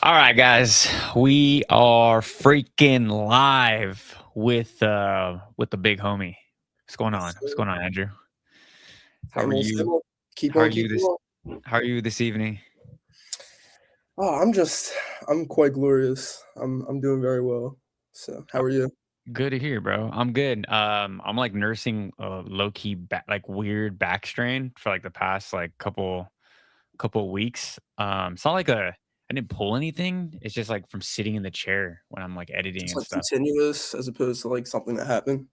All right, guys, we are freaking live with the big homie. What's going Yes, on? What's going on, Andrew? How same are old, you? same old. Keep How are on you keeping this? on. How are you this evening? Oh, I'm quite glorious. I'm doing very well. So, how Uh, are you? Good to hear, bro. I'm good. I'm like nursing a low key like weird back strain for like the past like couple weeks. It's not like I didn't pull anything. It's just like from sitting in the chair when I'm like editing Just and like stuff. continuous as opposed to like something that happened.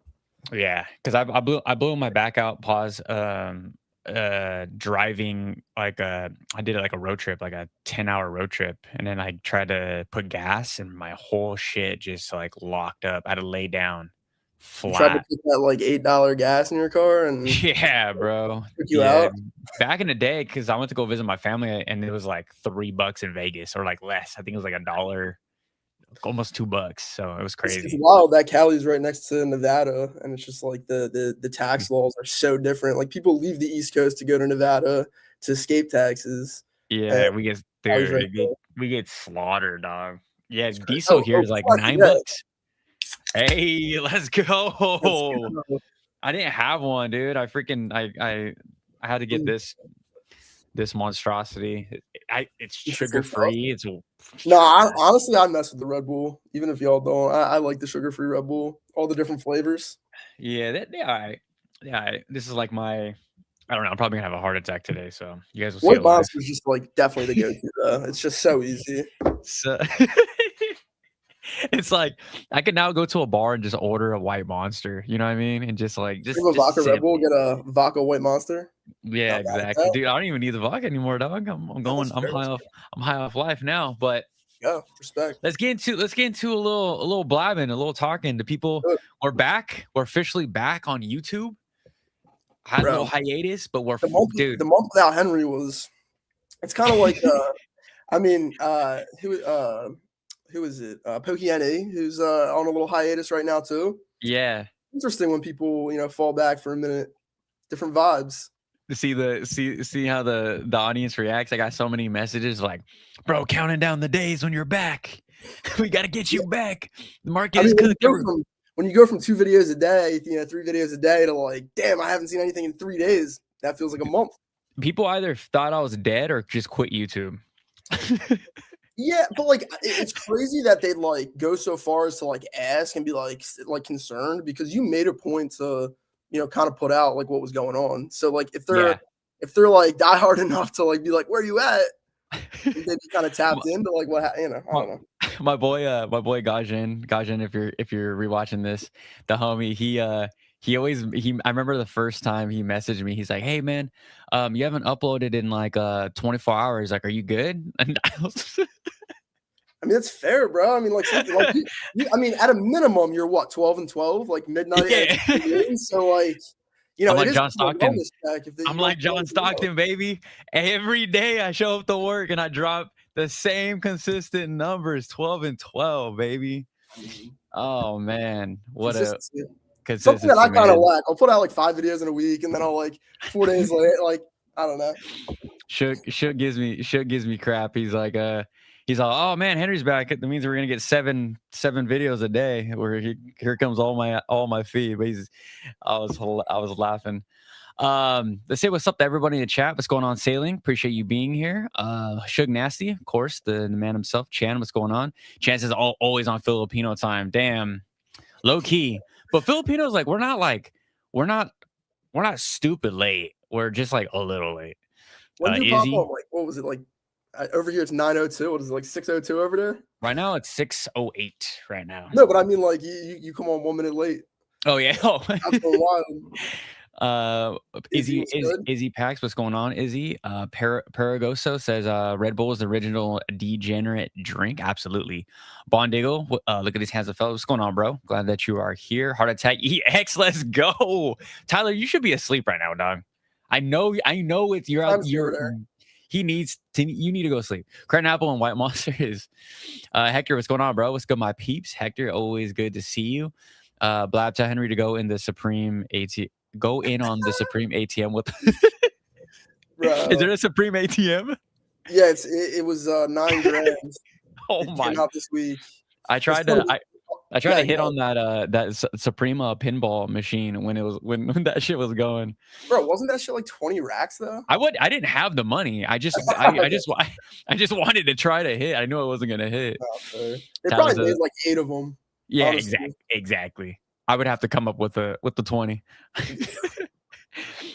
Yeah, because I blew my back out. Pause. Driving like I did like a road trip, like a 10-hour road trip, and then I tried to put gas, and my whole shit just like locked up. I had to lay down You tried to flat. put that like $8 gas in your car and Yeah, bro. took you Yeah, out. back in the day, because I went to go visit my family, and it was like $3 in Vegas, or like less. I think it was like $1, almost $2. So it was It's crazy. wild that Cali's right next to Nevada, and it's just like the tax laws are so different. Like people leave the East Coast to go to Nevada to escape taxes, and Yeah, we get Cali's dude, right there. we get slaughtered, dog. Yeah, It's crazy. diesel here Oh, is like fuck nine yeah. bucks. Hey, let's Let's go. go. I didn't have one, dude. I had to get this monstrosity. It's sugar Interesting stuff. free. It's No, honestly, I mess with the Red Bull, even if y'all don't. I like the sugar-free Red Bull, all the different flavors. yeah, they all right. Yeah, this is like my I don't know. I'm probably gonna have a heart attack today, so you guys will see White it live. Monster is just like definitely the go-to though. It's just so easy. So it's like I could now go to a bar and just order a white monster. You know what I mean? And just like Have a just vodka Red sip Bull, it. get a vodka White Monster. Yeah, Not bad at exactly, that. dude. I don't even need the vodka anymore, dog. I'm Yeah, going. that's fair. That's fair. I'm high off life now. But Yeah, respect. let's get into a little blabbing, a little talking. The people Good, we're back. We're officially back on YouTube. Had a little bro. hiatus, but The dude. month without Henry was. It's kind of like. I mean, who is it? Pokey who's on a little hiatus right now too. Yeah. Interesting when people fall back for a minute. Different vibes. To see how the audience reacts. I got so many messages like, bro, counting down the days when you're back. We got to get you back. The market I is mean, cooking. when you go from 2 videos a day, 3 videos a day to like, damn, I haven't seen anything in 3 days. That feels like a month. People either thought I was dead or just quit YouTube. Yeah, but like, it's crazy that they like go so far as to like ask and be like concerned because you made a point to kind of put out like what was going on. So like, Yeah. if they're like die hard enough to like be like, where you at? They'd be kind of tapped into like what I don't my, know. my boy Gajan, if you're rewatching this, the homie, he always I remember the first time he messaged me, he's like, hey man, you haven't uploaded in like 24 hours, like, are you good? And I mean, that's fair, bro. I mean, like something like I mean, at a minimum, you're what 12-12, like midnight yeah. edits. So like, I'm it like is John kind of a Stockton. wellness check if I'm you don't like feel John like you're well. Stockton, baby. Every day I show up to work and I drop the same consistent numbers, 12 and 12, baby. I mean, Oh man, what a consistency. Something that consistency, I kind of man. lack. I'll put out like 5 videos in a week, and then I'll like 4 days later, like I don't know. Shook gives me crap. He's all, oh man, Henry's back. That means we're gonna get seven videos a day. Here comes all my feed. But I was laughing. Let's say what's up to everybody in the chat. What's going on, Sailing? Appreciate you being here. Shug Nasty, of course, the man himself. Chan, what's going on? Chance is always on Filipino time. Damn, low key. But Filipinos, like, we're not stupid late. We're just like a little late. When do you pop Izzy, up? Like what was it like? Over here it's 9:02. What is it like 6:02 over there? right now it's 6:08 right now. No, but I mean like you come on 1 minute late. Oh yeah. Oh. That's so wild. Izzy was good. Izzy Pax, what's going on? Izzy Paragoso says Red Bull is the original degenerate drink. Absolutely. Bondigo, look at his hands of fellow. What's going on, bro? Glad that you are here. Heart attack EX, let's go. Tyler, you should be asleep right now, dog. I know it's you're out. I'm sure there. You need to go sleep. Cran Apple and White Monster is Hector, what's going on, bro? What's good, my peeps? Hector, always good to see you. Blab, tell Henry to go in the Supreme go in on the Supreme ATM with Bro. Is there a Supreme ATM? Yeah, it was 9 grams. Oh It came my! out this week. I It's tried funny. to I tried Yeah, to hit yeah. on that Suprema pinball machine when it was when that shit was going. Bro, wasn't that shit like 20 racks though? I didn't have the money. I just wanted to try to hit. I knew I wasn't gonna hit. Oh, fair. They That probably was made a like 8 of them, yeah, honestly. exactly. I would have to come up with the 20.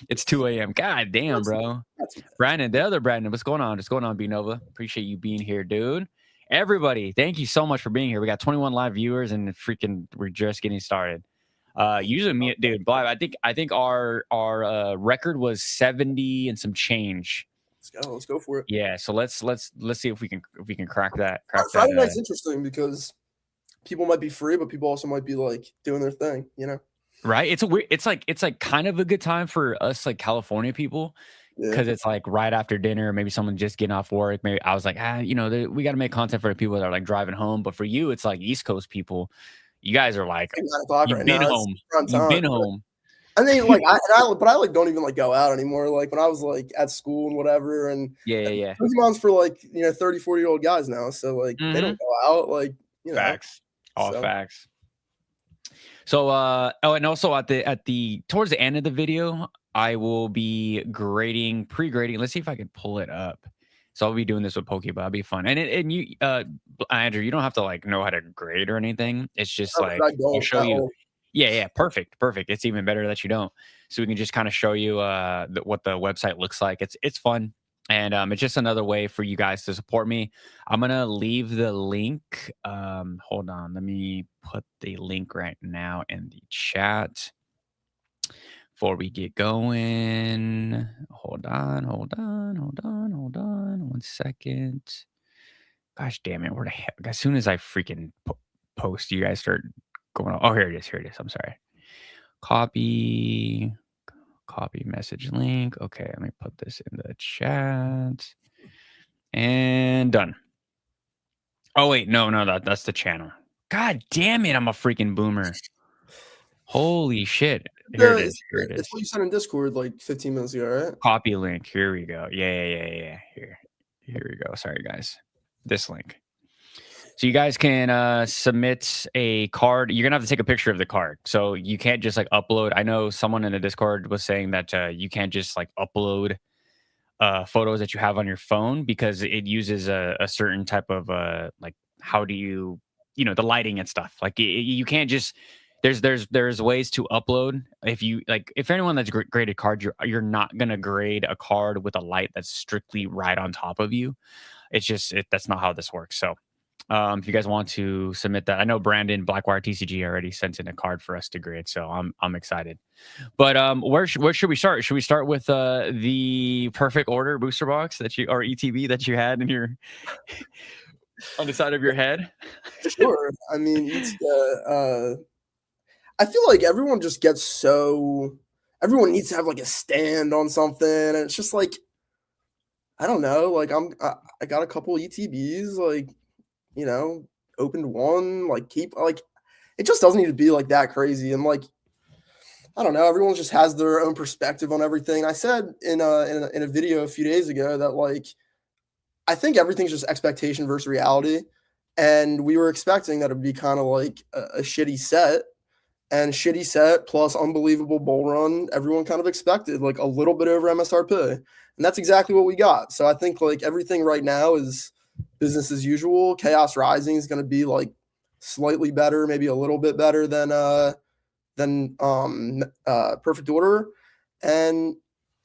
It's 2 a.m. God damn, Not too bad. bro. Not too bad. Brandon, the other Brandon, what's going on? What's going on, B Nova? Appreciate you being here, dude. Everybody, thank you so much for being here. We got 21 live viewers, and freaking, we're just getting started. Usually me, dude, Bob, I think our record was 70 and some change. Let's go. Let's go for it. Yeah, so let's see if we can crack that. Friday night's interesting because people might be free, but people also might be like doing their thing, you know? Right? It's a weird. It's like kind of a good time for us, like California people, Yeah. because it's like right after dinner. Maybe someone just getting off work. Maybe I was like, we got to make content for the people that are like driving home. But for you, it's like East Coast people. You guys are like, Like 9 o'clock you've right been now. It's home. prime You've time. been home. I mean, like, but I like don't even like go out anymore. Like when I was like at school and whatever, and Yeah. Pokemon's for like 30, 40-year-old guys now, so like they don't go out, like Facts. All so. facts. So and also at the towards the end of the video, I will be pre-grading. Let's see if I can pull it up. So I'll be doing this with Pokeblab. It'll be fun. And you Andrew, you don't have to like know how to grade or anything. It's just like I I'll don't show at you. all. Yeah, perfect. It's even better that you don't. So we can just kind of show you what the website looks like. It's fun. And it's just another way for you guys to support me. I'm gonna leave the link. Hold on, let me put the link right now in the chat before we get going. Hold on. 1 second. Gosh damn it! Where the heck? As soon as I freaking post, you guys start going on. Oh, here it is. I'm sorry. Copy message link. Okay, let me put this in the chat. And done. Oh wait, no, that's the channel. God damn it, I'm a freaking boomer. Holy shit. Here it is. It's what you said in Discord like 15 minutes ago, right? Copy link. Here we go. Yeah. Here we go. Sorry guys. This link. So you guys can submit a card. You're gonna have to take a picture of the card. So you can't just like upload. I know someone in the Discord was saying that you can't just like upload photos that you have on your phone because it uses a certain type of like how do you the lighting and stuff like you can't just there's ways to upload if you like if anyone that's graded card you're not gonna grade a card with a light that's strictly right on top of you. It's just that's not how this works. So if you guys want to submit that, I know Brandon Blackwire TCG already sent in a card for us to grade, so I'm excited. But where should we start? Should we start with the perfect order booster box that you or ETB that you had in your on the side of your head? Sure. I mean, I feel like everyone just gets everyone needs to have like a stand on something, and it's just like I don't know. Like I got a couple ETBs, like opened one, like it just doesn't need to be like that crazy, and like I don't know. Everyone just has their own perspective on everything. I said in a video a few days ago that like I think everything's just expectation versus reality, and we were expecting that it'd be kind of like a shitty set, and shitty set plus unbelievable bull run. Everyone kind of expected like a little bit over MSRP, and that's exactly what we got. So I think like everything right now is business as usual. Chaos Rising is going to be like slightly better, maybe a little bit better than Perfect Order, and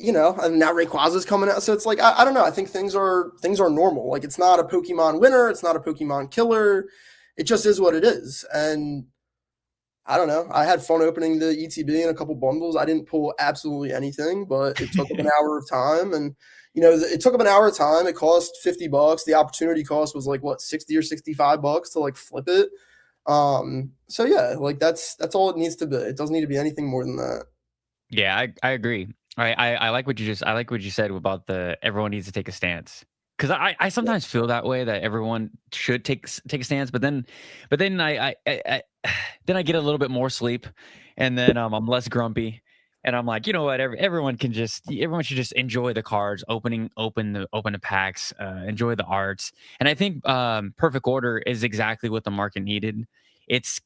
and now Rayquaza's coming out, so it's like I don't know. I think things are normal. Like it's not a Pokemon winner, it's not a Pokemon killer. It just is what it is, and I don't know. I had fun opening the ETB in a couple bundles. I didn't pull absolutely anything, but it took up an hour of time, and it took up an hour of time. It cost $50. The opportunity cost was like what, 60 or $65 to like flip it. So yeah, like that's all it needs to be. It doesn't need to be anything more than that. Yeah, I agree. I like what you said about everyone needs to take a stance. Because I sometimes feel that way that everyone should take a stance, but then I then I get a little bit more sleep, and then I'm less grumpy, And I'm like, you know what? Everyone should just enjoy the cards, open the packs, enjoy the arts. And I think Perfect Order is exactly what the market needed. It's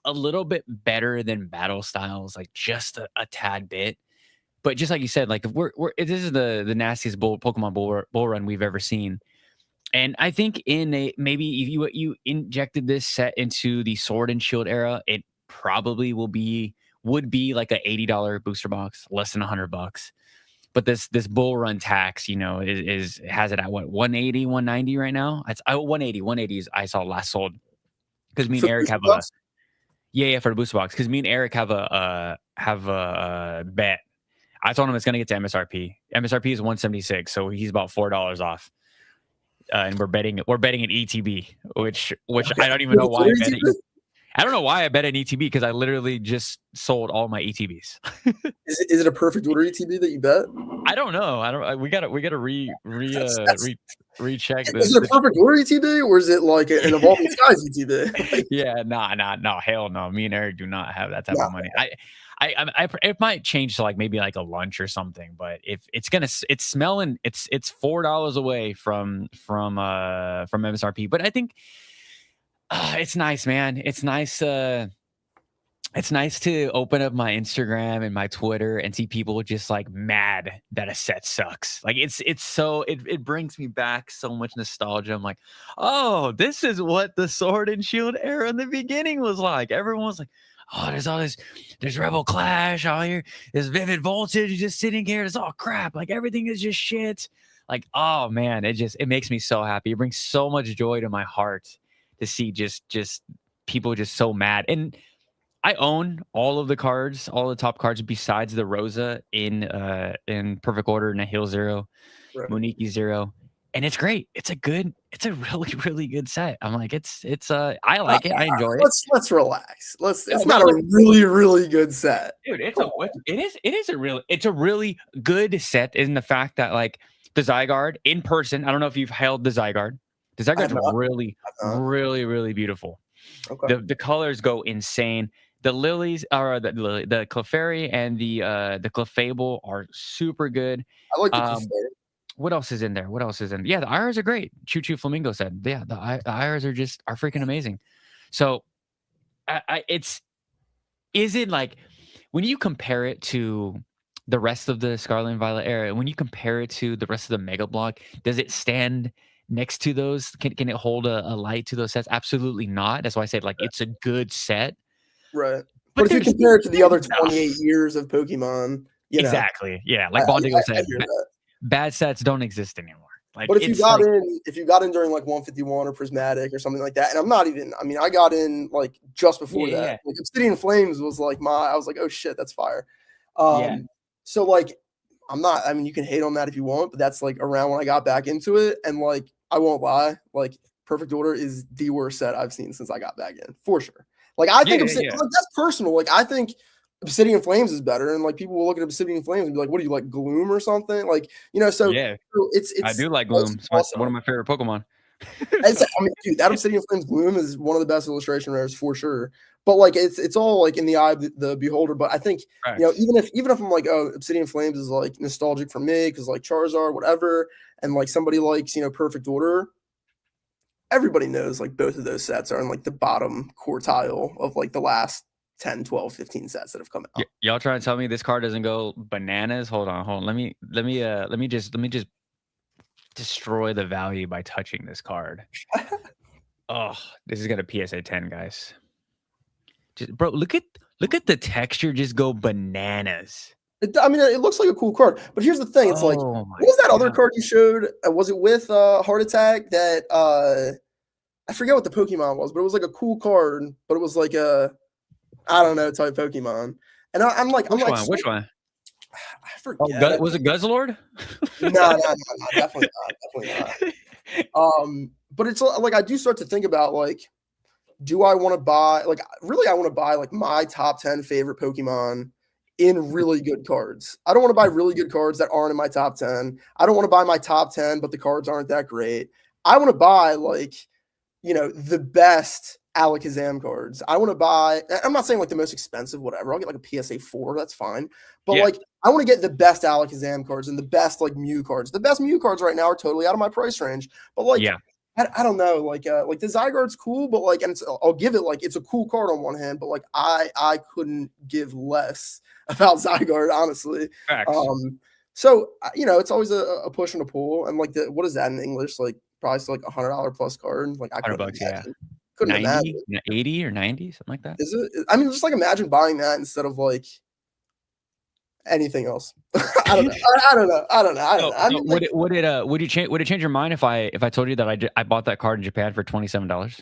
a little bit better than Battle Styles, like just a tad bit. But just like you said, like if this is the nastiest Pokemon bull run we've ever seen. And I think maybe if you injected this set into the Sword and Shield era, it probably would be like a $80 booster box, less than $100. But this bull run tax, is has it at what, 180, 190 right now? It's 180 is I saw last sold, because me and For Eric booster have a box? yeah, for the booster box, because me and Eric have a bet. I told him it's gonna get to MSRP. MSRP is 176, so he's about $4 off. And we're betting an ETB, which Okay. I don't even know why I What bet is it. it? I don't know why I bet an ETB, because I literally just sold all my ETBs. Is it a perfect order ETB that you bet? I don't know. We gotta That's recheck is it a perfect order ETB or is it like an evolving skies ETB? Like, Yeah, no, hell no. Me and Eric do not have that type no. of money. It might change to like maybe like a lunch or something, but if it's smelling, it's $4 away from MSRP. But I think it's nice, man. It's nice to open up my Instagram and my Twitter and see people just like mad that a set sucks. Like it brings me back so much nostalgia. I'm like, oh, this is what the Sword and Shield era in the beginning was like. Everyone was like, oh, there's Rebel Clash out here, there's Vivid Voltage just sitting here. It's all crap. Like everything is just shit. Like, oh man, it makes me so happy. It brings so much joy to my heart to see just people just so mad. And I own all of the cards, all the top cards besides the Rosa in Perfect Order, Nahil Zero, Right. Moniki Zero. And it's great. It's a really, really good set. I'm like, I like it. I enjoy it. Let's relax. It's No, not a really, really good set. dude, it's a really good set in the fact that like the Zygarde in person, I don't know if you've held the Zygarde. The I have Zygarde's not. really, really, really beautiful. Okay. The colors go insane. The lilies are the Clefairy and the Clefable are super good. I like the Um, Clefairy. what else is in there? What else is in? Yeah, the IRs are great. Choo Choo Flamingo said, yeah, the IRs are freaking amazing. So, is it like when you compare it to the rest of the Scarlet and Violet era, when you compare it to the rest of the Mega Block, does it stand next to those? Can it hold a light to those sets? Absolutely not. That's why I said like it's a good set. Right. But But if you there's compare it to the other no. 28 years of Pokemon, Exactly. Yeah, I like Bondigo said, hear that. bad sets don't exist anymore. Like But if you it's got like in during like 151 or Prismatic or something like that, and I got in like just before yeah, that. yeah, Like Obsidian Flames was like I was like, oh shit, that's fire. yeah. So like you can hate on that if you want, but that's like around when I got back into it. And like I won't lie, like Perfect Order is the worst set I've seen since I got back in, for sure. Like I think Yeah. like that's personal. Like I think Obsidian Flames is better, and like people will look at Obsidian Flames and be like, "What do you like, Gloom or something?" Like so Yeah, I it's do like Gloom. It's also. one of my favorite Pokemon. So, Dude, that Obsidian Flames Gloom is one of the best illustration rares for sure. But like, it's all like in the eye of the beholder. But I think facts. even if I'm like, oh, Obsidian Flames is like nostalgic for me because like Charizard, whatever, and like somebody likes Perfect Order. Everybody knows like both of those sets are in like the bottom quartile of like the last 10, 12, 15 sets that have come out. Y'all trying to tell me this card doesn't go bananas? Hold on. Let me just destroy the value by touching this card. Oh, this is gonna PSA 10, guys. Just bro, look at the texture just go bananas. It looks like a cool card, but here's the thing: it's like, Oh what my was that other god. card you showed? Was it with Heart Attack? That I forget what the Pokemon was, but it was like a cool card, but it was like a I don't know type Pokemon. And I'm Which like, one? Which one? I Oh, forget. Was it Guzzlord? No, definitely not. But it's like I do start to think about like, do I want to buy like really? I want to buy like my top 10 favorite Pokemon in really good cards. I don't want to buy really good cards that aren't in my top 10. I don't want to buy my top 10, but the cards aren't that great. I want to buy like the best Alakazam cards. I want to buy. I'm not saying like the most expensive, whatever. I'll get like a PSA 4. That's fine. But Yeah. like, I want to get the best Alakazam cards and the best like Mew cards. The best Mew cards right now are totally out of my price range. But like, Yeah. I don't know. Like the Zygarde's cool, but like, and I'll give it like it's a cool card on one hand, but like I couldn't give less about Zygarde, honestly. Facts. So it's always a push and a pull, and like what is that in English? Like probably still like $100 plus card. Like I couldn't $100, yeah. imagine. Couldn't 90, imagine. 80 or 90, something like that. Is it? I mean, just like imagine buying that instead of like anything else. I don't know. I don't know. I mean, like, would it change your mind if I told you that I bought that card in Japan for $27?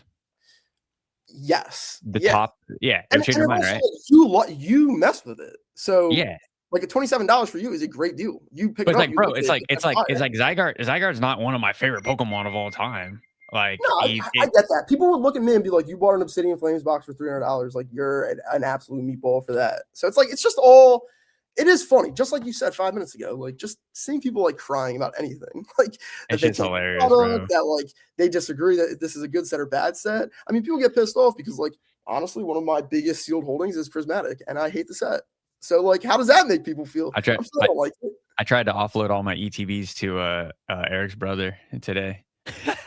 yes. The Yeah. top, yeah, it would change your mind, also, right? like, you mess with it. So Yeah. like a $27 for you is a great deal. You pick But it it's up. like, bro, it's like Zygarde's not one of my favorite Pokemon of all time. Like, No, I get that. People would look at me and be like, "You bought an Obsidian Flames box for $300. Like, you're an absolute meatball for that." So it's like it's just all. It is funny, just like you said 5 minutes ago. Like, just seeing people like crying about anything, like it's just hilarious, bro. that like they disagree that this is a good set or bad set. I mean, people get pissed off because like honestly, one of my biggest sealed holdings is Prismatic, and I hate the set. So like, how does that make people feel? I don't like it. I tried to offload all my ETBs to Eric's brother today.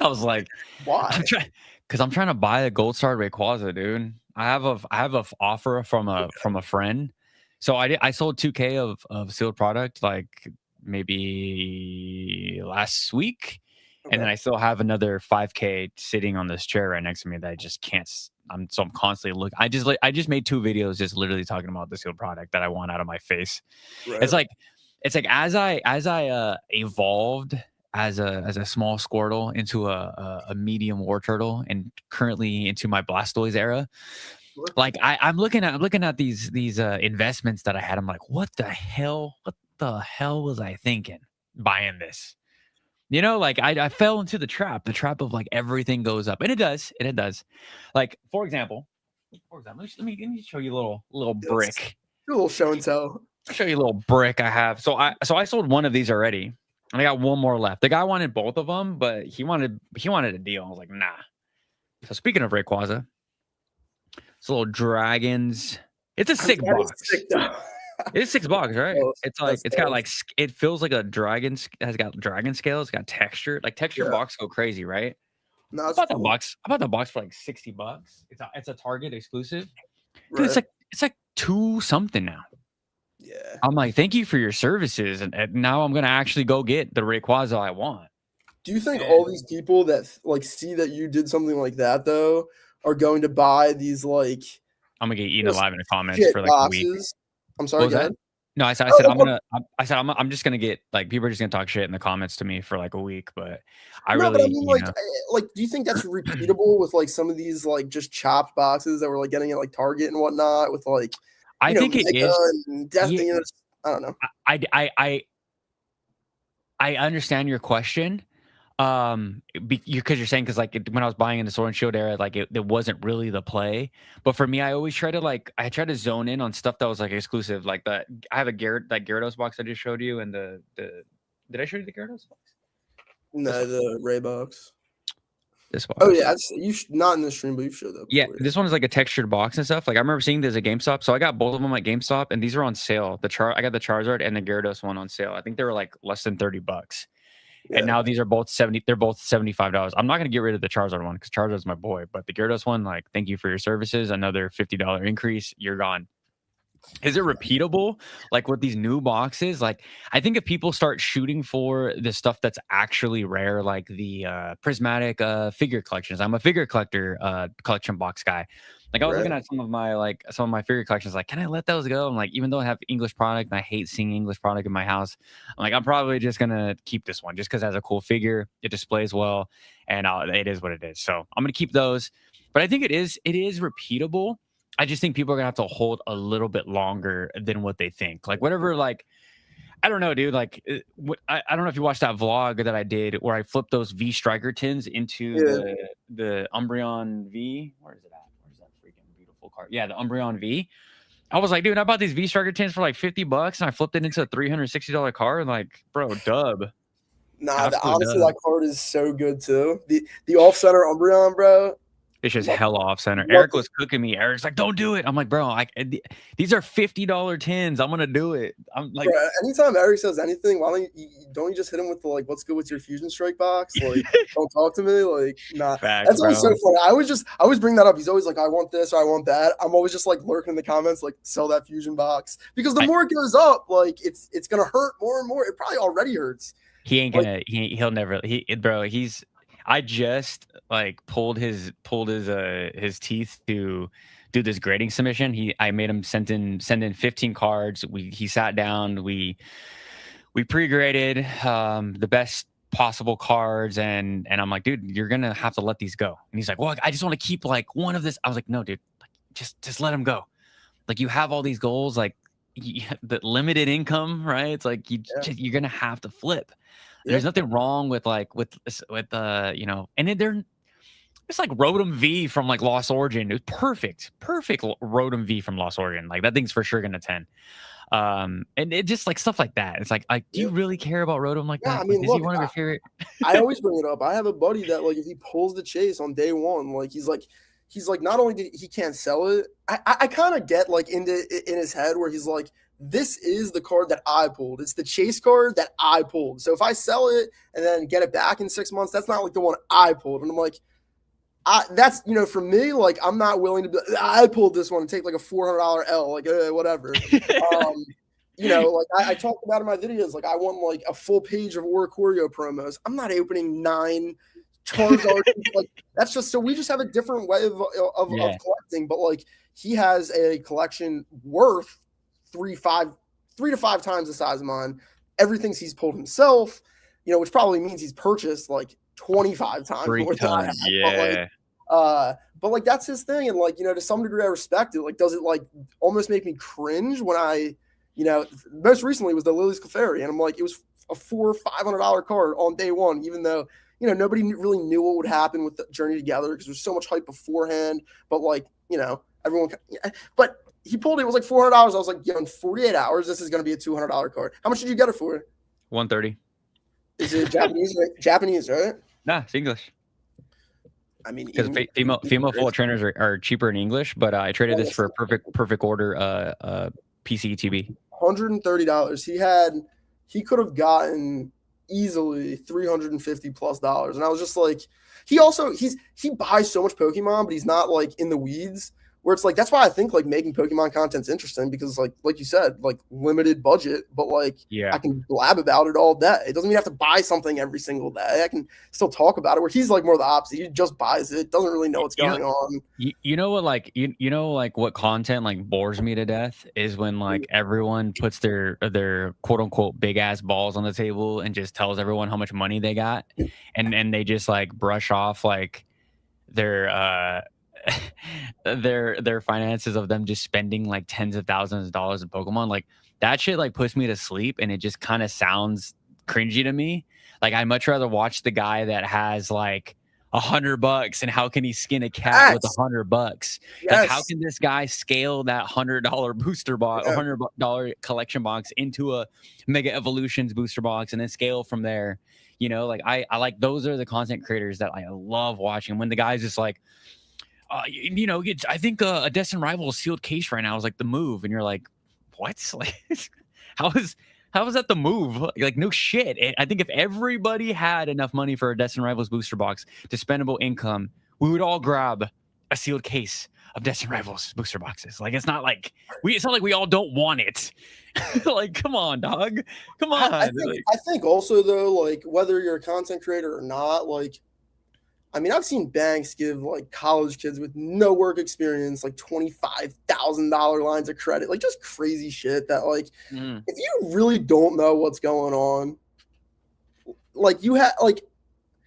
I was like, why? Because I'm trying to buy a Gold Star Rayquaza, dude. I have a offer from a friend. So I sold 2K of sealed product like maybe last week, and then I still have another 5K sitting on this chair right next to me that I just can't. I'm constantly looking. I just made 2 videos just literally talking about the sealed product that I want out of my face. Right. It's like as I evolved as a small Squirtle into a medium Wartortle and currently into my Blastoise era. Like I'm looking at these investments that I had. I'm like, what the hell was I thinking buying this? Like I fell into the trap of like everything goes up, and it does. Like for example, let me show you a little brick. A little show and tell. I'll show you a little brick I have. So I sold one of these already, and I got one more left. The guy wanted both of them, but he wanted a deal. I was like, nah. So speaking of Rayquaza, it's a little dragons. It's a sick box. It's $6, right? It's like it's got like it feels like a dragon. Has got dragon scale. It's got texture. Like texture box go crazy, right? No, I bought the box. I bought the box for like $60. It's a Target exclusive. Dude, it's like 2 something now. Yeah. I'm like, thank you for your services, and now I'm gonna actually go get the Rayquaza I want. Do you think all these people that like see that you did something like that though are going to buy these like? I'm gonna get eaten alive in the comments for like boxes. A week. I'm sorry, go ahead. No, I said I'm just gonna get like people are just gonna talk shit in the comments to me for like a week, but I mean, like, do you think that's repeatable with like some of these like just chopped boxes that we're like getting at like Target and whatnot with like? I think it is. I don't know. I understand your question. Because you're saying because like when I was buying in the Sword and Shield era, like it wasn't really the play. But for me, I always try to zone in on stuff that was like exclusive. Like I have that Gyarados box I just showed you, and the did I show you the Gyarados box? No, the Ray box. This box. Oh yeah, not in the stream, but you've showed that. Yeah, this one is like a textured box and stuff. Like I remember seeing this at GameStop, so I got both of them at GameStop, and these are on sale. I got the Charizard and the Gyarados one on sale. I think they were like less than $30. Yeah. And now these are both they're both $75. I'm not gonna get rid of the Charizard one because Charizard's my boy, but the Gyarados one, like, thank you for your services. Another $50 increase, you're gone. Is it repeatable? Like with these new boxes, like I think if people start shooting for the stuff that's actually rare, like the prismatic figure collections. I'm a figure collector collection box guy. Like I was looking at some of my figure collections, like, can I let those go? I'm like, even though I have English product and I hate seeing English product in my house, I'm like, I'm probably just gonna keep this one just because it has a cool figure, it displays well, and it is what it is. So I'm gonna keep those. But I think it is repeatable. I just think people are gonna have to hold a little bit longer than what they think. Like whatever, like I don't know, dude. Like I don't know if you watched that vlog that I did where I flipped those V Striker tins into the Umbreon V. Where is it at? Where's that freaking beautiful card? Yeah, the Umbreon V. I was like, dude, I bought these V Striker tins for like $50 and I flipped it into a $360 card. Like, bro, dub. Nah, Absolute honestly, dub. that card is so good too. The off center Umbreon, bro. It's just Love, hell off center. love Eric to was cooking me. Eric's like, "Don't do it." I'm like, "Bro, these are $50 tins. I'm gonna do it." I'm Bro, like, anytime Eric says anything, why don't you just hit him with the like, what's good with your fusion strike box? Like, don't talk to me. Like, nah. "Facts, That's always so bro." funny. I always bring that up. He's always like, I want this or I want that. I'm always just like lurking in the comments, like, sell that fusion box. Because the I, more it goes up, like it's gonna hurt more and more. It probably already hurts. he ain't Like, gonna. He'll never. Bro. He's. I just like pulled his teeth to do this grading submission. I made him send in 15 cards. He sat down. We pre-graded the best possible cards, and I'm like, dude, you're gonna have to let these go. And he's like, well, I just want to keep like one of this. I was like, no, dude, like, just let him go. Like, you have all these goals, like the limited income, right? It's like yeah, you're gonna have to flip. yeah, There's nothing wrong with and then it's like Rotom V from like Lost Origin. It was perfect Rotom V from Lost Origin. Like, that thing's for sure gonna 10. And it just like stuff like that. It's like, do yeah. you really care about Rotom like Yeah, that? I Like, mean, is he look, one of your favorite? I always bring it up. I have a buddy that like if he pulls the chase on day one, like he's like not only did he can't sell it, I kind of get like in his head where he's like, this is the card that I pulled. It's the chase card that I pulled. So if I sell it and then get it back in 6 months, that's not like the one I pulled. And I'm like, that's for me, like I'm not willing to be, I pulled this one and take like a $400 L, like whatever. Um, like I talked about in my videos, like I want like a full page of Oricorio promos. I'm not opening 9 Charizard. Like that's just so we just have a different way of Yeah, collecting. But like he has a collection worth 3 to 5 times the size of mine. Everything he's pulled himself, which probably means he's purchased like 25 times freak more than I have. ton. Yeah, But like that's his thing, and like to some degree I respect it. Like, does it like almost make me cringe when most recently was the Lily's Clefairy, and I'm like, it was a $400-500 card on day one, even though nobody really knew what would happen with the Journey Together because there's so much hype beforehand. But like everyone, but he pulled it. It was like $400. I was like, in 48 hours, this is going to be a $200 card. How much did you get it for? 130. Is it Japanese? Japanese, right? Nah, it's English. I mean, Because female full trainers are cheaper in English, but I traded this for a perfect order PCTB. $130. He could have gotten easily $350+ and I was just like, he buys so much Pokemon, but he's not like in the weeds. Where it's like, that's why I think like making Pokemon content's interesting because like you said, like limited budget, but like I can blab about it all day. It doesn't mean you have to buy something every single day. I can still talk about it. Where he's like more the opposite. He just buys it, doesn't really know what's going on. You know what, like like what content like bores me to death is when like everyone puts their quote unquote big ass balls on the table and just tells everyone how much money they got, and they just like brush off like their their finances of them just spending like tens of thousands of dollars in Pokemon. Like, that shit like puts me to sleep, and it just kind of sounds cringy to me. Like, I'd much rather watch the guy that has like $100 and how can he skin a cat with $100? Yes. Like, how can this guy scale that $100 booster box, $100 collection box into a Mega Evolutions booster box, and then scale from there? Like I like, those are the content creators that I love watching. When the guy's just like, I think a Destin Rivals sealed case right now is like the move, and you're like, what? Like, how is that the move? Like, no shit. I think if everybody had enough money for a Destin Rivals booster box to spendable income, we would all grab a sealed case of Destin Rivals booster boxes. Like, it's not like we all don't want it. Like, come on, dog. Come on. I think also though, like whether you're a content creator or not, like, I mean, I've seen banks give like college kids with no work experience like $25,000 lines of credit, like just crazy shit that like if you really don't know what's going on, like you have like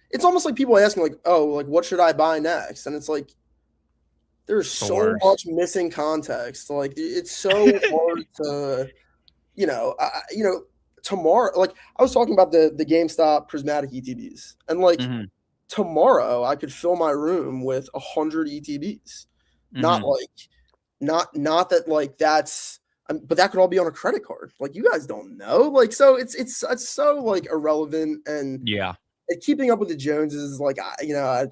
it's almost like people asking like, oh, like what should I buy next? And it's like there's so much missing context. Like it's so hard to, tomorrow. Like I was talking about the GameStop prismatic ETBs, and like. Tomorrow I could fill my room with 100 ETBs. Not that like that's But that could all be on a credit card. Like, you guys don't know. Like, so it's so like irrelevant, and Yeah. keeping up with the Joneses. Like,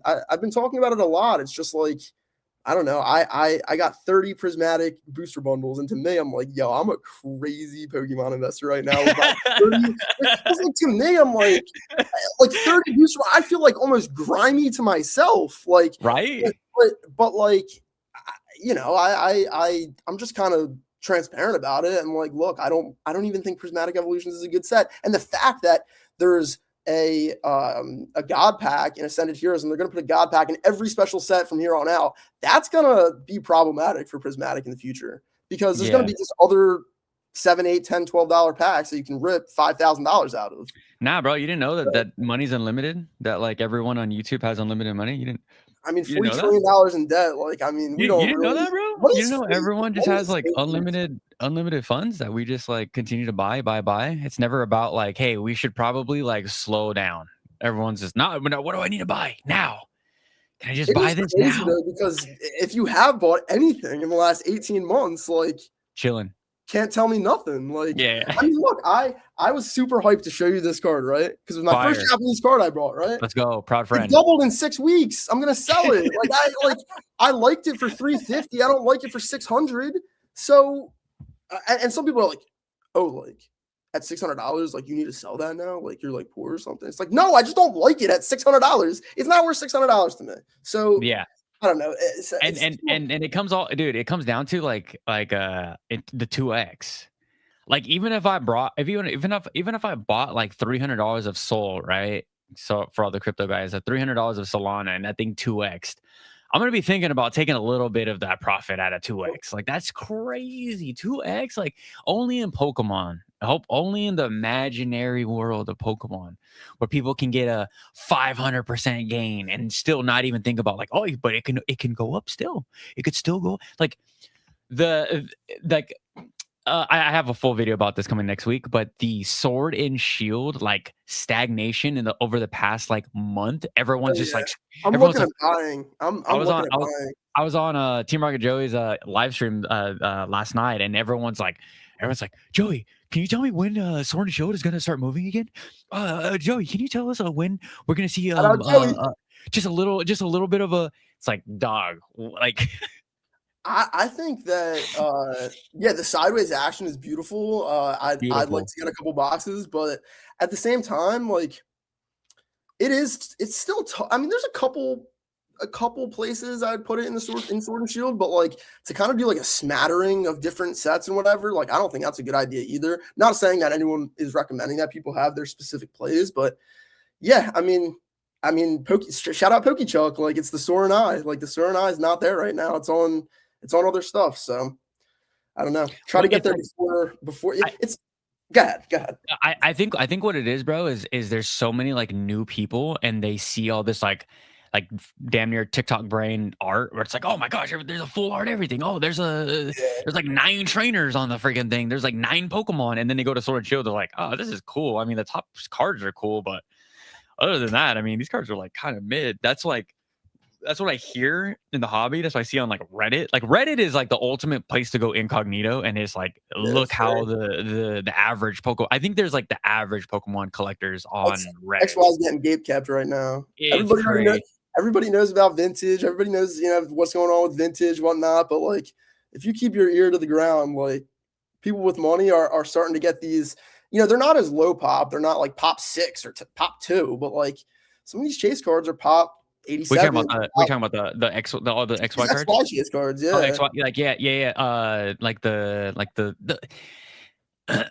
I've been talking about it a lot. It's just like, I don't know. I got 30 prismatic booster bundles, and to me, I'm like, yo, I'm a crazy Pokemon investor right now. With 30, like, to me, I'm like 30 booster. I feel like almost grimy to myself. Like, Right. but like, I'm just kind of transparent about it. And like, look, I don't even think Prismatic Evolutions is a good set. And the fact that there's a God pack in Ascended Heroes, and they're going to put a God pack in every special set from here on out, that's going to be problematic for Prismatic in the future, because there's going to be just other $7, $8, $10, $12 packs that you can rip $5,000 out of. Nah, bro, you didn't know that money's unlimited? That like everyone on YouTube has unlimited money? You didn't? I mean, $40 trillion in debt. Like, I mean, you didn't know that, bro? You didn't know everyone just has like unlimited funds that we just like continue to buy. It's never about like, hey, we should probably like slow down. Everyone's just not. What do I need to buy now? Can I just buy this now? Though, because if you have bought anything in the last 18 months, like, chilling, can't tell me nothing. Like, yeah. I mean, look, I was super hyped to show you this card, right? Because it was my first Japanese card I bought, right? Let's go, proud friend. It doubled in 6 weeks. I'm gonna sell it. I liked it for $350. I don't like it for $600. So, and some people are like, oh, like at $600, like you need to sell that now? Like you're like poor or something? It's like, no, I just don't like it at $600. It's not worth $600 to me. So yeah. I don't know. And it comes all, dude. It comes down to the 2x. Like even if I bought like $300 of Soul, right? So for all the crypto guys, at $300 of Solana, and I think 2x, I'm gonna be thinking about taking a little bit of that profit out of 2x. Like that's crazy. 2x, like only in Pokemon. I hope only in the imaginary world of Pokemon, where people can get a 500% gain and still not even think about like, oh, but it can go up still. It could still go like I have a full video about this coming next week, but the Sword and Shield like stagnation over the past like month, everyone's just like, I'm looking at buying. I was on Team Rocket Joey's live stream last night, and everyone's like, Joey, can you tell me when Sword and Shield is gonna start moving again? Joey, can you tell us when we're gonna see just a little bit of a? It's like, dog, like. I think that the sideways action is beautiful. I'd like to get a couple boxes, but at the same time, like it's still I mean, there's a couple places I'd put it in Sword and Shield, but like to kind of do like a smattering of different sets and whatever, like I don't think that's a good idea either. Not saying that anyone is recommending that people have their specific plays, but yeah, I mean, shout out Pokechuck. Like it's the Soaring Eye. Like the Soaring Eye is not there right now. It's on other stuff. So I don't know. Try to get there before it's go ahead. I think what it is, bro, is there's so many like new people, and they see all this like damn near TikTok brain art where it's like, oh my gosh, there's a full art everything. Oh, there's like 9 trainers on the freaking thing. There's like 9 Pokemon, and then they go to Sword and Shield. They're like, oh, this is cool. I mean, the top cards are cool, but other than that, I mean, these cards are like kind of mid. That's what I hear in the hobby. That's what I see on like Reddit. Like Reddit is like the ultimate place to go incognito, and it's like, look how the average Pokemon. I think there's like the average Pokemon collectors on Reddit. XY's getting gape capped right now. Everybody knows about vintage. Everybody knows, what's going on with vintage, whatnot. But like, if you keep your ear to the ground, like people with money are starting to get these. They're not as low pop. They're not like pop 6 or pop 2, but like some of these chase cards are pop 87. We're talking about the XY cards. XY chase cards, yeah. Oh, XY, like yeah. Like the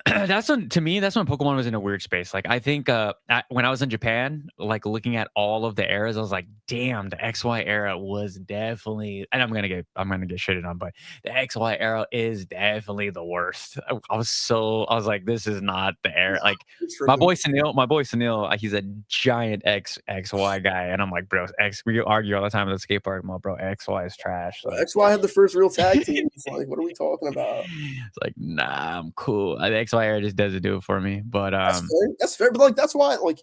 that's when, to me, that's when Pokemon was in a weird space. Like I think when I was in Japan, like looking at all of the eras, I was like, damn, the XY era was definitely, and I'm gonna get shitted on, but the XY era is definitely the worst. I was like, this is not the era. Like my boy Sunil, he's a giant XY guy, and I'm like, bro, we argue all the time at the skate park. Well, bro, XY is trash. Like, XY had the first real tag team. It's like, what are we talking about? It's like, nah, I'm cool. The XY era just doesn't do it for me. But that's fair. But like that's why like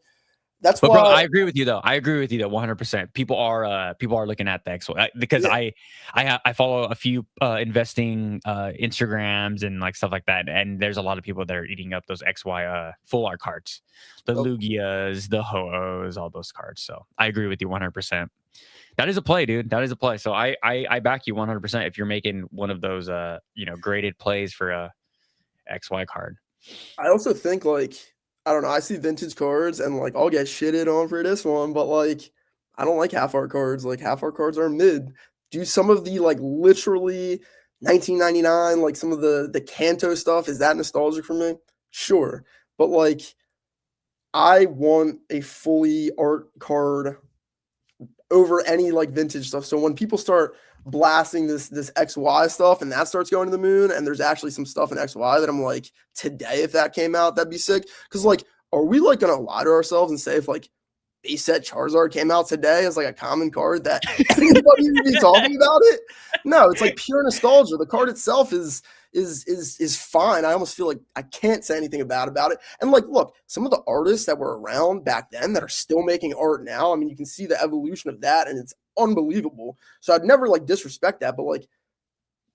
That's But bro, why. I agree with you though. I agree with you though, 100%. People are looking at the XY because Yeah. I follow a few investing Instagrams and like stuff like that, and there's a lot of people that are eating up those XY full art cards, the Oh, Lugias, the Ho-Ohs, all those cards. So I agree with you 100%. That is a play, dude. That is a play. So I back you 100% if you're making one of those graded plays for a XY card. I also think like I don't know. I see vintage cards and like I'll get shitted on for this one, but like I don't like half art cards. Like half art cards are mid. Do some of the like literally 1999, like some of the Kanto stuff. Is that nostalgic for me? Sure, but like I want a fully art card over any like vintage stuff. So when people start blasting this XY stuff and that starts going to the moon, and there's actually some stuff in XY that I'm like, today, if that came out, that'd be sick. Because like, are we like gonna lie to ourselves and say if like base set Charizard came out today as like a common card that anybody would be talking about it? No, it's like pure nostalgia. The card itself is fine. I almost feel like I can't say anything about it. And like, look, some of the artists that were around back then that are still making art now. I mean, you can see the evolution of that, and it's unbelievable. So I'd never like disrespect that, but like,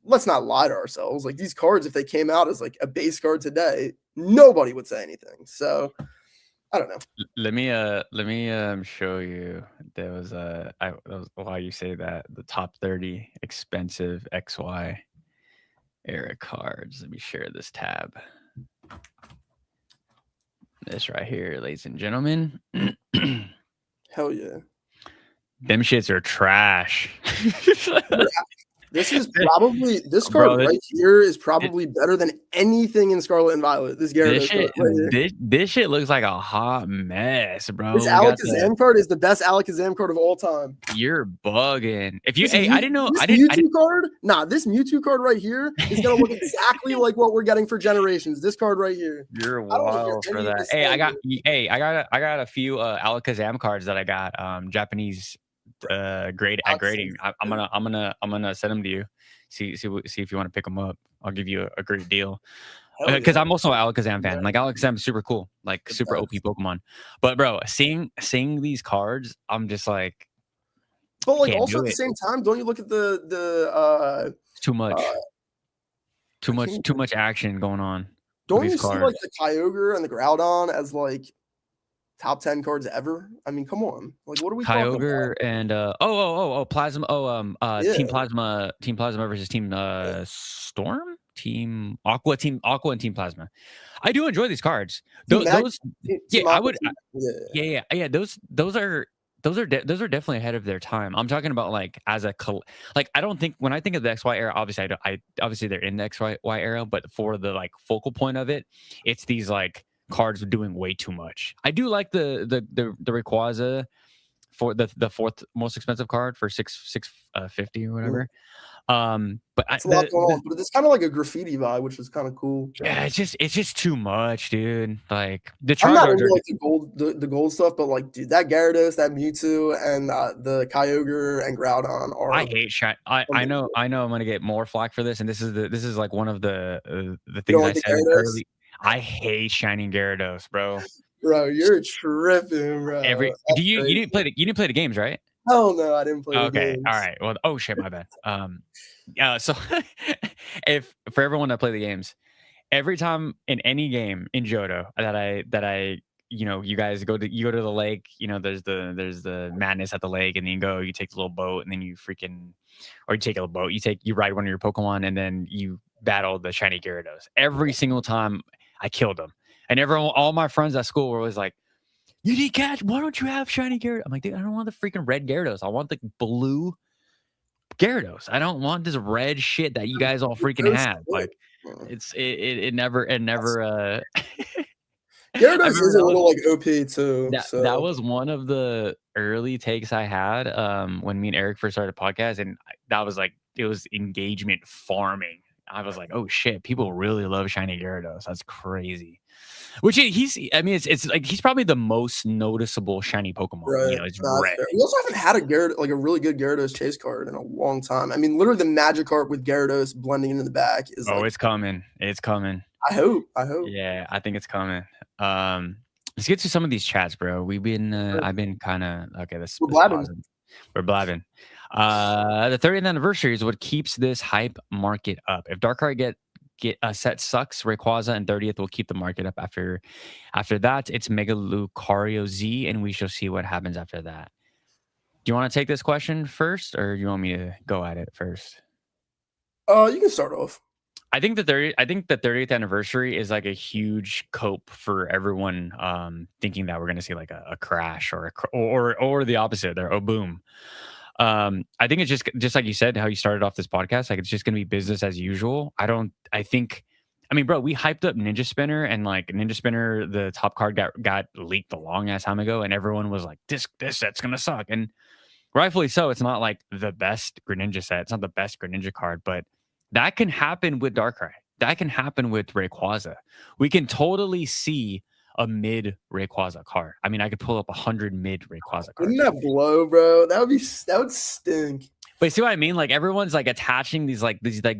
let's not lie to ourselves. Like these cards, if they came out as like a base card today, nobody would say anything. So I don't know. Let me show you. There was that was why you say that the top 30 expensive XY era cards. Let me share this tab. This right here, ladies and gentlemen. Hell yeah. Them shits are trash. This is probably this Bro, card right here is probably better than anything in Scarlet and Violet. This Gyarados card right here. This shit looks like a hot mess, bro. This Alakazam card is the best Alakazam card of all time. You're bugging. If you, This hey, I didn't know. This I didn't. card, nah, this Mewtwo card right here is gonna look exactly like what we're getting for generations. This card right here. You're wild for that. Hey, I got a few Alakazam cards that I got. Japanese grading. I'm gonna send them to you. See if you want to pick them up. I'll give you a great deal. Because I'm also an Alakazam fan. Like Alakazam is super cool, like super OP Pokemon. But bro, seeing these cards, I'm just like, but like also at the same time, don't you look at the too much action going on. Don't you see like the Kyogre and the Groudon as like top 10 cards ever? I mean, come on. Like, what are we talking about? Kyogre and Plasma. Team Plasma versus Team Storm, Team Aqua and Team Plasma. I do enjoy these cards. Those I would. Yeah. Those are definitely ahead of their time. I'm talking about like as a like I don't think when I think of the XY era, obviously obviously they're in the XY era, but for the like focal point of it, it's these like cards doing way too much. I do like the Rayquaza for the fourth most expensive card for 650 or whatever. But it's a lot going on, but it's kind of like a graffiti vibe, which is kind of cool. Yeah, it's just too much, dude. Like the I'm not into like the gold stuff, but like, dude, that Gyarados, that Mewtwo, and the Kyogre and Groudon are. I hate shine. I know. I'm gonna get more flack for this, and this is like one of the things I said early. I hate shining Gyarados, bro. Bro, you're tripping, bro. You didn't play the games, right? Oh no, I didn't play the games. All right. Well, oh shit, my bad. So if for everyone that play the games, every time in any game in Johto that I you guys go to the lake, there's the madness at the lake, and then you take the little boat, and then you take a boat, you ride one of your Pokemon, and then you battle the shiny Gyarados. Every single time I killed them, and all my friends at school were always like, "You didn't catch? Why don't you have shiny Gyarados?" I'm like, dude, I don't want the freaking red Gyarados. I want the blue Gyarados. I don't want this red shit that you guys all freaking have. Like, it never. Gyarados is a little like OP too. That was one of the early takes I had when me and Eric first started the podcast, and that was like it was engagement farming. I was like, oh shit, people really love shiny Gyarados. That's crazy. Which it's like he's probably the most noticeable shiny Pokemon. Right. It's red. We also haven't had a really good Gyarados chase card in a long time. I mean, literally the Magikarp with Gyarados blending into the back is. Oh, it's coming. It's coming. I hope. Yeah, I think it's coming. Let's get to some of these chats, bro. I've been kind of okay. We're Let's blabbing. pause it. We're blabbing. The 30th anniversary is what keeps this hype market up. If Darkrai get a set sucks, Rayquaza and 30th will keep the market up. After that, it's Mega Lucario Z, and we shall see what happens after that. Do you want to take this question first, or do you want me to go at it first? You can start off. I think the 30th anniversary is like a huge cope for everyone thinking that we're going to see like a crash or the opposite there, a boom. I think it's just like you said, how you started off this podcast, like it's just going to be business as usual. I mean, bro, we hyped up Ninja Spinner, and like Ninja Spinner, the top card got leaked a long ass time ago, and everyone was like, this set's going to suck. And rightfully so. It's not like the best Greninja set. It's not the best Greninja card, but that can happen with Darkrai. That can happen with Rayquaza. We can totally see a mid Rayquaza card. I mean, I could pull up 100 mid Rayquaza cards. Wouldn't that blow, bro? That would stink. But see what I mean? Like everyone's like attaching these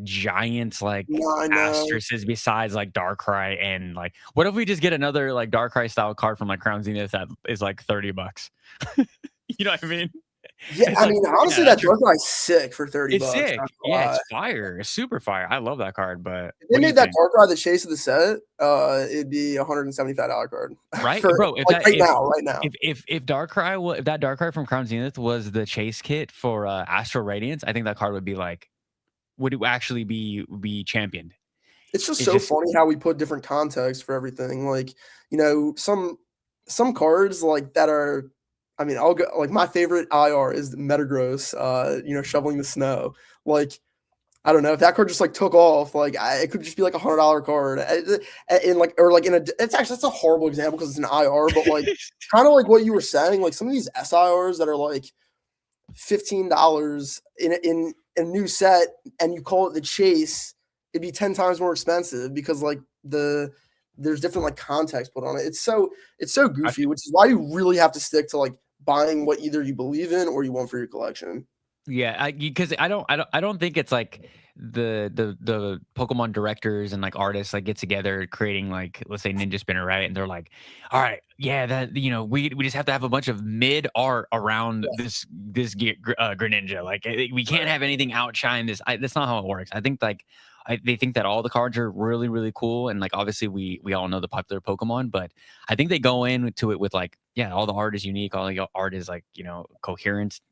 giants like asterisks besides like Darkrai, and like what if we just get another like Darkrai style card from like Crown Zenith that is like $30? You know what I mean? Yeah, I mean, honestly, that Darkrai's sick for $30. It's sick. Yeah, it's fire. It's super fire. I love that card. But if they made that Darkrai the chase of the set, it'd be a $175 card. Right, bro. Right now. If that Darkrai from Crown Zenith was the chase kit for Astral Radiance, I think that card would actually be championed. It's just funny how we put different context for everything. Like, you know, some cards like that are. I mean, I'll go like my favorite IR is Metagross, shoveling the snow. Like, I don't know if that card just like took off, like it could just be like $100 card. That's a horrible example because it's an IR, but like kind of like what you were saying, like some of these SIRs that are like $15 in a new set, and you call it the chase, it'd be 10 times more expensive because like there's different like context put on it. It's so goofy, which is why you really have to stick to like buying what either you believe in or you want for your collection. Yeah, because I don't think it's like the Pokemon directors and like artists like get together creating like, let's say Ninja Spinner, right? And they're like, all right, yeah, that we just have to have a bunch of mid art around this Greninja. Like we can't have anything outshine this. That's not how it works. I think like they think that all the cards are really, really cool. And like, obviously we all know the popular Pokemon, but I think they go into it with like, yeah, all the art is unique. All the art is like, coherent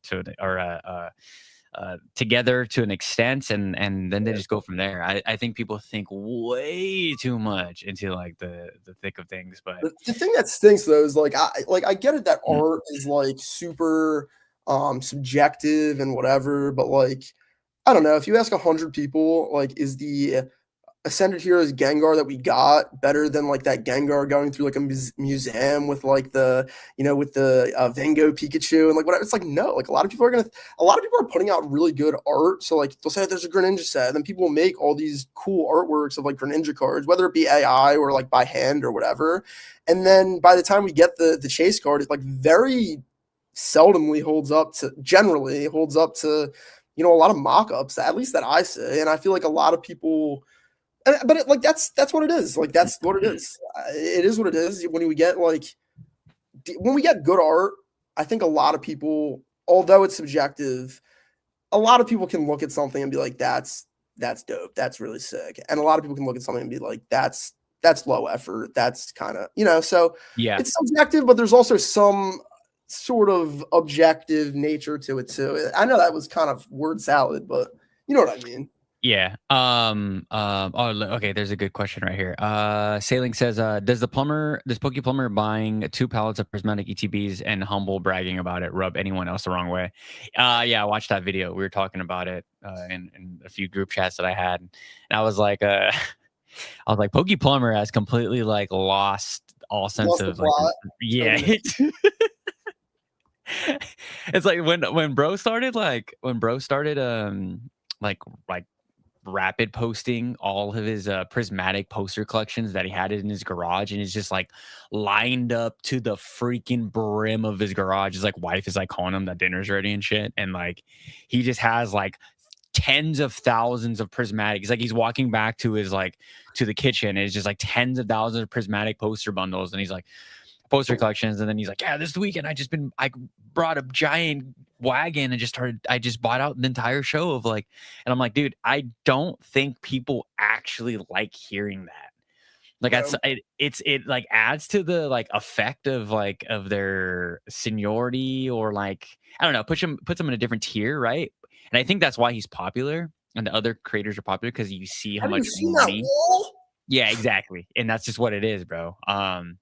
together to an extent. And then they just go from there. I think people think way too much into like the thick of things. But the thing that stinks though is like, I get it that art is like super subjective and whatever, but like, I don't know. If you ask 100 people, like, is the Ascended Heroes Gengar that we got better than like that Gengar going through like a museum with like the Vengo Pikachu and like whatever? It's like no. Like a lot of people are putting out really good art. So like they'll say there's a Greninja set, and then people will make all these cool artworks of like Greninja cards, whether it be AI or like by hand or whatever. And then by the time we get the chase card, it like very seldomly generally holds up to a lot of mock-ups, at least that I say. And I feel like a lot of people, but that's what it is. Like, that's what it is. It is what it is. When we get good art, I think a lot of people, although it's subjective, a lot of people can look at something and be like, that's dope. That's really sick. And a lot of people can look at something and be like, that's low effort. That's kind of, so yeah, it's subjective, but there's also some sort of objective nature to it too. I know that was kind of word salad, but you know what I mean. Yeah. Okay, there's a good question right here. Sailing says, does Pokeplumber buying 2 pallets of prismatic ETBs and humble bragging about it rub anyone else the wrong way? Yeah, I watched that video. We were talking about it in a few group chats that I had. And I was like, Pokeplumber has completely like lost all sense of like, yeah. It's like when bro started rapid posting all of his prismatic poster collections that he had in his garage, and it's just like lined up to the freaking brim of his garage. His like wife is like calling him that dinner's ready and shit, and like he just has like tens of thousands of prismatic. It's like he's walking back to his like to the kitchen, and it's just like tens of thousands of prismatic poster bundles, and he's like, poster collections, and then he's like, yeah, this weekend I brought a giant wagon and I just bought out the entire show of like, and I'm like, dude, I don't think people actually like hearing that. Like that's No. it like adds to the like effect of like of their seniority, or like I don't know, puts them in a different tier, right? And I think that's why he's popular and the other creators are popular, because you see how Have you much seen that money. wall? Yeah, exactly. And that's just what it is, bro.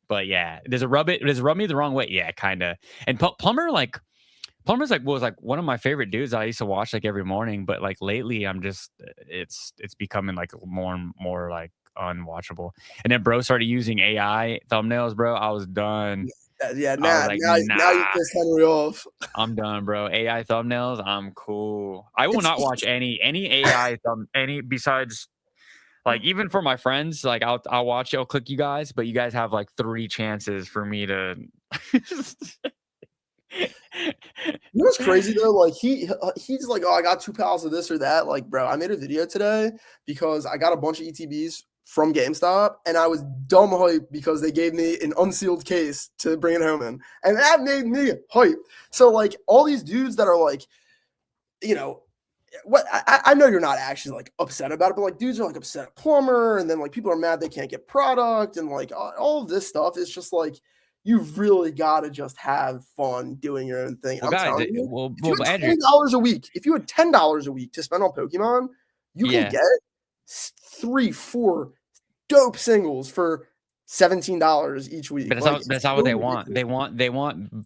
But yeah, does it rub me the wrong way? Yeah, kind of. And Plumber's like was like one of my favorite dudes that I used to watch like every morning, but like lately I'm just it's becoming like more and more like unwatchable. And then bro started using AI thumbnails, bro. I was done. Yeah, I was now like, now you nah, pissed Henry off. I'm done, bro. AI thumbnails, I'm cool. I will It's not watch any AI any besides like even for my friends, like I'll click you guys, but you guys have like 3 chances for me to You know what's crazy though? Like he's like, oh, I got 2 pals of this or that. Like, bro, I made a video today because I got a bunch of ETBs from GameStop, and I was dumb hype because they gave me an unsealed case to bring it home in, and that made me hype. So like all these dudes that are like, you know, what I know you're not actually like upset about it, but like dudes are like upset at Plumber, and then like people are mad they can't get product, and like all of this stuff is just like you really got to just have fun doing your own thing. well, I'm guys, telling you, if you but had Andrew, $20 a week, if you had $10 a week to spend on Pokemon, you can yeah, get 3, 4 dope singles for $17 each week. but Like that's it's not what so they want. ridiculous.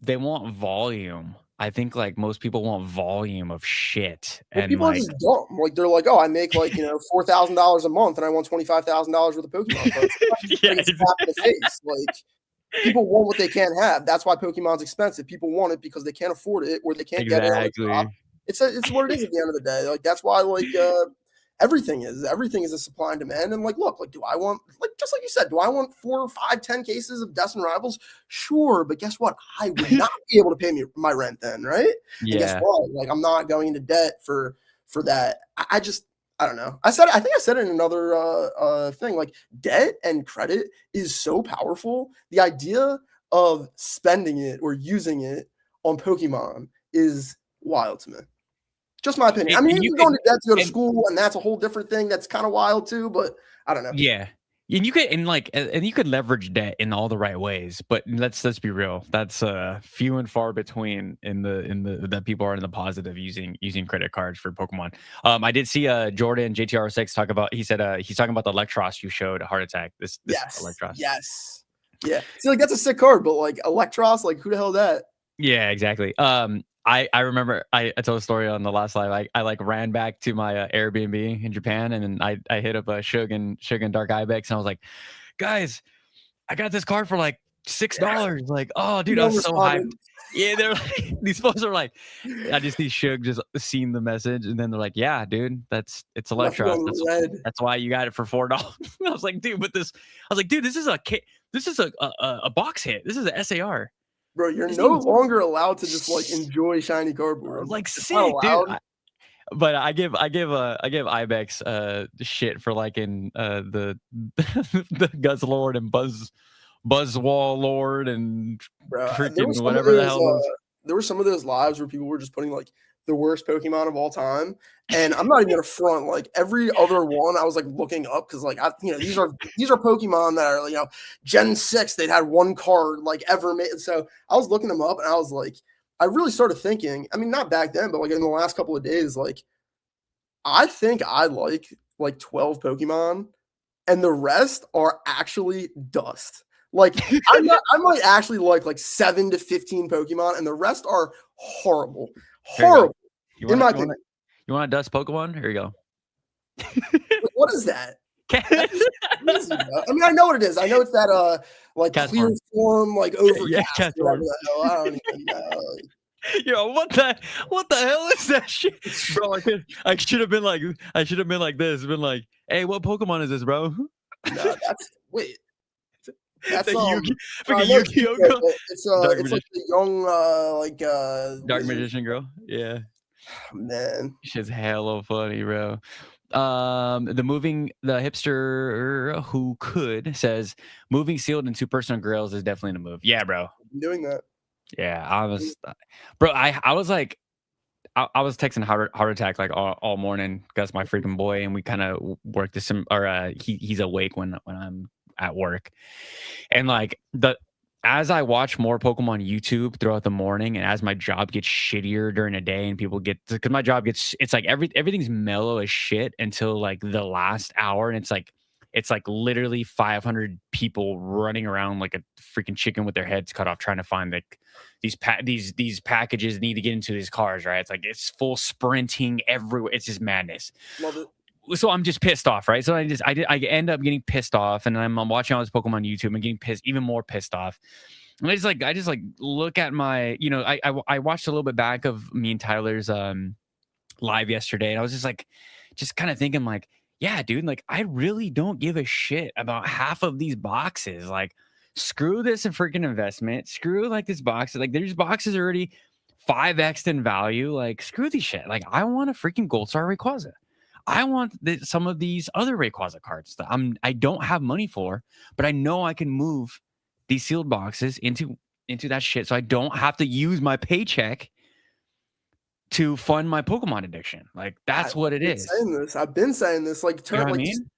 They want volume. I think like most people want volume of shit, Well, and people are like just dumb. Like they're like, oh, I make like $4,000 a month, and I want $25,000 worth of Pokemon cards. yeah, Like, it's a slap in the face. Like people want what they can't have. That's why Pokemon's expensive. People want it because they can't afford it or they can't get it on the top. exactly. It's what it is at the end of the day. Like that's why like everything is a supply and demand. And like, look, like, do I want like just like you said, do I want 4, 5, 10 cases of Death and Rivals? Sure, but guess what? I would not be able to pay me my rent then, right? And guess Yeah, what? Like, I'm not going into debt for that. I just I don't know. I think I said it in another thing. Like debt and credit is so powerful. The idea of spending it or using it on Pokemon is wild to me. Just my opinion. I mean, and you you can go could into debt to go to and school, and that's a whole different thing. That's kind of wild too. But I don't know. yeah. And you could and you could leverage debt in all the right ways, but let's be real. That's few and far between in the that people are in the positive using credit cards for Pokemon. I did see Jordan JTR6 talk about, he said he's talking about the Electros you showed, Heart Attack. This Yes, Electros. yes, yeah. See, like that's a sick card, but like Electros, like who the hell is that? Yeah, exactly. I remember I told a story on the last live. I like ran back to my Airbnb in Japan, and then I hit up a Shug and Dark Ibex, and I was like, guys, I got this card for like $6. Like, oh, dude, I No one was so responded. hyped. Yeah, they're like, these folks are like, I just see Shug just seen the message, and then they're like, yeah, dude, it's Left you Electros. on red, That's why you got it for $4. I was like, dude, this is a box hit. This is a SAR. bro. You're This no thing's longer allowed to just like enjoy shiny cardboard. like It's not sick, dude. allowed. But I give Ibex shit for liking the the Guzzlord and Buzzwall Lord and Bro, freaking whatever the hell those. there were some of those lives where people were just putting like the worst Pokemon of all time. And I'm not even gonna front, like every other one I was like looking up because like these are Pokemon that are Gen 6, they'd had one card like ever made. So I was looking them up and I was like, I really started thinking, I mean, not back then, but like in the last couple of days, like I think I like 12 Pokemon and the rest are actually dust. Like I might actually like 7 to 15 Pokemon, and the rest are horrible, Here you go. horrible. You In want my to opinion, you want a dust Pokemon? Here you go. like, what is that? That's crazy, bro. I mean, I know what it is. I know it's that like clear Castform. form, like overcast, Yeah, whatever Castform. the hell. I don't even know. Yo, what the hell is that shit, bro? I should have been like this. Been like, hey, what Pokemon is this, bro? No, wait. That's The Yu-Gi, no, I freaking know Yu-Gi-Oh! Yu-Gi-Oh, Girl, but Dark it's like Magician, the young Dark wizard. Magician girl. Yeah, Man, she's hella funny, bro. The hipster who could says moving sealed into personal grills is definitely the move. Yeah, bro. Doing that. Yeah, I was, bro. I was like, I was texting heart attack like all morning. Gus, my freaking boy, and we kind of worked this. Or he's awake when I'm at work, and like as I watch more Pokemon YouTube throughout the morning, and as my job gets shittier during the day, and people get because my job gets it's like everything's mellow as shit until like the last hour, and it's like literally 500 people running around like a freaking chicken with their heads cut off trying to find like these packages need to get into these cars, right? It's like it's full sprinting everywhere. It's just madness. Love it. So I'm just pissed off, right? So I end up getting pissed off, and I'm watching all this Pokemon YouTube and getting pissed, even more pissed off. And I just like look at my, I watched a little bit back of me and Tyler's live yesterday, and I was just kind of thinking like, yeah, dude, like I really don't give a shit about half of these boxes. Like, screw this and freaking investment. Screw like this box. Like, there's boxes already 5x in value. Like, screw these shit. Like, I want a freaking Gold Star Rayquaza. I want some of these other Rayquaza cards that I don't have money for, but I know I can move these sealed boxes into that shit, so I don't have to use my paycheck to fund my Pokemon addiction. Like that's what it is. I've been saying this. Like, You know what I mean?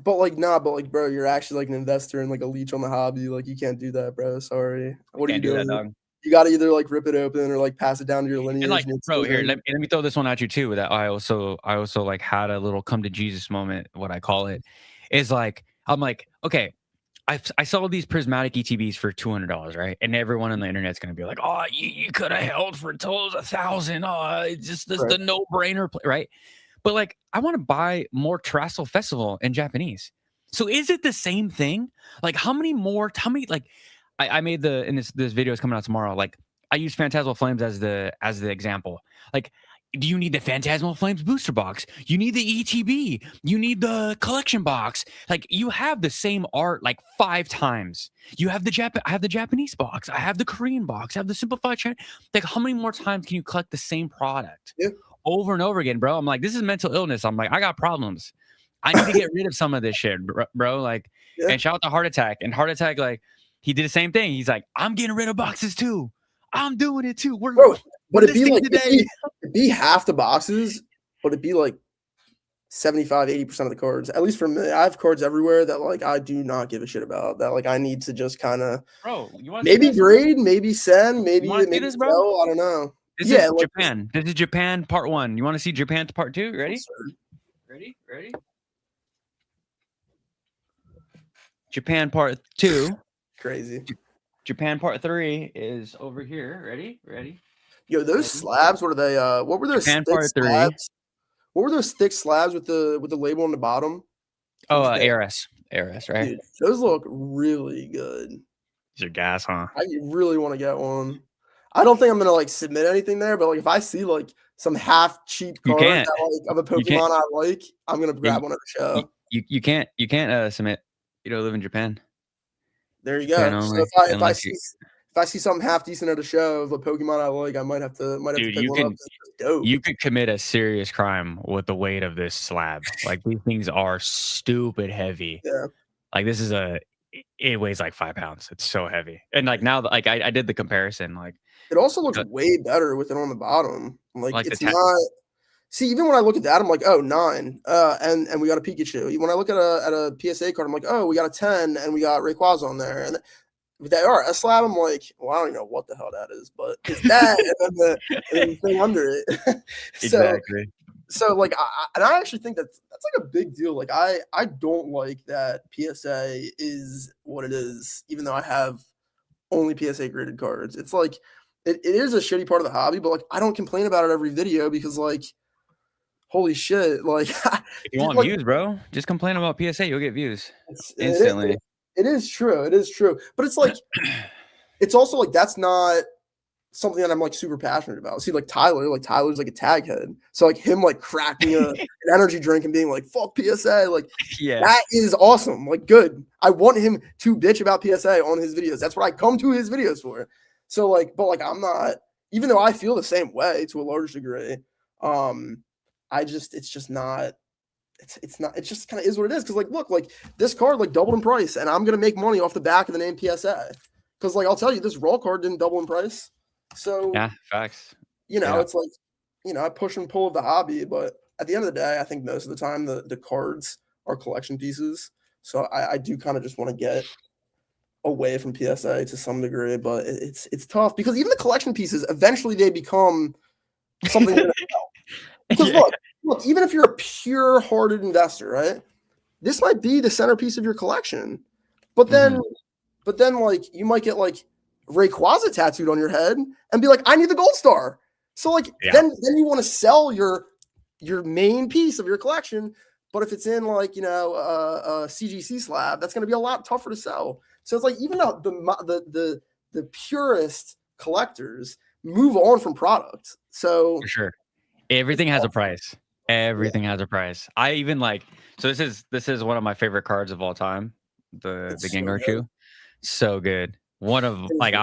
But like, bro, you're actually like an investor and like a leech on the hobby. Like, you can't do that, bro. Sorry. What are you doing? That, you got to either like rip it open or like pass it down to your lineage. And like, bro, here, let me throw this one at you too. That I also like had a little come to Jesus moment. What I call it is like, I'm like, okay, I saw these prismatic ETBs for $200, right? And everyone on the internet's gonna be like, oh, you could have held for totals 1,000. Oh, it's just the no brainer, right? But like, I want to buy more Terrestrial Festival in Japanese. So is it the same thing? Like, how many like? I made this video is coming out tomorrow. Like, I use Phantasmal Flames as the example. Like, do you need the Phantasmal Flames booster box? You need the ETB. You need the collection box. Like, you have the same art like 5 times. You have I have the Japanese box. I have the Korean box. I have the simplified China. Like, how many more times can you collect the same product over and over again, bro? I'm like, this is mental illness. I'm like, I got problems. I need to get rid of some of this shit, bro. Like, and shout out to Heart Attack. And Heart Attack, like, he did the same thing. He's like, I'm getting rid of boxes too. I'm doing it too. But it'd be like it'd be half the boxes, but it'd be like 75-80% of the cards. At least for me, I have cards everywhere that like I do not give a shit about. That like I need to just kind of maybe grade, maybe send, maybe this, bro? I don't know. This is Japan. This is Japan part 1. You want to see Japan part 2? Ready? Ready? Japan part 2. Crazy. Japan part 3 is over here. Ready? Yo, those slabs, what are they? What were those Japan part 3. Slabs? What were those thick slabs with the label on the bottom? Oh, ARS, right? Dude, those look really good. These are gas, huh? I really want to get one. I don't think I'm gonna like submit anything there, but like if I see like some half cheap card that, like, of a Pokemon I like, I'm gonna grab one at the show. You can't submit. You don't live in Japan. There you go. So if I see something half decent at a show of a Pokemon I like, I might have to pick one up. Dope. You could commit a serious crime with the weight of this slab. Like, these things are stupid heavy. Yeah. Like, this is it weighs like 5 pounds. It's so heavy. And like now, like I did the comparison. Like, it also looks way better with it on the bottom. Like it's not. See, even when I look at that, I'm like, oh, 9. And we got a Pikachu. When I look at a PSA card, I'm like, oh, we got a 10 and we got Rayquaza on there. And they are a slab. I'm like, well, I don't even know what the hell that is, but it's that and then the thing under it. Exactly. So like, I actually think that's like a big deal. Like, I don't like that PSA is what it is, even though I have only PSA graded cards. It's like it is a shitty part of the hobby, but like I don't complain about it every video because like, holy shit! Like, if you want views, bro, just complain about PSA, you'll get views instantly. It is true. It is true. But it's like, it's also like that's not something that I'm like super passionate about. See, like Tyler's like a tag head. So like him like cracking an energy drink and being like, fuck PSA. Like, that is awesome. Like, good. I want him to bitch about PSA on his videos. That's what I come to his videos for. So like, but like I'm not, even though I feel the same way to a large degree, it's just not it's not, it just kind of is what it is. Cause like, look, like this card like doubled in price and I'm going to make money off the back of the name PSA. Cause like, I'll tell you, this raw card didn't double in price. So, Yeah, facts. it's like, I push and pull of the hobby, but at the end of the day, I think most of the time the cards are collection pieces. So I do kind of just want to get away from PSA to some degree, but it's tough because even the collection pieces, eventually they become something. Because look, even if you're a pure-hearted investor, right? This might be the centerpiece of your collection, but then, like you might get like Rayquaza tattooed on your head and be like, "I need the gold star." So like then you want to sell your main piece of your collection, but if it's in like a CGC slab, that's going to be a lot tougher to sell. So it's like even the purest collectors move on from product. So for sure. Everything has a price. Everything has a price. I even like, so this is one of my favorite cards of all time. The Gengar Chew. So good. One of like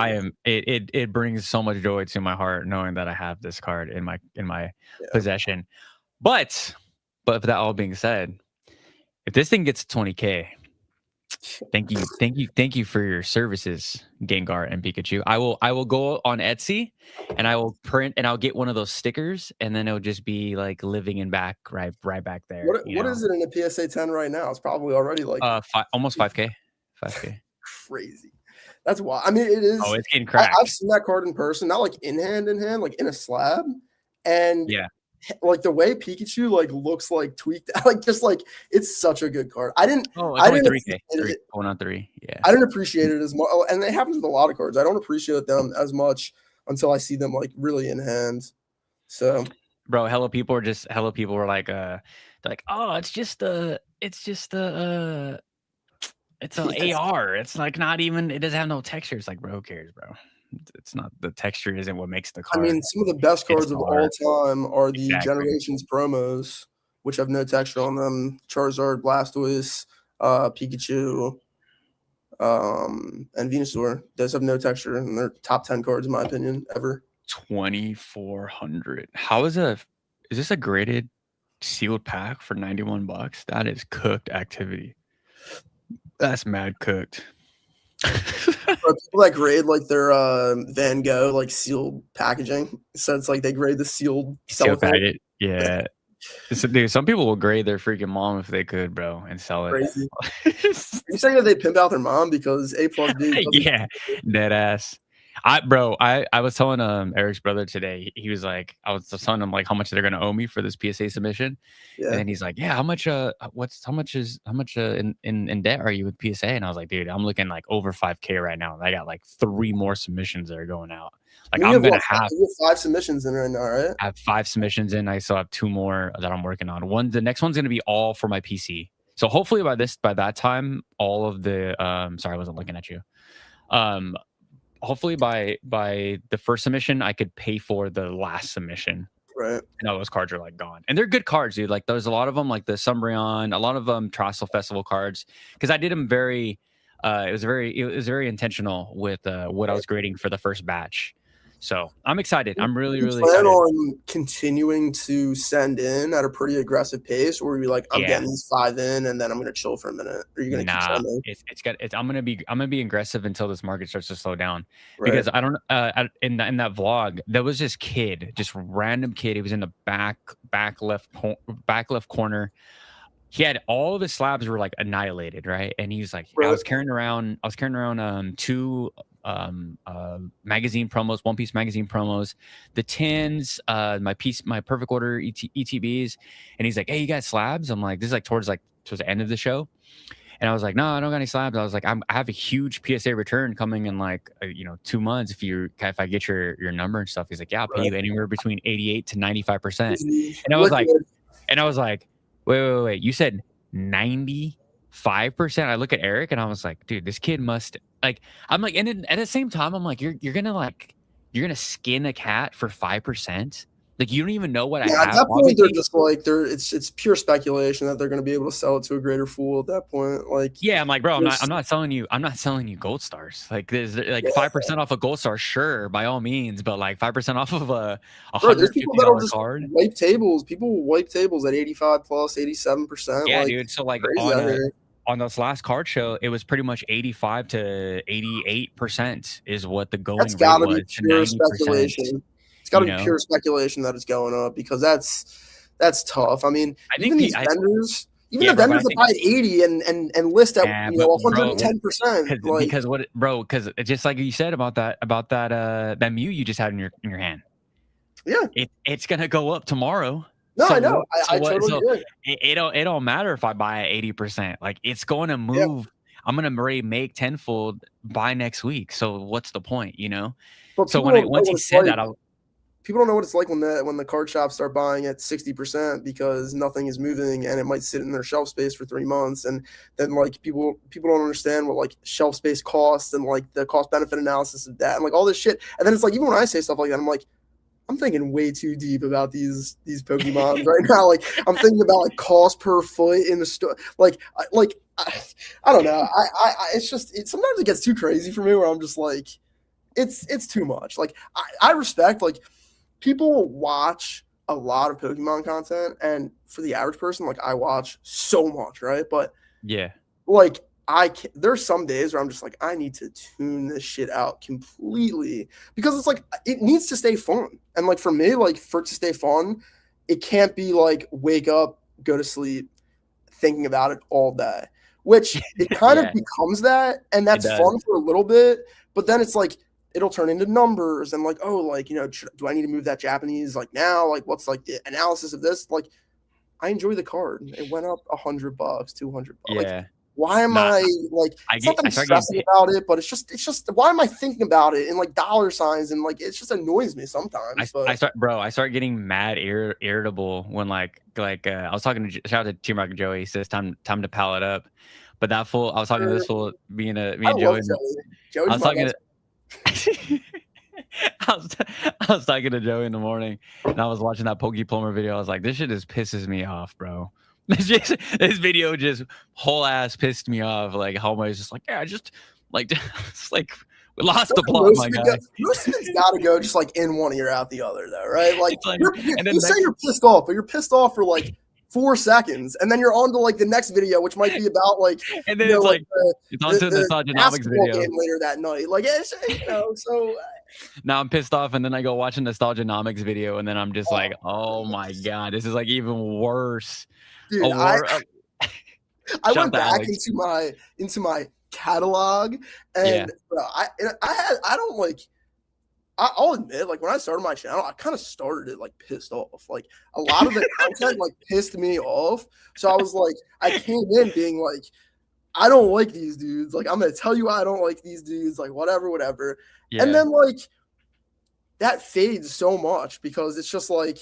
it brings so much joy to my heart knowing that I have this card in my possession. But with that all being said, if this thing gets 20K, thank you for your services, Gengar and Pikachu. I will go on Etsy and I will print and I'll get one of those stickers and then it'll just be like living in back right back there. What is it in a PSA 10 right now? It's probably already like almost 5K. 5K. Crazy. That's why. I mean, it is. Oh, it's getting cracked. I've seen that card in person, not like in hand, like in a slab, and like the way Pikachu like looks like tweaked, like just like it's such a good card. I didn't. Oh, it's only 3K. Going on 3. Yeah. I didn't appreciate it as much, and it happens with a lot of cards. I don't appreciate them as much until I see them like really in hand. So, bro, hello people were like, they're like, oh, it's an AR. It's like not even. It doesn't have no texture. It's like, bro, who cares, bro? It's not, the texture isn't what makes the card. I mean, some of the best cards of all time are the Generations promos, which have no texture on them. Charizard, Blastoise, Pikachu, and Venusaur. Those have no texture, and they're top 10 cards in my opinion ever. 2,400. Is this a graded sealed pack for $91? That is cooked activity. That's mad cooked. People that grade like their Van Gogh like sealed packaging, so it's like they grade the sealed packet. Yeah. Dude, some people will grade their freaking mom if they could, bro, and sell it. Crazy. You're saying that they pimp out their mom because A plus B? Yeah, dead ass. I was telling Eric's brother today. He was like, I was telling him like how much they're gonna owe me for this PSA submission. Yeah. And he's like, yeah, how much in debt are you with PSA? And I was like, dude, I'm looking like over 5K right now. I got like 3 more submissions that are going out. Like I'm gonna have 5 submissions in right now, right? I have 5 submissions in. I still have 2 more that I'm working on. The next one's gonna be all for my PC. So hopefully by that time, all of the sorry, I wasn't looking at you. Hopefully by the first submission, I could pay for the last submission. Right. And all those cards are like gone. And they're good cards, dude. Like there's a lot of them, like the Sumbreon, a lot of them Trossel Festival cards. Because I did them very it was very intentional with what I was grading for the first batch. So I'm excited. I'm really excited. On continuing to send in at a pretty aggressive pace, or are you like, I'm getting these 5 in and then I'm gonna chill for a minute? Or are you gonna keep sending? I'm gonna be aggressive until this market starts to slow down. Right. Because I don't in that vlog, there was this kid, just random kid. He was in the back left corner. He had all of his slabs were like annihilated, right? And he was like, I was carrying around 2 magazine promos, One Piece magazine promos, the tins, my perfect order ETBs, and he's like, hey, you got slabs? I'm like, this is like towards the end of the show, and I was like, no, I don't got any slabs. I was like, I have a huge PSA return coming in like 2 months if I get your number and stuff. He's like, yeah, I'll pay you anywhere between 88 to 95%, and I was like, wait, you said 95%? I look at Eric and I was like, dude, this kid must like, I'm like, and then at the same time, I'm like, you're gonna skin a cat for 5%? Like you don't even know what I Yeah, at have. that point, they're Obviously, just like it's pure speculation that they're going to be able to sell it to a greater fool at that point. Like, yeah, I'm like, bro, there's I'm not selling you gold stars. Like there's like yeah, 5% off a gold star, sure, by all means, but like 5% off of a bro, there's hundred people fifty that'll dollar just card. wipe tables. People will wipe tables at 85 plus, 87%. Yeah, Like, dude. So like crazy out here. on this last card show, it was pretty much 85 to 88% is what the That's going rate got to be was to pure 90%. speculation. It's got to You be know, pure speculation that it's going up because that's tough. I mean, I think even yeah, the bro, but I vendors that think buy at 80 and list at yeah, but bro, 110%, like because what, bro, because just like you said about that Mew you just had in your hand, yeah. it's gonna go up tomorrow. No, I So know. what? So I what? totally So agree. it don't matter if I buy at 80%. Like it's going to Yeah. move. I'm gonna already make tenfold by next week. So what's the point? You know. But So people don't know once he what it's said like. that, People don't know what it's like when the card shops start buying at 60% because nothing is moving and it might sit in their shelf space for 3 months. And then like people don't understand what like shelf space costs and like the cost benefit analysis of that and like all this shit. And then it's like, even when I say stuff like that, I'm like, I'm thinking way too deep about these Pokemons right now. Like I'm thinking about like cost per foot in the store. I don't know. It's just sometimes it gets too crazy for me where I'm just like, it's too much. Like I respect like people watch a lot of Pokemon content, and for the average person, like I watch so much, right? But yeah, like there's some days where I'm just like, I need to tune this shit out completely because it's like it needs to stay fun. And like for me, like for it to stay fun, it can't be like wake up, go to sleep, thinking about it all day. Which it kind of yeah, becomes that, and it that's does. fun for a little bit, but then it's like it'll turn into numbers and like, oh, like, do I need to move that Japanese like now? Like what's like the analysis of this? Like I enjoy the card. It went up $100, $200. Like Yeah, why am not. I like it's not that I I'm start getting stressing about it, but it's just why am I thinking about it in like dollar signs and like it just annoys me sometimes. But I start getting mad irritable when I was talking to shout out to Team Rock and Joey. He says time to pal it up. But that fool, I was talking to this fool, me I and love Joey. Joey. I Joey's was my talking best. to I was talking to Joey in the morning, and I was watching that Pokey Plumber video. I was like, this shit just pisses me off, bro. This video just whole ass pissed me off. Like how much just like, yeah, just like it's like we lost the plot, my guy. Most of it's got to go just like in one ear out the other, though, right? Like, It's like, and then you say you're pissed off, but you're pissed off for like 4 seconds, and then you're on to like the next video, which might be about like, and then it's like it's on to the the nostalgianomics video game later that night. Like, it's, so. Now I'm pissed off, and then I go watch a nostalgianomics video, and then I'm just like, oh my god, this is like even worse. Dude, I went back into my catalog, and bro, I don't like. I'll admit, like when I started my channel, I kind of started it like pissed off. Like a lot of the content like pissed me off. So I was like, I came in being like, I don't like these dudes. Like I'm gonna tell you I don't like these dudes. Like whatever. Yeah. And then like that fades so much because it's just like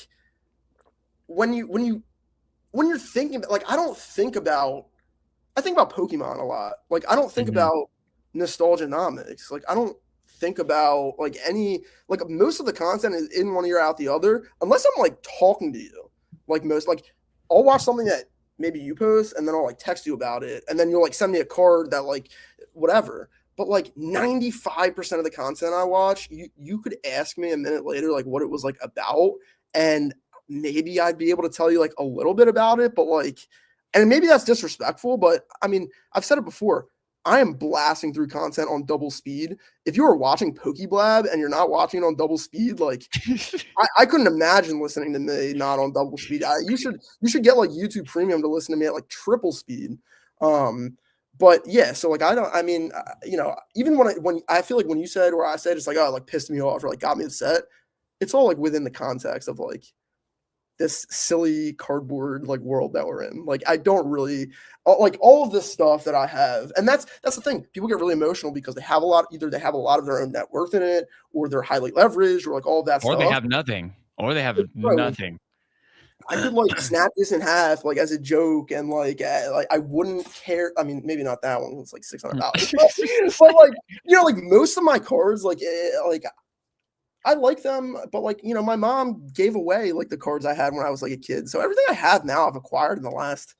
when you're thinking about, like I think about Pokemon a lot. Like I don't think about nostalgianomics. Like I don't think about like most of the content is in one ear out the other unless I'm like talking to you. Like I'll watch something that maybe you post and then I'll like text you about it and then you'll like send me a card that like whatever. But like 95% of the content I watch, you could ask me a minute later like what it was like about, and maybe I'd be able to tell you like a little bit about it, but like, and maybe that's disrespectful, but I mean, I've said it before. I am blasting through content on double speed. If you are watching Pokeblab and you're not watching it on double speed, like I couldn't imagine listening to me not on double speed. You should get like YouTube Premium to listen to me at like triple speed. But yeah, so like even when I feel like when you said or I said it's like, oh, it like pissed me off or like got me upset, it's all like within the context of like this silly cardboard like world that we're in. Like I don't really like all of this stuff that I have, and that's the thing. People get really emotional because they have either they have a lot of their own net worth in it, or they're highly leveraged, or like all of that or stuff. they have nothing, nothing. I could like snap this in half like as a joke, and like I wouldn't care. I mean, maybe not that one. It's like $600, but like like most of my cards, like I like them, but like, you know, my mom gave away like the cards I had when I was like a kid. So everything I have now I've acquired in the last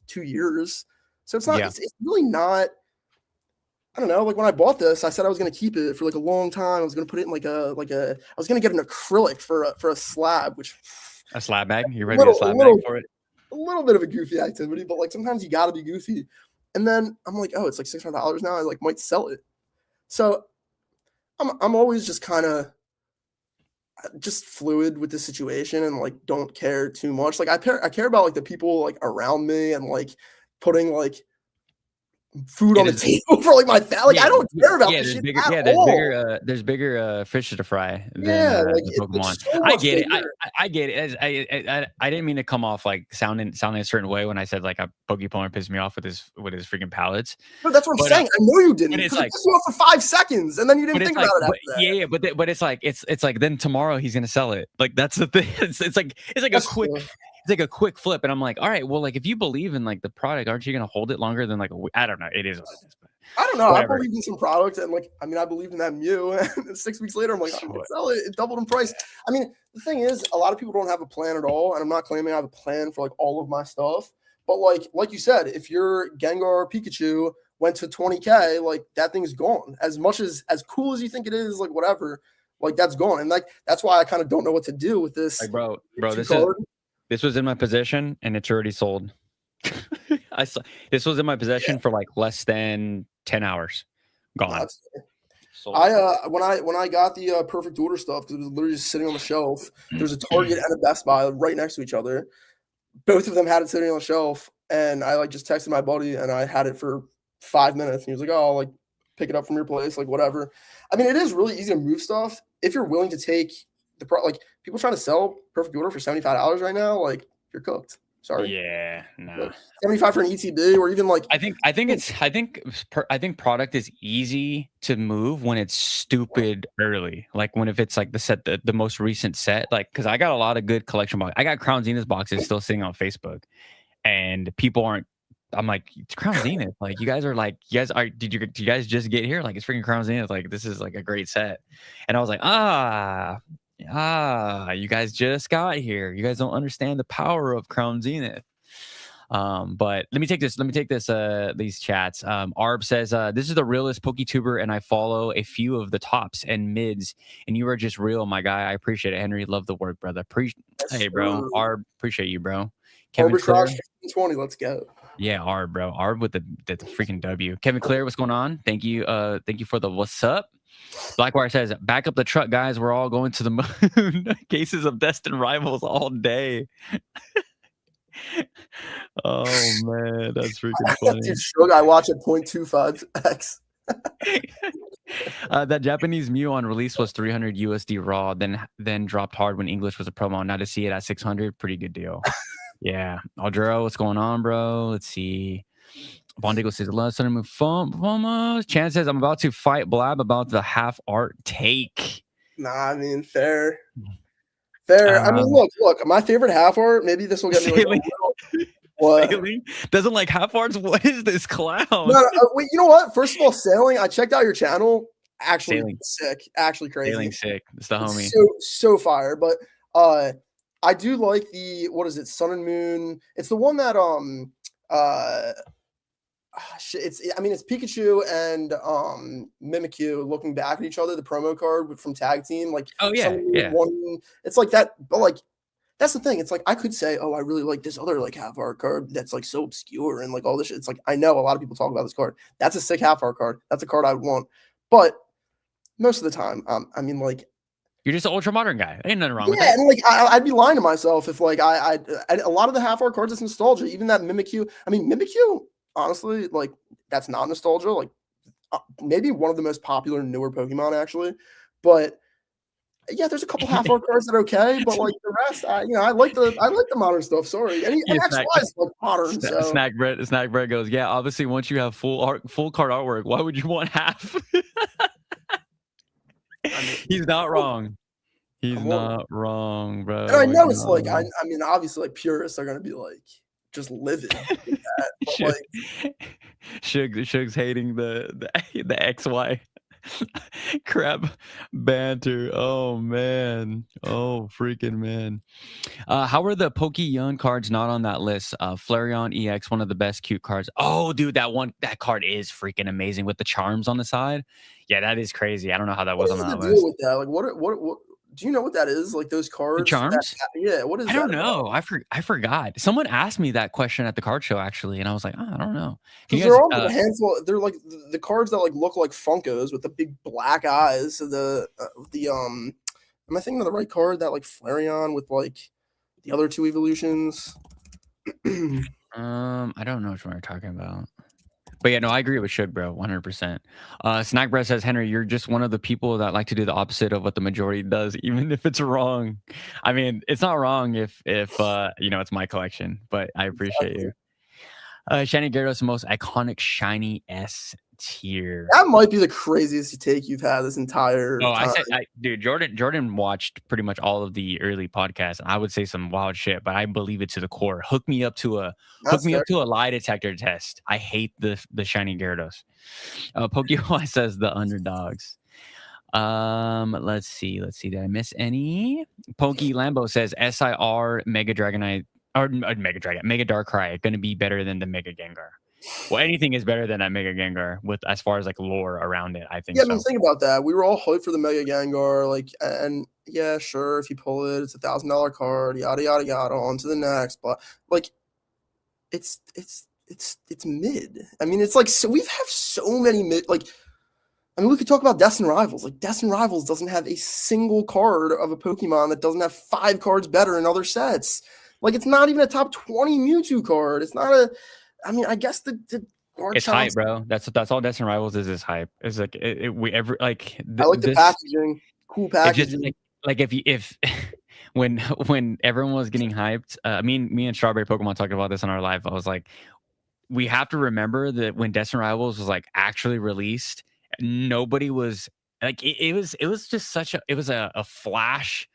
2 years. So it's not Yeah. it's really not. I don't know, like when I bought this, I said I was gonna keep it for like a long time. I was gonna put it in I was gonna get an acrylic for a slab, which A slab bag? You a ready to slab bag for it? little bit of a goofy activity, but like sometimes you gotta be goofy. And then I'm like, oh, it's like $600 now. I like might sell it. So I'm always just kind of just fluid with the situation and like don't care too much. Like I care about like the people like around me and like putting like food Yeah, on the table for like my family. Like I don't care about this shit at all. there's bigger fish to fry than Yeah, like the it's Pokemon. so I much get it. bigger. I get it. I didn't mean to come off like sounding a certain way when I said like a Pokemon pissed me off with his freaking pallets. No, that's what I'm But saying. I know you didn't but it's because it like pissed you off for 5 seconds and then you didn't but it's think like about it but, after that. yeah, but it's like it's like then tomorrow he's gonna sell it. Like that's the thing. It's like a That's quick true. it's like a quick flip, and I'm like, all right, well, like if you believe in like the product, aren't you gonna hold it longer than like a week? I don't know. It is what it is, but I don't know. I whatever. believed in some product and like I mean I believed in that Mew and 6 weeks later I'm like, I'm gonna sell it. It doubled in price. I mean, the thing is, a lot of people don't have a plan at all, and I'm not claiming I have a plan for like all of my stuff. But like you said, if your Gengar or Pikachu went to 20K, like that thing's gone. As much as cool as you think it is, like whatever, like that's gone. And like that's why I kind of don't know what to do with this Like, bro, Pikachu card. this was in my possession and it's already sold. I saw this was in my possession for like less than 10 hours. Gone. That's Sold. when I got the perfect order stuff because it was literally just sitting on the shelf. There's a Target and a Best Buy right next to each other. Both of them had it sitting on the shelf, and I like just texted my buddy, and I had it for 5 minutes. And he was like, "Oh, I'll, like pick it up from your place, like whatever." I mean, it is really easy to move stuff if you're willing to take like people trying to sell perfect order for $75 right now. Like you're cooked. Sorry. Yeah, no. Like, 75 for an ETB or even like I think product is easy to move when it's stupid early. Like when if it's like the most recent set. Like because I got a lot of good collection boxes. I got Crown Zenith boxes still sitting on Facebook, and people aren't. I'm like, it's Crown Zenith. Like you guys are like, did you guys just get here? Like it's freaking Crown Zenith. Like this is like a great set. And I was like, you guys just got here. You guys don't understand the power of Crown Zenith. But let me take this these chats. Arb says this is the realest PokeTuber, and I follow a few of the tops and mids, and you are just real, my guy. I appreciate it. Henry, love the work, brother. Hey bro, Arb, appreciate you, bro. Kevin Clear, 20, let's go. yeah, Arb, bro. Arb with the freaking W. Kevin Clear, what's going on? Thank you for the what's up. Blackwire says, back up the truck, guys. We're all going to the moon. Cases of destined rivals all day. Oh man, that's freaking funny. Dude, Shug, I watch at 0.25x. That Japanese Mew on release was 300 USD raw, then dropped hard when English was a promo. Now to see it at 600, pretty good deal. Yeah, Aldero, what's going on, bro? Let's see. Bondigo says, "Let's move FOMO." Chan says, "I'm about to fight Blab about the half art take." Nah, I mean, fair. I mean, look. My favorite half art. Maybe this will get me. Like, what? Sailing? Doesn't like half arts? What is this clown? No, wait. You know what? First of all, sailing. I checked out your channel. Actually, Sailing. sick. Actually, crazy. Sailing sick. It's the homie. So fire. But I do like the what is it? Sun and Moon. It's the one that it's Pikachu and Mimikyu looking back at each other, the promo card from Tag Team, like one, it's like that, but like that's the thing. It's like I could say, oh, I really like this other like half art card that's like so obscure and like all this shit. It's like I know a lot of people talk about this card. That's a sick half art card. That's a card I would want. But most of the time, I mean like you're just an ultra modern guy. Ain't nothing wrong with that. Yeah, and like I'd be lying to myself if like I a lot of the half art cards is nostalgia. Even that Mimikyu. I mean Mimikyu. Honestly, like that's not nostalgia. Like maybe one of the most popular newer Pokemon, actually. But yeah, there's a couple half art cards that are okay, but like the rest, I like the modern stuff. Sorry, and XY is like modern. So. Snack bread goes, yeah. Obviously, once you have full card artwork, why would you want half? He's not wrong. He's not wrong, bro. And I know it's like I mean, obviously, like purists are gonna be like just livid. With that, but like, Shug's hating the XY. Crap banter. Oh man. Oh freaking man. How are the Young cards not on that list? Flareon EX, one of the best cute cards. Oh, dude, that card is freaking amazing with the charms on the side. Yeah, that is crazy. I don't know how that What was on is the that deal list. with that? Like, what do you know what that is? Like, those The cards that charms? yeah, what is I that don't about? know. I forgot. Someone asked me that question at the card show actually, and I was like, oh, I don't know. Can 'Cause you there guys? are like a handful they're like the cards that, like, look like Funkos with the big black eyes. So am I thinking of the right card? That, like, Flareon with, like, the other 2 evolutions? I don't know which one we're talking about. But yeah, no, I agree with Suge, bro, 100%. Snack Bread says, Henry, you're just one of the people that like to do the opposite of what the majority does, even if it's wrong. I mean, it's not wrong if it's my collection, but I appreciate Exactly. you. Shiny Gyarados, the most iconic shiny S tier. That might be the craziest take you've had this entire Oh, time. dude, Jordan watched pretty much all of the early podcasts, and I would say some wild shit, but I believe it to the core. Hook That's me fair. up to a lie detector test. I hate the shiny Gyarados. Pokemon says the underdogs. Let's see. Did I miss any? Pokey Lambo says SIR Mega Dragonite or Mega Dragon, Mega Darkrai going to be better than the Mega Gengar. Well, anything is better than that Mega Gengar with as far as like lore around it. I think Yeah, I mean, so. think about that. We were all hyped for the Mega Gengar, like, and yeah, sure, if you pull it, it's $1,000 card, yada yada yada, on to the next. But like, it's mid. I mean, it's like so we have so many mid. Like, I mean, we could talk about Destin Rivals. Like, Destin Rivals doesn't have a single card of a Pokemon that doesn't have 5 cards better in other sets. Like, it's not even a top 20 Mewtwo card. It's not a. I mean, I guess the card It's hype, challenge. bro. That's all Destin Rivals is hype. It's like we ever like I like the this. packaging. Cool It's just packaging. like if when everyone was getting hyped, me and Strawberry Pokemon talked about this on our live. I was like, we have to remember that when Destin Rivals was like actually released, nobody was like it was just such a flash.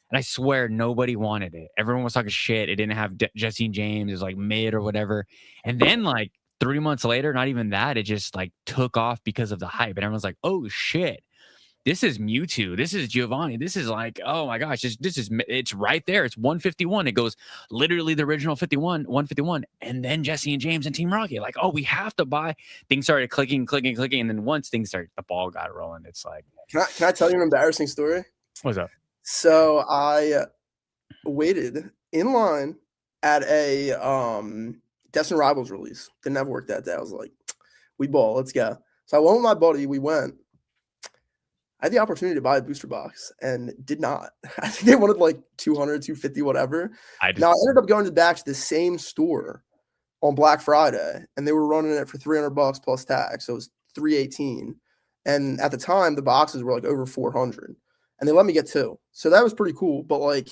And I swear nobody wanted it. Everyone was talking shit. It didn't have Jesse and James. It was like mid or whatever. And then like 3 months later, not even that, it just like took off because of the hype. And everyone's like, oh shit, this is Mewtwo. This is Giovanni. This is like, oh my gosh, it's right there. It's 151. It goes literally the original 151. And then Jesse and James and Team Rocket. Like, oh, we have to buy. Things started clicking. And then once things started, the ball got rolling. It's like, Can I tell you an embarrassing story? what's up? So I waited in line at a Destin Rivals release. Didn't have work that day. I was like, we ball, let's go. So I went with my buddy. We went. I had the opportunity to buy a booster box and did not. I think they wanted like 200, 250, whatever. Now I ended up going back to the same store on Black Friday, and they were running it for $300 plus tax. So it was 318. And at the time, the boxes were like over 400. And they let me get 2. So that was pretty cool. But like,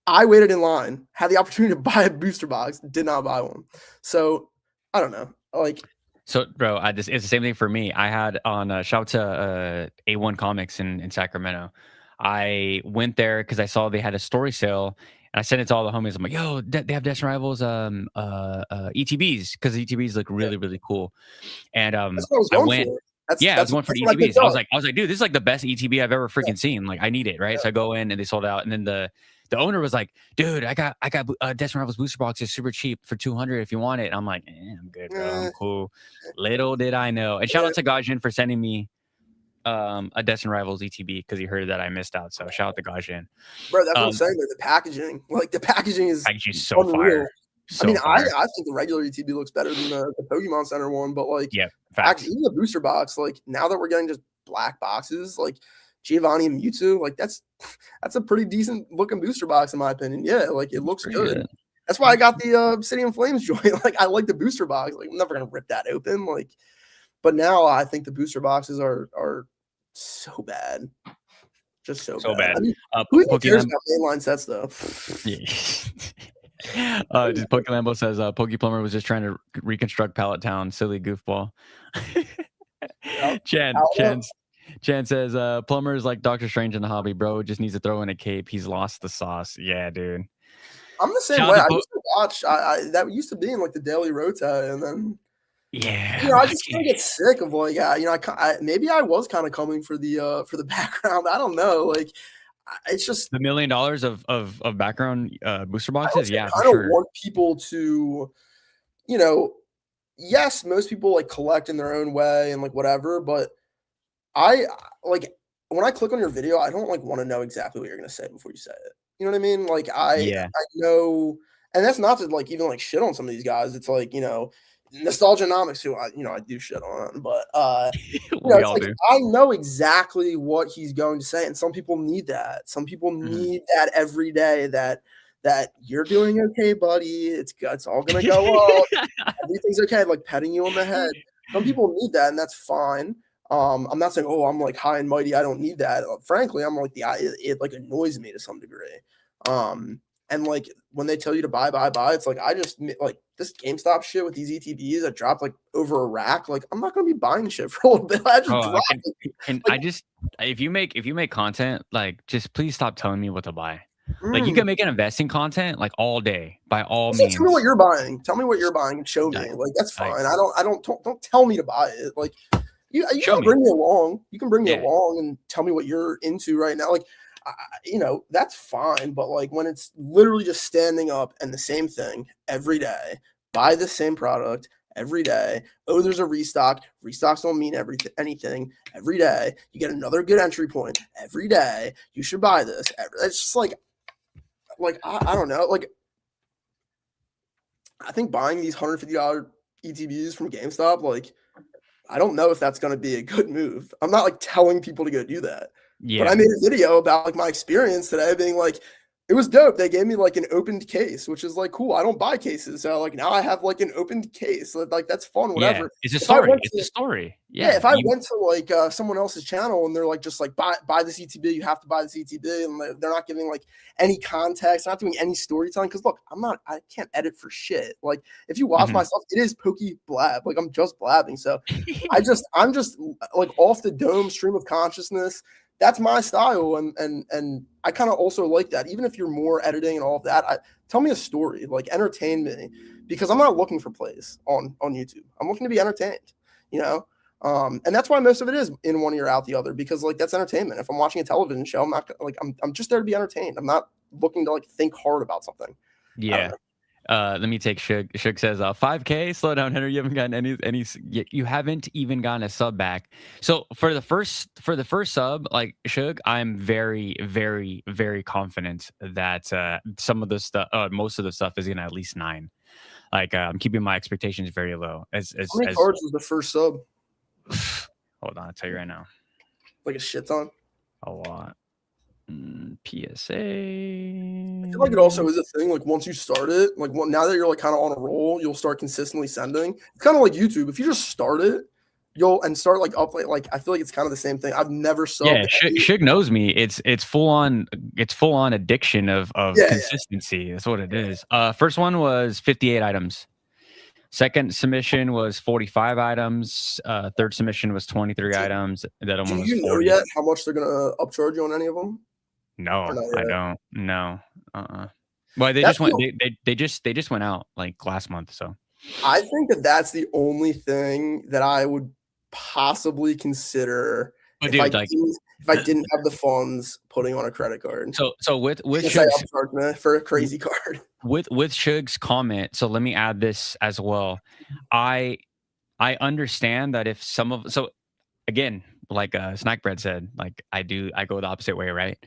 I waited in line, had the opportunity to buy a booster box, did not buy one. So I don't know. Like, so, bro, it's the same thing for me. I had on shout out to A1 Comics in Sacramento. I went there because I saw they had a story sale, and I sent it to all the homies. I'm like, yo, they have Destin Rivals ETBs because ETBs look really really cool. And that's what I was I going went. for. Yeah, I was going for the what I picked ETBs. I up. was like, dude, this is like the best ETB I've ever Yeah, freaking seen. Like, I need it, right? yeah. So I go in and they sold out, and then the owner was like, dude, I got Destin Rivals booster box is super cheap for 200 if you want it. And I'm like, I'm good, bro. I'm cool. Little did I know. And shout out to Gajin for sending me a Destin Rivals ETB because he heard that I missed out. So shout out to Gajin. Bro, that's what I'm saying. The packaging, like the packaging is so unreal. fire. I mean, I think the regular ETB looks better than the Pokemon Center one, but like, yeah, actually, even the booster box, like now that we're getting just black boxes, like Giovanni and Mewtwo, like that's a pretty decent looking booster box in my opinion. Yeah, like it looks good. That's why I got the Obsidian Flames joint. Like I like the booster box. Like I'm never gonna rip that open. Like, but now I think the booster boxes are so bad. Just so bad. I mean, who even cares about mainline sets though? Just Pokelambo says Pokeplumber was just trying to reconstruct Pallet Town. Silly goofball. Chan says Plumber is like Doctor Strange in the hobby, bro. Just needs to throw in a cape. He's lost the sauce. Yeah, dude. I'm the same way. I used to watch. That used to be in like the daily rota, and then Yeah, You know, I like just kind of get sick of like, you know, maybe I was kind of coming for the background. I don't know. Like, it's just the $1 million of background booster I boxes. also Yeah, for kind of sure. want people to, you know, yes, most people like collect in their own way and like whatever, but I like when I click on your video, I don't like want to know exactly what you're gonna say before you say it. You know what I mean? Like Yeah, I know, and that's not to like even like shit on some of these guys. It's like, you know, Nostalgianomics who I do shit on, but you know, we it's all like do. I know exactly what he's going to say, and some people need that. Some people Mhm. need that every day. That you're doing okay, buddy. It's all gonna go up. Everything's okay. Like petting you on the head. Some people need that, and that's fine. I'm not saying, oh, I'm like high and mighty. I don't need that. Frankly, I'm like it like annoys me to some degree. Um, and like when they tell you to buy, it's like I just like this GameStop shit with these ETBs that dropped like over a rack. Like I'm not gonna be buying shit for a little bit. I just Oh, dropped it. I Like, just if you make content, like just please stop telling me what to buy. Like you mm. can make an investing content like all day by all Also, tell me what means. you're buying. Tell me what you're buying and show Like, me. Like that's like fine. Don't tell me to buy it. Like you show can me. bring me along. You can bring me Yeah. along and tell me what you're into right now. Like you know, that's fine. But like when it's literally just standing up and the same thing every day, buy the same product every day. Oh, there's a restock. Restocks don't mean anything. Every day, you get another good entry point. Every day, you should buy this. It's just like I don't know. Like I think buying these $150 ETBs from GameStop, like, I don't know if that's going to be a good move. I'm not like telling people to go do that, but I Yeah. made a video about like my experience today, being like, it was dope. They gave me like an opened case, which is like cool. I don't buy cases, so like now I have like an opened case. So, like that's fun, Yeah. whatever. It's a If I story. went It's a to story. Yeah, Yeah. if I You went to like someone else's channel and they're like just like buy the CTB, you have to buy the CTB, and they're not giving like any context, not doing any storytelling. Because look, I can't edit for shit. Like if you watch my mhm. stuff, it is Pokeblab. Like I'm just blabbing. So I'm just like off the dome stream of consciousness. That's my style, and I kind of also like that. Even if you're more editing and all of that, tell me a story, like entertain me, because I'm not looking for plays on YouTube. I'm looking to be entertained, you know. And that's why most of it is in one ear out the other, because like that's entertainment. If I'm watching a television show, I'm not like I'm just there to be entertained. I'm not looking to like think hard about something. I don't Yeah. know. Let me take Shug. Shug says, 5K. Slow down, Henry. You haven't gotten you haven't even gotten a sub back. So for the first sub, like Shug, I'm very, very, very confident that some of the stuff, most of the stuff is gonna at least 9. Like I'm keeping my expectations very low. How many cards was the first sub? Hold on, I'll tell you right now. Like a shit ton. A lot. I feel like it PSA. also is a thing. Like once you start it, like now that you're like kind of on a roll, you'll start consistently sending. It's kind of like YouTube. If you just start it, you'll and start like up like I feel like it's kind of the same thing. I've never Yeah, subbed. Any, Shug knows me. It's full on addiction of yeah, consistency. That's what it is. First one was 58 items. Second submission was 45 items. Third submission was 23 yeah. items. The other Do one was you know 40. yet how much they're gonna upcharge you on any of them? Or No, not I yet? don't. No. Uh-uh. Well, they That's just went. the They just went out like last month. So, I think that that's the only thing that I would possibly consider but dude, like, if I didn't have the funds putting on a credit card. so with Just say Shug's upcharge me for a crazy card. with Shug's comment. So let me add this as well. I I understand that if some of so again, like Snack Bread said, like I go the opposite way, right?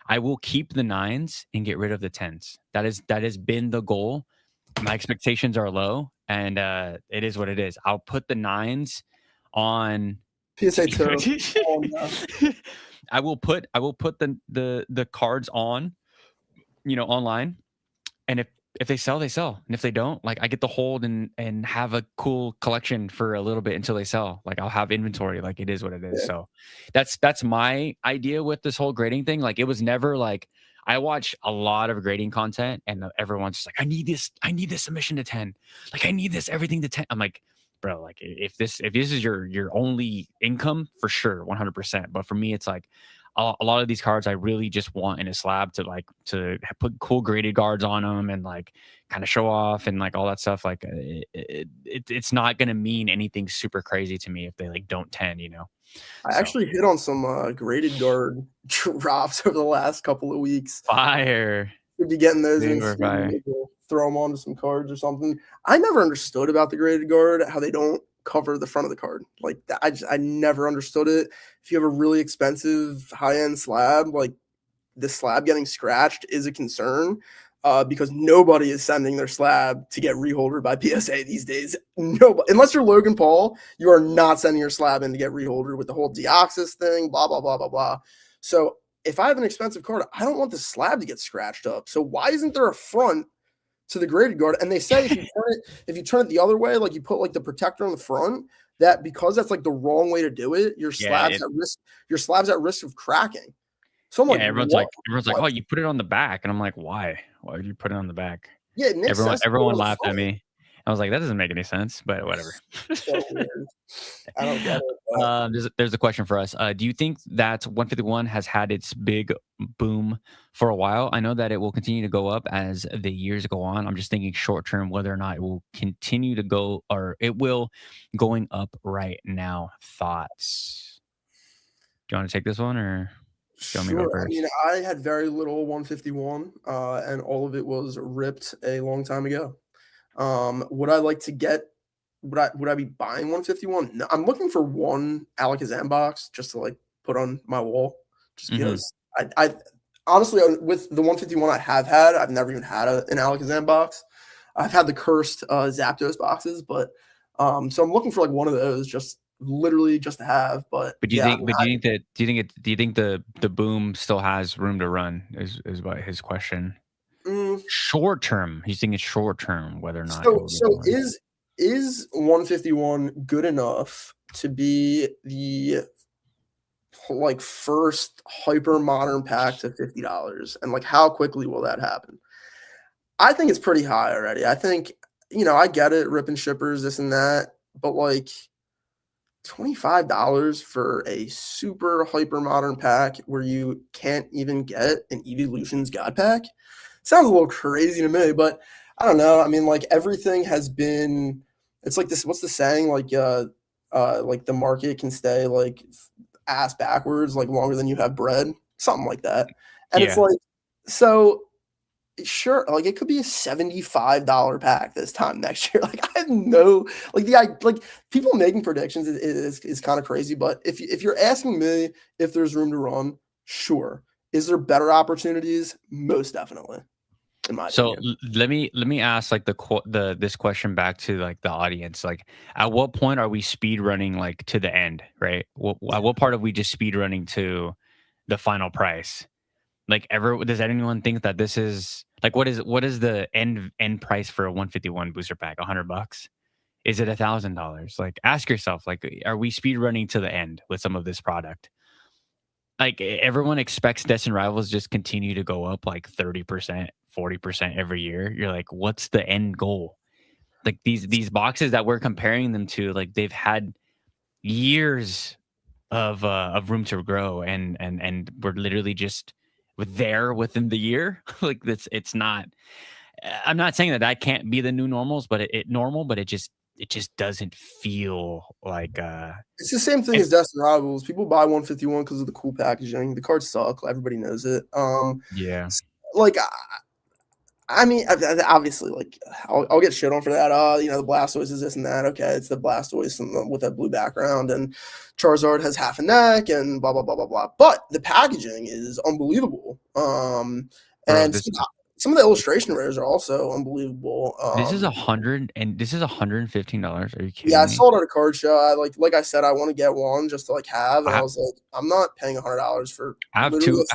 I will keep the 9s and get rid of the 10s. That has been the goal. My expectations are low, and it is what it is. I'll put the 9s on. PSA 2. Oh, no. I will put the cards on, online, and if they sell, they sell, and if they don't, like I get to hold and have a cool collection for a little bit until they sell. Like I'll have inventory. Like it is what it is. Yeah. So that's my idea with this whole grading thing. Like it was never like I watch a lot of grading content, and everyone's just like, I need this submission to 10. Like I need this everything to 10. I'm like, bro, like if this is your only income, for sure, 100%. But for me, it's like a lot of these cards I really just want in a slab to put cool graded guards on them and like kind of show off and like all that stuff. Like it's not gonna mean anything super crazy to me if they like don't 10, you know. I So actually hit on some graded guard drops over the last couple of weeks. fire, Could be getting those in super Steam. fire. Maybe we'll throw them onto some cards or something. I never understood about the graded guard how they don't cover the front of the card. Like I never understood it. If you have a really expensive high end slab, like the slab getting scratched is a concern. Because nobody is sending their slab to get reholdered by PSA these days. Nobody, unless you're Logan Paul, you are not sending your slab in to get reholdered with the whole Deoxys thing, blah, blah, blah, blah, blah. So if I have an expensive card, I don't want the slab to get scratched up. So why isn't there a front to the graded guard? And they say if you turn it the other way, like you put like the protector on the front, that because that's like the wrong way to do it, your slab's at risk of cracking. So I'm Yeah, like, everyone's what? like, "Oh, you put it on the back," and I'm like, "Why? Why would you put it on the back?" Yeah, it makes sense to put it Everyone on the laughed at front. me. I was like, "That doesn't make any sense," but whatever. So weird. I don't get it. But There's a question for us. Do you think that 151 has had its big boom for a while? I know that it will continue to go up as the years go on. I'm just thinking short term whether or not it will continue to go or it will going up right now. Thoughts? Do you want to take this one or do you want me to go sure. I mean, first? I had very little 151, and all of it was ripped a long time ago. Would I like to get? Would I be buying 151? No, I'm looking for one Alakazam box just to like put on my wall, just Hmm. because I honestly with the 151 I have had, I've never even had an Alakazam box. I've had the cursed Zapdos boxes, but so I'm looking for like one of those, just literally just to have. But But do you yeah, I think? mean, But do you think the boom still has room to run? Is what his question. mm, Short term, he's thinking short term whether or not it so will be so going. is 151 good enough to be the like first hyper modern pack to $50? And like how quickly will that happen? I think it's pretty high already. I think, I get it, ripping shippers, this and that, but like $25 for a super hyper modern pack where you can't even get an Evolutions God pack sounds a little crazy to me, but I don't know. I mean, like everything has been, it's like this, what's the saying? Like the market can stay like ass backwards, like longer than you have bread, something like that. And it's Yeah. like, so sure, like it could be a $75 pack this time next year. Like I have no like people making predictions is kind of crazy. But if you're asking me if there's room to run, sure. Is there better opportunities? Most definitely, in my So opinion. let me ask like the this question back to like the audience. Like, at what point are we speed running like to the end? Right? At what part are we just speed running to the final price? Like, ever does anyone think that this is like what is the end price for a 151 booster pack? $100? Is it $1,000? Like, ask yourself, like, are we speed running to the end with some of this product? Like, everyone expects Destined Rivals just continue to go up like 30%, 40% every year. You're like, what's the end goal? Like, these boxes that we're comparing them to, like, they've had years of room to grow, and we're literally just there within the year. Like, it's not. I'm not saying that can't be the new normals, but it just doesn't feel like It's the same thing and as Destin Rivals. People buy 151 because of the cool packaging. The cards suck. Everybody knows it. yeah. Like I mean, obviously, like I'll get shit on for that. The Blastoise is this and that. Okay, it's the Blastoise with that blue background, and Charizard has half a neck, and blah blah blah blah blah. But the packaging is unbelievable. Bro, And some of the illustration rares are also unbelievable. this is $115. Are you Yeah, I kidding me? saw it at a card show. I like I said, I want to get one just to like have, and I I was like, I'm not paying $100 for I have literally. two.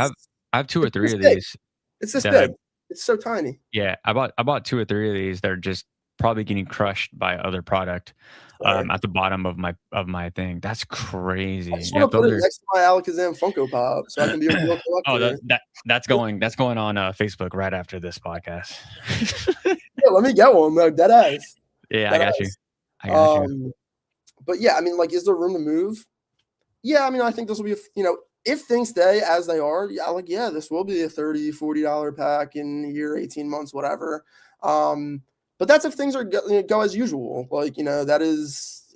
I have two or It's three this of big. these It's this that I big. It's so tiny. yeah. I bought two or three of these. They're just probably getting crushed by other product Fair. at the bottom of my thing. That's I crazy. just Yep, want to put those it are. next to my Alakazam Funko Pop so I can be a real Oh, collector. that's going on Facebook right after this podcast. Yeah, let me get one though. Dead ass. Yeah, I Dead got you. ass. I got you. But yeah, I mean, like, is there room to move? Yeah, I mean, I think this will be, if things stay as they are, yeah, this will be a $30, $40 pack in a year, 18 months, whatever. But that's if things are go as usual. Like, that is,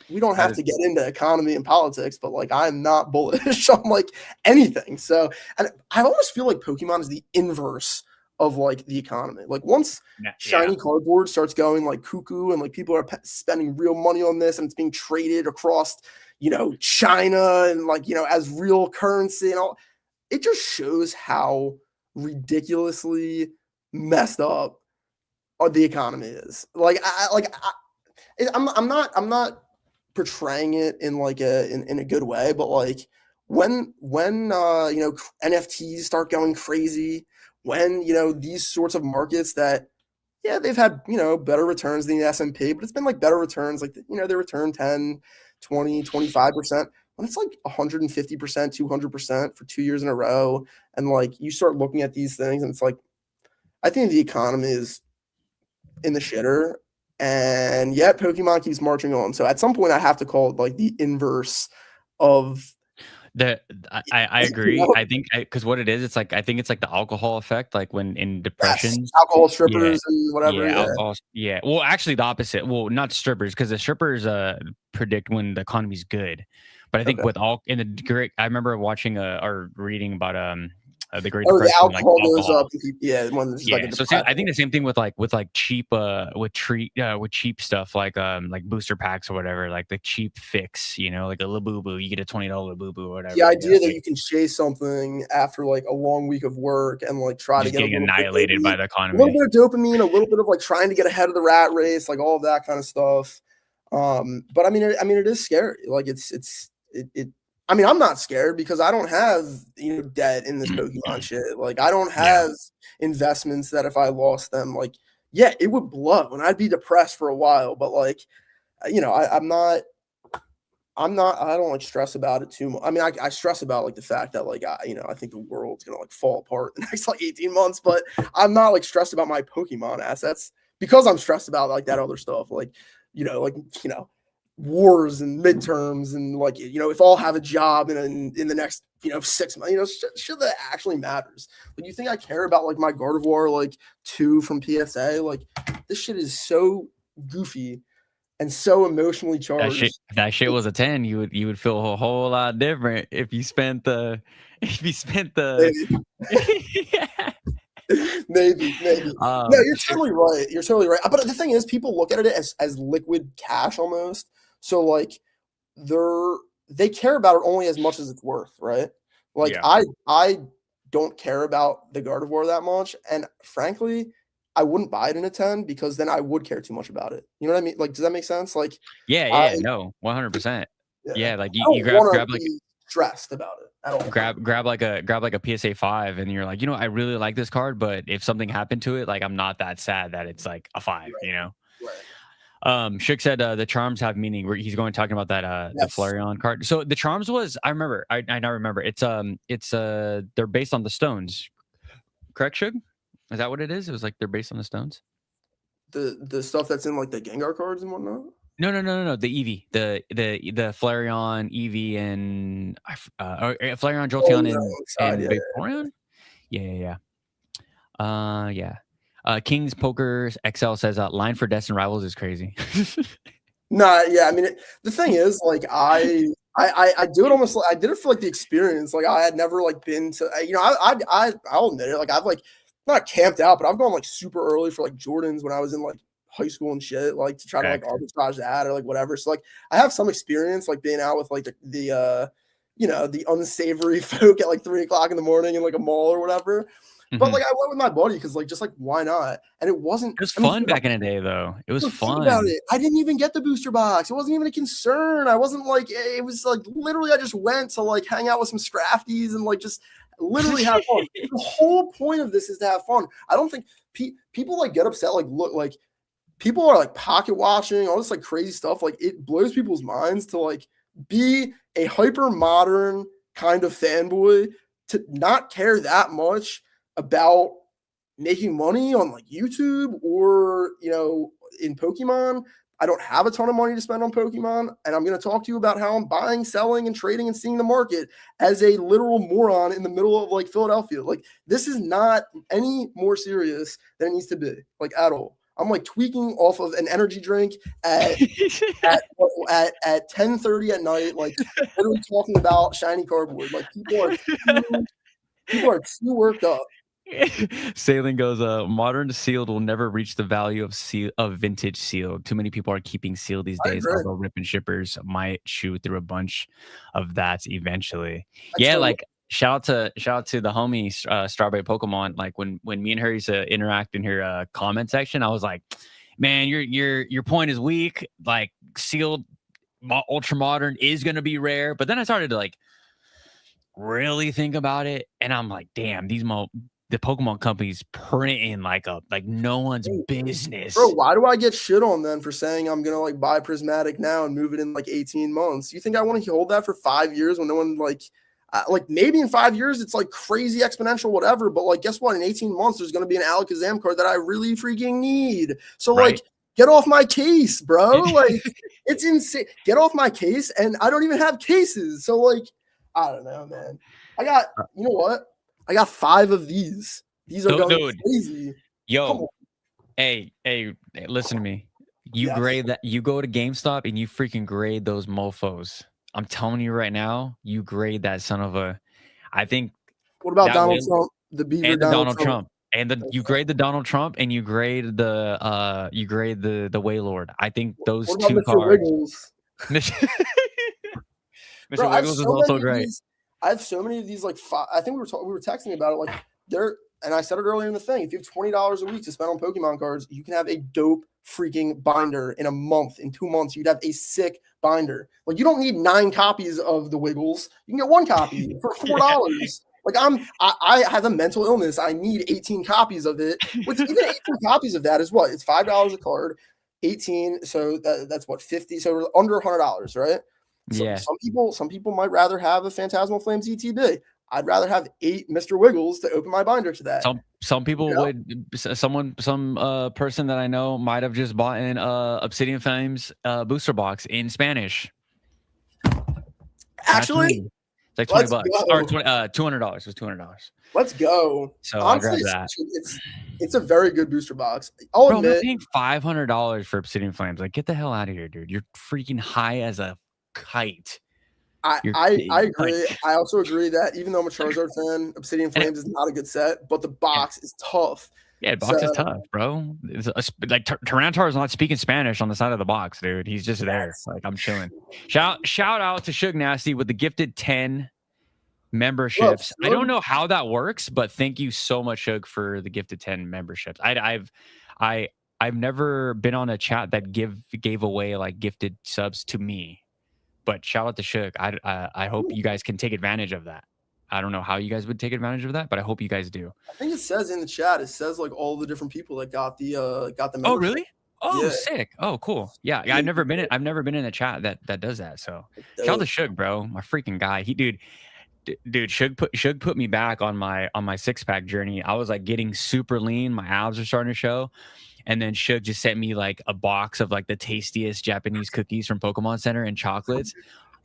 we don't That have is to get into economy and politics, but like I'm not bullish on like anything. So, and I almost feel like Pokemon is the inverse of like the economy. Like once yeah. shiny cardboard starts going like cuckoo and like people are spending real money on this and it's being traded across, China and like, as real currency and all, it just shows how ridiculously messed up the economy is. Like I'm not portraying it in like in a good way, but like when NFTs start going crazy, when these sorts of markets that they've had better returns than the S&P, but it's been like better returns, like they return 10, 20, 25%. When it's like 150%, 200% for 2 years in a row, and like you start looking at these things and it's like, I think the economy is in the shitter, and yet Pokemon keeps marching on. So at some point I have to call it like the inverse of I agree. I think because what it is, it's like I think it's like the alcohol effect, like when in depression. Yes, alcohol Yeah, strippers and whatever. Yeah. alcohol. Yeah. Well, actually, the opposite. Well, not strippers, because the strippers predict when the economy's good. But I think Okay. with all in the great, I remember watching or reading about the Great Oh, the Depression, like alcohol goes alcohol. up. Yeah, when there's just like Yeah, a so I think the same thing with cheap with cheap stuff like booster packs or whatever, like the cheap fix, like a Labubu, you get a $20 Labubu or whatever. The idea that you can chase something after like a long week of work and like try to just get a getting little bit of annihilated by the a little economy. bit of dopamine, a little bit of like trying to get ahead of the rat race, like all of that kind of stuff. But I mean, it is scary. Like it. I mean, I'm not scared because I don't have debt in this Pokemon shit. Like I don't Yeah. have investments that if I lost them, like it would blow and I'd be depressed for a while. But like, I don't like stress about it too much. I mean, I stress about like the fact that like I think the world's gonna like fall apart in the next like 18 months, but I'm not like stressed about my Pokemon assets because I'm stressed about like that other stuff, like wars and midterms and like if I'll have a job in the next 6 months, shit that actually matters. Like you think I care about like my Gardevoir like 2 from PSA? Like this shit is so goofy and so emotionally charged. That shit was a 10, you would feel a whole lot different if you spent the Maybe. yeah. Maybe. No, you're totally right. You're totally right. But the thing is, people look at it as liquid cash almost. So like they care about it only as much as it's worth, right? Like Yeah. I don't care about the Gardevoir that much, and frankly, I wouldn't buy it in a 10 because then I would care too much about it. You know what I mean? Like, does that make sense? Like, Yeah, no, 100%. yeah, Yeah, like I you don't want grab to like be stressed about it at all. grab like a PSA 5 and you're like, I really like this card, but if something happened to it, like I'm not that sad that it's like a 5, Right. Shook said the charms have meaning. Where he's going talking about that the Yes. Flareon card. So the charms was I now remember. It's they're based on the stones. Correct, Shug? Is that what it is? It was like they're based on the stones? The stuff that's in like the Gengar cards and whatnot. No. The Eevee, the Flareon, Eevee, and Flareon, Jolteon, and Yeah. Vaporeon. Yeah. Yeah. King's Poker XL says line for Destin Rivals is crazy. Nah, yeah. I mean, the thing is, like, I do it almost. I did it for like the experience. Like, I had never like been to. I'll admit it. Like, I've like not camped out, but I've gone like super early for like Jordans when I was in like high school and shit, like to try to like arbitrage that or like whatever. So like, I have some experience like being out with like the the unsavory folk at like 3 o'clock in the morning in like a mall or whatever. But like I went with my buddy because like just like why not? And it wasn't. It was fun back in the day, though. It was fun. About it. I didn't even get the booster box. It wasn't even a concern. I wasn't like it was like literally. I just went to like hang out with some Scrafties and like just literally have fun. The whole point of this is to have fun. I don't think people like get upset. Like look, like people are like pocket watching all this like crazy stuff. Like it blows people's minds to like be a hyper modern kind of fanboy to not care that much about making money on like YouTube or in Pokemon. I don't have a ton of money to spend on Pokemon, and I'm going to talk to you about how I'm buying, selling, and trading and seeing the market as a literal moron in the middle of like Philadelphia. Like, this is not any more serious than it needs to be, like at all. I'm like tweaking off of an energy drink at 10:30 at night, like literally talking about shiny cardboard. Like people are too worked up. Sailing goes, modern sealed will never reach the value of vintage sealed. Too many people are keeping sealed these I days, agree. although ripping shippers might chew through a bunch of that eventually. I Yeah, still like shout out to the homie Strawberry Pokemon. Like when me and her used to interact in her comment section, I was like, man, your point is weak. Like sealed ultra modern is gonna be rare. But then I started to like really think about it, and I'm like, damn, the Pokemon company's printing like no one's business. Bro, why do I get shit on then for saying I'm gonna like buy Prismatic now and move it in like 18 months? You think I want to hold that for 5 years when no one like maybe in 5 years it's like crazy exponential whatever, but like guess what? In 18 months there's gonna be an Alakazam card that I really freaking need. So like get off my case, bro. Like it's insane. Get off my case, and I don't even have cases. So like I don't know, man. I got you know what? I got 5 of these. These are going crazy. Yo, hey, listen to me. You grade that. You go to GameStop and you freaking grade those mofos. I'm telling you right now, you grade that son of a. I think. What about Donald Trump? The beaver and the Donald Trump. And you grade the Donald Trump and you grade the Wailord. I think those two cards. Mr. Wiggles is also great. I have so many of these, like, I think we were texting about it. Like, and I said it earlier in the thing. If you have $20 a week to spend on Pokemon cards, you can have a dope freaking binder in a month. In 2 months, you'd have a sick binder. Like, you don't need 9 copies of the Wiggles. You can get 1 copy for $4. Like, I have a mental illness. I need 18 copies of it. Which even 18 copies of that is what? It's $5 a card. 18, so that's what, 50. So under $100, right? So yeah. Some people might rather have a Phantasmal Flames ETB. I'd rather have 8 Mr. Wiggles to open my binder to that. Some people would. Some person that I know might have just bought an Obsidian Flames booster box in Spanish. Actually, it's like $20 or $200. It was $200. Let's go. So honestly, it's a very good booster box. Bro, I'm paying $500 for Obsidian Flames. Like, get the hell out of here, dude. You're freaking high as a kite. I agree. I also agree that even though I'm a Charizard fan, Obsidian Flames is not a good set, but the box is tough. Yeah, the box is tough, bro. Like Tyranitar is not speaking Spanish on the side of the box, dude. He's just there. Like, I'm chilling. Shout out to Shug Nasty with the gifted 10 memberships. I don't know how that works, but thank you so much, Shug, for the gifted 10 memberships. I've never been on a chat that gave away like gifted subs to me. But shout out to Shug. I hope you guys can take advantage of that. I don't know how you guys would take advantage of that, but I hope you guys do. I think it says in the chat. It says like all the different people that got the membership. Oh, really? Oh, yeah. Sick. Oh, cool. Yeah, I've never been in a chat that does that. So shout out to Shug, bro. My freaking guy. Dude, Shug put me back on my 6-pack journey. I was like getting super lean. My abs are starting to show. And then Shug just sent me like a box of like the tastiest Japanese cookies from Pokemon Center and chocolates.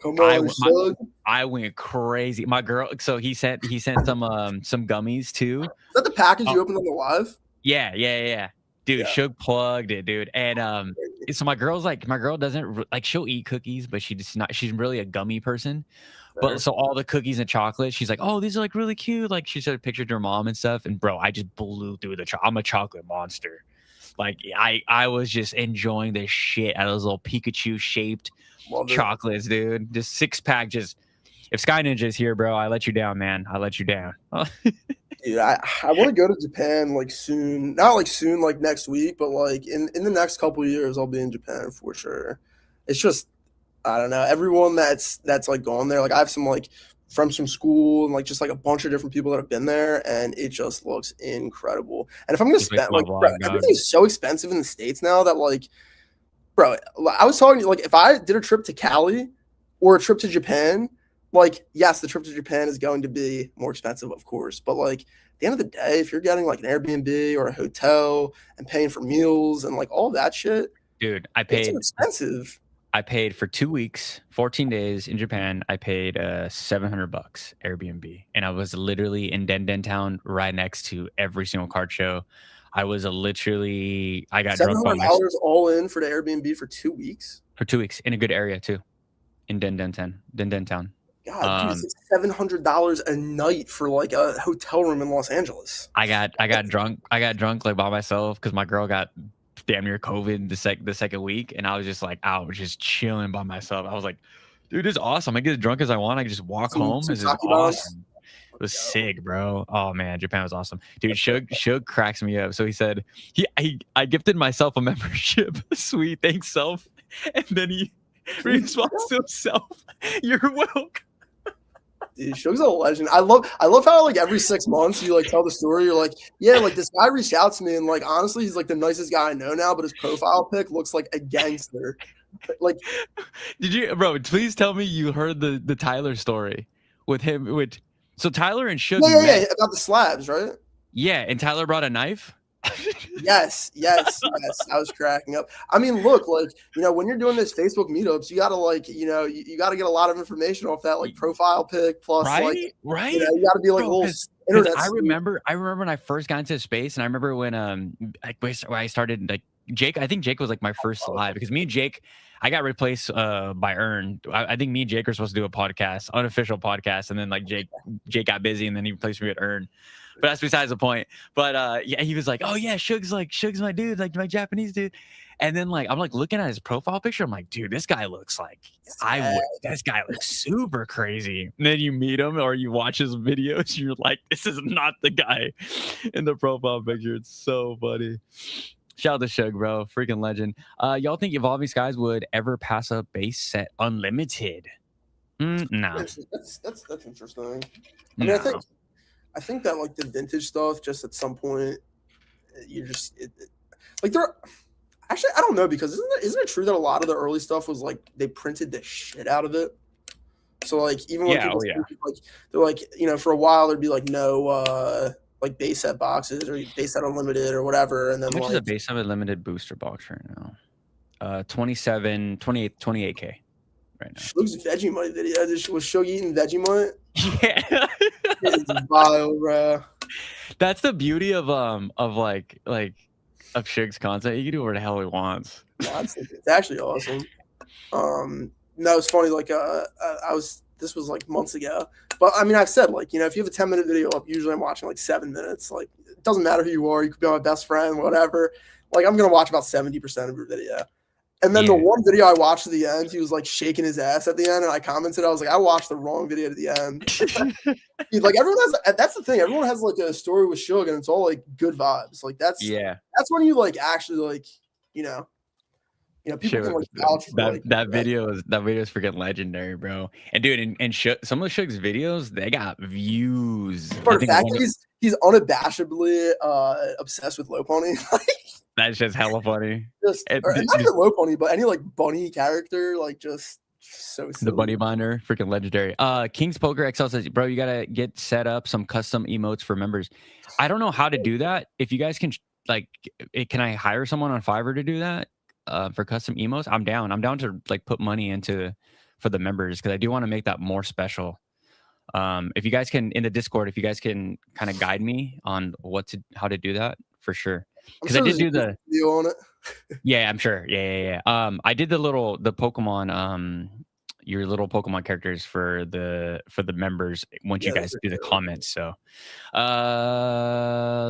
Come on, Shug. I went crazy. My girl, so he sent some gummies too. Is that the package you opened on the live? Yeah. Dude, Shug plugged it, dude. And so my girl doesn't like, she'll eat cookies, but she's really a gummy person. But so all the cookies and chocolate, she's like, oh, these are like really cute. Like she showed a picture to her mom and stuff. And bro, I just blew through I'm a chocolate monster. Like I was just enjoying the shit out of those little Pikachu shaped chocolates, dude. Just 6-pack. Just if Sky Ninja is here, bro, I let you down, man. I let you down. Dude, I want to go to Japan like soon. Not like soon, like next week, but like in the next couple of years, I'll be in Japan for sure. It's just I don't know. Everyone that's like gone there, like I have some like friends from school and like just like a bunch of different people that have been there, and it just looks incredible. And if I'm gonna spend like everything's so expensive in the States now that like, bro, I was talking like if I did a trip to Cali or a trip to Japan, like yes, the trip to Japan is going to be more expensive, of course, but like at the end of the day, if you're getting like an Airbnb or a hotel and paying for meals and like all that shit, dude, It's too expensive. I paid for 2 weeks, 14 days in Japan. I paid $700 Airbnb, and I was literally in Den Town, right next to every single card show. I was literally I got Seven drunk by hundred myself dollars all in for the Airbnb for 2 weeks. for 2 weeks in a good area too, in Den Town. God, dude, it's like $700 a night for like a hotel room in Los Angeles. I got drunk. I got drunk like by myself because my girl got damn near COVID the second week, and I was just like out, just chilling by myself. I was like, dude, this is awesome. I get as drunk as I want. I can just walk home. Some This is sake bombs. awesome. It was sick, bro. Oh man, Japan was awesome, dude. Shug cracks me up. So he said I gifted myself a membership. Sweet, thanks, self. And then he responds to himself, "You're welcome." Dude, Shug's a legend. I love how like every 6 months you like tell the story. You're like, yeah, like this guy reached out to me, and like honestly, he's like the nicest guy I know now, but his profile pic looks like a gangster. Like, did you, bro? Please tell me you heard the Tyler story with him. So Tyler and Shug yeah, about the slabs, right? Yeah, and Tyler brought a knife. Yes. I was cracking up. I mean, look, like, when you're doing this Facebook meetups, you gotta like, you gotta get a lot of information off that like profile pic plus right. You gotta be like, bro, little internet. I remember when I first got into space, and I remember when I started like Jake. I think Jake was like my first live, because me and Jake, I got replaced by Earn. I think me and Jake were supposed to do a podcast, unofficial podcast, and then like Jake got busy, and then he replaced me with Earn. But that's besides the point. But yeah, he was like, "Oh yeah, Shug's my dude, like my Japanese dude." And then like I'm like looking at his profile picture, I'm like, "Dude, this guy looks like this guy looks super crazy." And then you meet him or you watch his videos, you're like, "This is not the guy in the profile picture." It's so funny. Shout out to Shug, bro, freaking legend. Y'all think Evolving Skies would ever pass up base set unlimited? No. That's interesting. I mean, I think that like the vintage stuff, just at some point, you just like they're actually, I don't know, because isn't it true that a lot of the early stuff was like they printed the shit out of it? So like even when people like they're like, for a while there'd be like no like base set boxes or base set unlimited or whatever, and then how much like is a base set unlimited booster box right now? 28K right now. Shug's Vegemite video. Was Shug eating Vegemite? Yeah. It's vile, bro. That's the beauty of Shug's content. He can do whatever the hell he wants. It's actually awesome. No, it's funny. Like, this was like months ago, but I mean, I've said like, if you have a 10-minute video up, usually I'm watching like 7 minutes. Like, it doesn't matter who you are. You could be my best friend, whatever. Like, I'm gonna watch about 70% of your video. And then the one video I watched at the end, he was like shaking his ass at the end, and I commented, I was like, I watched the wrong video to the end. Like that's the thing. Everyone has like a story with Shug, and it's all like good vibes. Like that's when you like actually like, people can like vouch for that video is freaking legendary, bro. And dude, and some of Shug's videos, they got views. For the fact that he's unabashedly obsessed with Low Pony. That's just hella funny. Not even Low Pony, but any like bunny character, like just so silly. The bunny binder, freaking legendary. King's Poker XL says, bro, you gotta get set up some custom emotes for members. I don't know how to do that. If you guys can can I hire someone on Fiverr to do that for custom emotes? I'm down. I'm down to like put money for the members, because I do want to make that more special. If you guys can, in the Discord, if you guys can kind of guide me on how to do that, for sure. Because I did do the video on it. Yeah, I'm sure. Yeah. I did the Pokemon, your little Pokemon characters for the members once you guys do the comments. So,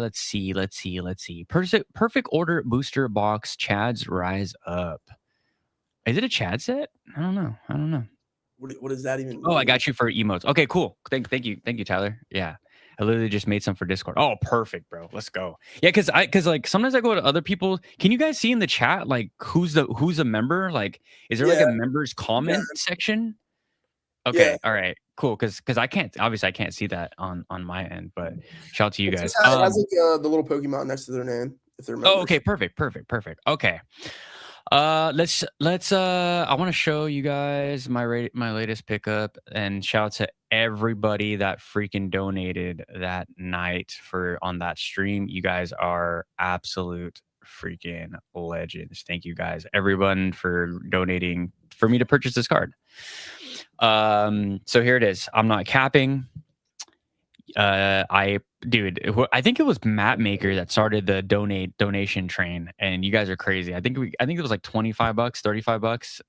let's see. Perfect order booster box. Chad's Rise Up. Is it a Chad set? I don't know. What does that even mean? Oh, I got you for emotes. Okay, cool. Thank you, Tyler. Yeah. I literally just made some for Discord. Oh, perfect, bro. Let's go. Yeah, because like sometimes I go to other people. Can you guys see in the chat like who's a member? Like, is there like a members comment section? Okay, all right, cool. Because I can't see that on my end. But shout out to you guys. It has like the little Pokemon next to their name if they're members. Oh, okay, perfect. Okay. Let's I want to show you guys my latest pickup, and shout out to everybody that freaking donated that night on that stream. You guys are absolute freaking legends. Thank you guys, everyone, for donating for me to purchase this card. So here it is. I'm not capping. I think it was Map Maker that started the donation train, and you guys are crazy. I think it was like $25, $35.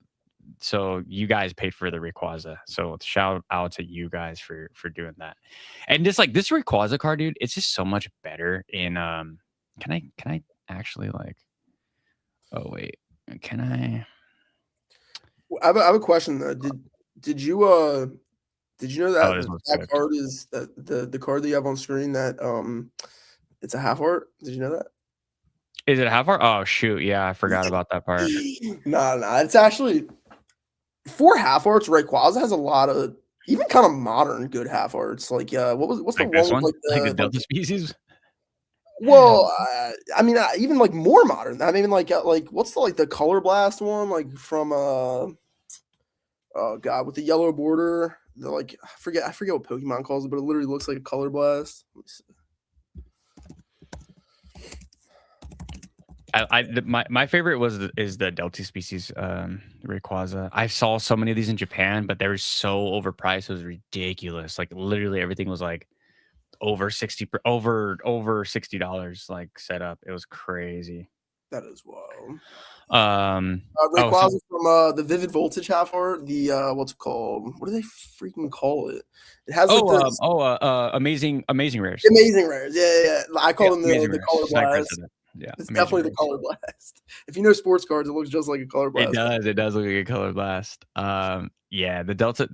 So you guys paid for the Rayquaza. So shout out to you guys for doing that. And just like this Rayquaza card, dude, it's just so much better in can I actually like oh wait. Can I I have a question though. Did you know Oh, that this looks that good. card is the card that you have on screen that it's a half art? Did you know that? Is it a half art? Oh shoot, yeah, I forgot about that part. Nah. It's actually for half arts, Rayquaza has a lot of even kind of modern good half arts. Like what's the Like one this with one? like Like the the Delta species? well, I mean, even like more modern. I mean, like what's the like the Color Blast one, like from oh god, with the yellow border. The like I forget what Pokemon calls it, but it literally looks like a Color Blast. Let me see. My favorite is the Delta species Rayquaza. I saw so many of these in Japan, but they were so overpriced. It was ridiculous. Like literally everything was like over $60 like set up. It was crazy. That is wild. Oh, so Rayquaza from the Vivid Voltage half art. The what's it called? What do they freaking call it? It has like this amazing rares. amazing rares. Yeah. I call Yeah, them amazing the rares. Color Sniper said Blast. that. Yeah, It's amazing definitely the rares. Color Blast. If you know sports cards, it looks just like a Color Blast. It does look like a color blast. Yeah, the Delta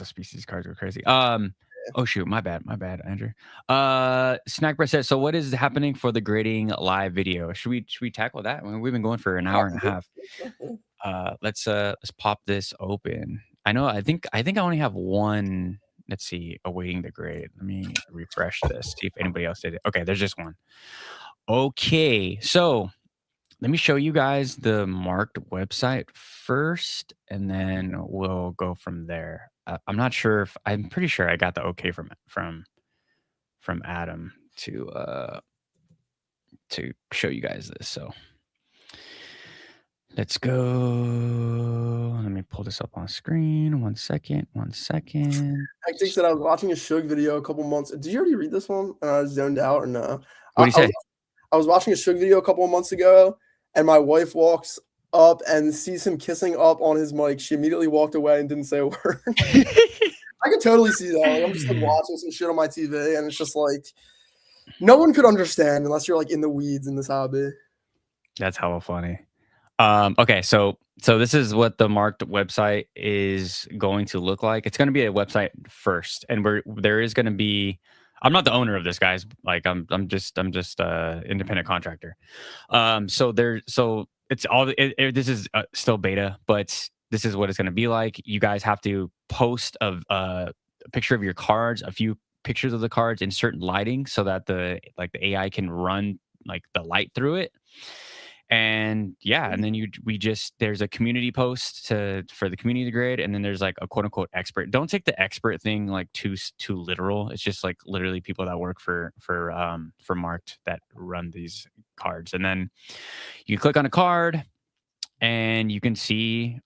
species cards were crazy. Oh shoot, my bad, Andrew. Snack Breast says, so what is happening for the grading live video? Should we tackle that? I mean, we've been going for an hour and a half. Let's pop this open. I think I only have one. Let's see, awaiting the grade. Let me refresh this, see if anybody else did it. Okay, there's just one. Okay, so let me show you guys the marked website first, and then we'll go from there. I'm pretty sure I got the okay from Adam to show you guys this. So let's go. Let me pull this up on screen. One second. I think that I was watching a Suge video a couple months. Did you already read this one? And I was zoned out, or no? What do you say? I was watching a Suge video a couple of months ago, and my wife walks up and sees him kissing up on his mic. She immediately walked away and didn't say a word. I could totally see that. Like, I'm just like watching some shit on my TV, and it's just like no one could understand unless you're like in the weeds in this hobby. That's hella funny. Okay, so this is what the marked website is going to look like. It's going to be a website first, and there is going to be. I'm not the owner of this, guys. Like I'm just independent contractor. So it's all. This is still beta, but this is what it's going to be like. You guys have to post a picture of your cards, a few pictures of the cards in certain lighting, so that the AI can run like the light through it. And yeah, and then there's a community post for the community grade, and then there's like a quote unquote expert. Don't take the expert thing like too literal. It's just like literally people that work for Marked that run these cards. And then you click on a card and you can see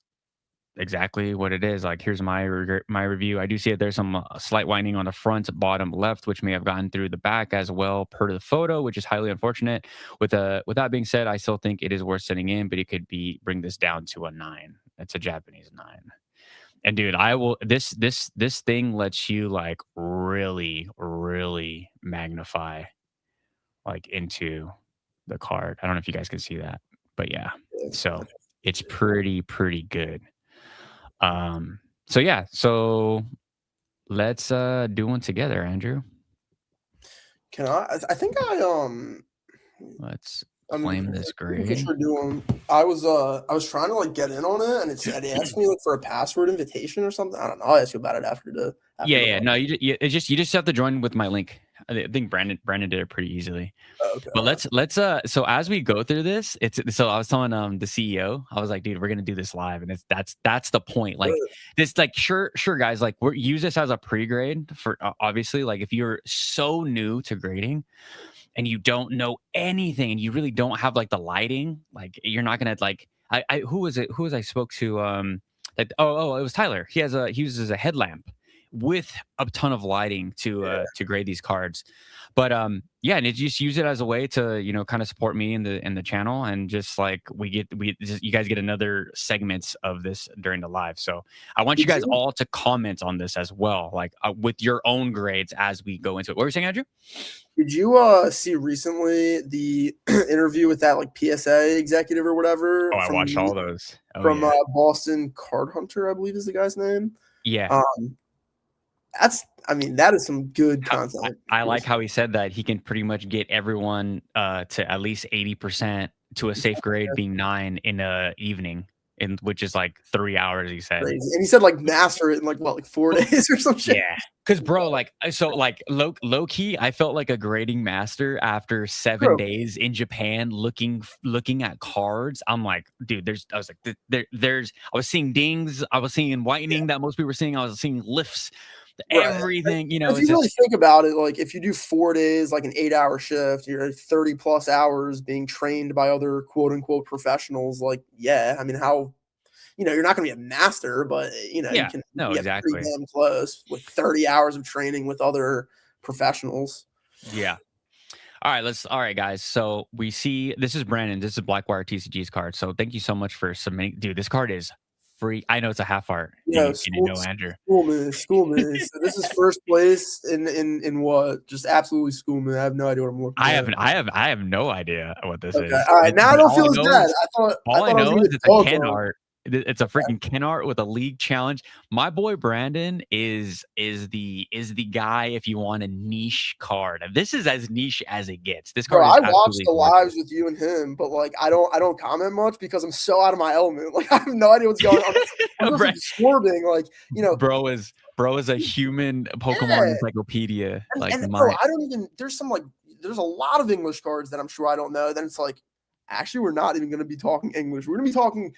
exactly what it is. Like here's my review. I do see that there's some slight winding on the front bottom left, which may have gotten through the back as well per the photo, which is highly unfortunate. With that being said, I still think it is worth sending in, but it could bring this down to a 9. It's a Japanese 9. And dude, I will this thing lets you like really magnify like into the card. I don't know if you guys can see that, but yeah. So it's pretty good. So yeah, so let's do one together, Andrew. Can I think Let's claim this grade. I was trying to like get in on it, and it asked me like for a password invitation or something. I don't know. I'll ask you about it after the. No, you just have to join with my link. I think Brandon did it pretty easily. Oh, okay. But let's so as we go through this, so I was telling the CEO, I was like, dude, we're gonna do this live, and that's the point. Like this, like sure guys, like use this as a pre-grade for obviously, like if you're so new to grading, and you don't know anything, and you really don't have like the lighting, like you're not gonna like I who was it? Who was I spoke to? That it was Tyler. He uses a headlamp with a ton of lighting to grade these cards. But yeah, and it just use it as a way to kind of support me in the channel, and just like you guys get another segments of this during the live. So I want you Did guys you all to comment on this as well, like with your own grades as we go into it. What were you saying, Andrew? did you see recently the interview with that like PSA executive or whatever Oh, I from watched all those. Oh from yeah, Boston Card Hunter, I believe is the guy's name. yeah. Um, I mean, that is some good How, content. I like how he said that he can pretty much get everyone to at least 80% to a safe grade being 9 in a evening, in which is like 3 hours. He said. Crazy. And he said like master it in like what, like 4 days or some shit. Yeah. Cause bro, like like low key, I felt like a grading master after 7 days in Japan looking at cards. I'm like, dude, I was like, I was seeing dings, I was seeing whitening that most people were seeing, I was seeing lifts, Right. everything, If it's you really just think about it, like if you do 4 days, like an 8-hour shift, you're 30 plus hours being trained by other quote unquote professionals. Like, yeah, I mean, how, you're not going to be a master, but you yeah, can no, get pretty exactly. damn close with 30 hours of training with other professionals. Yeah. All right, guys. So we see this is Brandon. This is Blackwire TCG's card. So thank you so much for submitting. Dude, this card is free. I know it's a half art. And you didn't know, Andrew. School me. So this is first place in what? Just absolutely school me. I have no idea what I'm looking at. I have no idea what this Okay. is. All right. Now I But don't feel as bad. I all I thought I was know gonna is get it's a dogged Ken on. art. It's a freaking Ken art with a league challenge. My boy Brandon is the guy if you want a niche card. This is as niche as it gets. This Bro, card is I watched absolutely the gorgeous. lives with you and him, but like I don't comment much because I'm so out of my element. Like I have no idea what's going on. I'm just absorbing, like Bro is a human Pokemon yeah. encyclopedia. Like And bro, my I don't even. There's a lot of English cards that I'm sure I don't know. Then it's like, actually, we're not even going to be talking English. We're going to be talking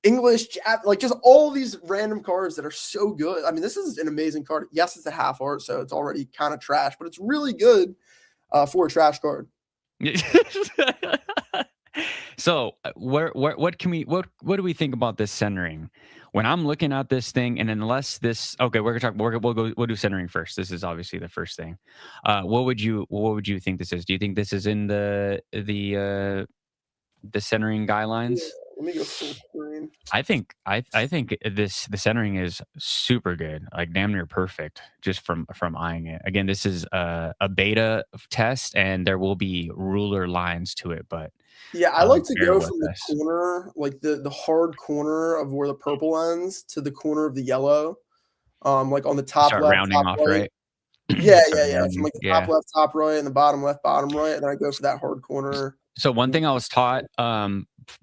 English, like just all these random cards that are so good. I mean, this is an amazing card. Yes, it's a half art, so it's already kind of trash, but it's really good for a trash card. So what do we think about this centering? When I'm looking at this thing, and unless this we'll do centering first. This is obviously the first thing. What would you think this is? Do you think this is in the centering guidelines? Yeah, let me go full screen. I think the centering is super good, like damn near perfect, just from eyeing it. Again, this is a beta test, and there will be ruler lines to it, but yeah, I like to bear go with from the us. corner, like the hard corner of where the purple ends to the corner of the yellow. Like on the top Start left, rounding top off, right. right? Yeah. Start From rounding, like the top yeah. left, top right, and the bottom left, bottom right, and then I go for that hard corner. So one thing I was taught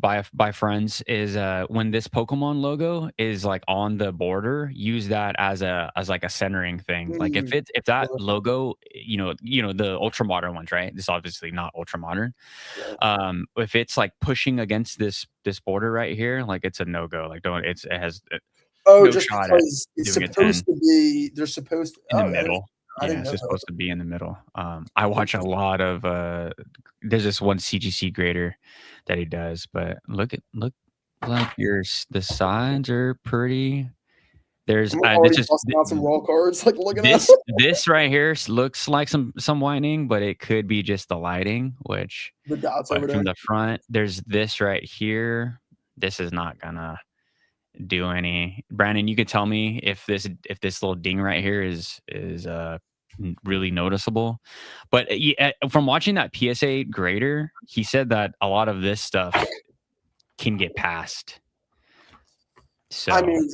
by friends is when this Pokemon logo is like on the border, use that as like a centering thing. Like if that logo, the ultra modern ones, right? This is obviously not ultra modern. If it's like pushing against this border right here, like it's a no go. Like it has no just shot at because it's doing a 10 supposed to be. They're supposed to in the middle. I Yeah, didn't it's know just that. supposed to be in the middle. I watch a lot of there's this one CGC grader that he does, but look like the sides are pretty. There's I'm already this busting out some raw cards, like looking at this right here looks like some whitening, but it could be just the lighting, which the dots over there. From the front, there's this right here. This is not gonna do any. Brandon, you could tell me if this little ding right here is really noticeable. But from watching that PSA grader, he said that a lot of this stuff can get passed. So I mean,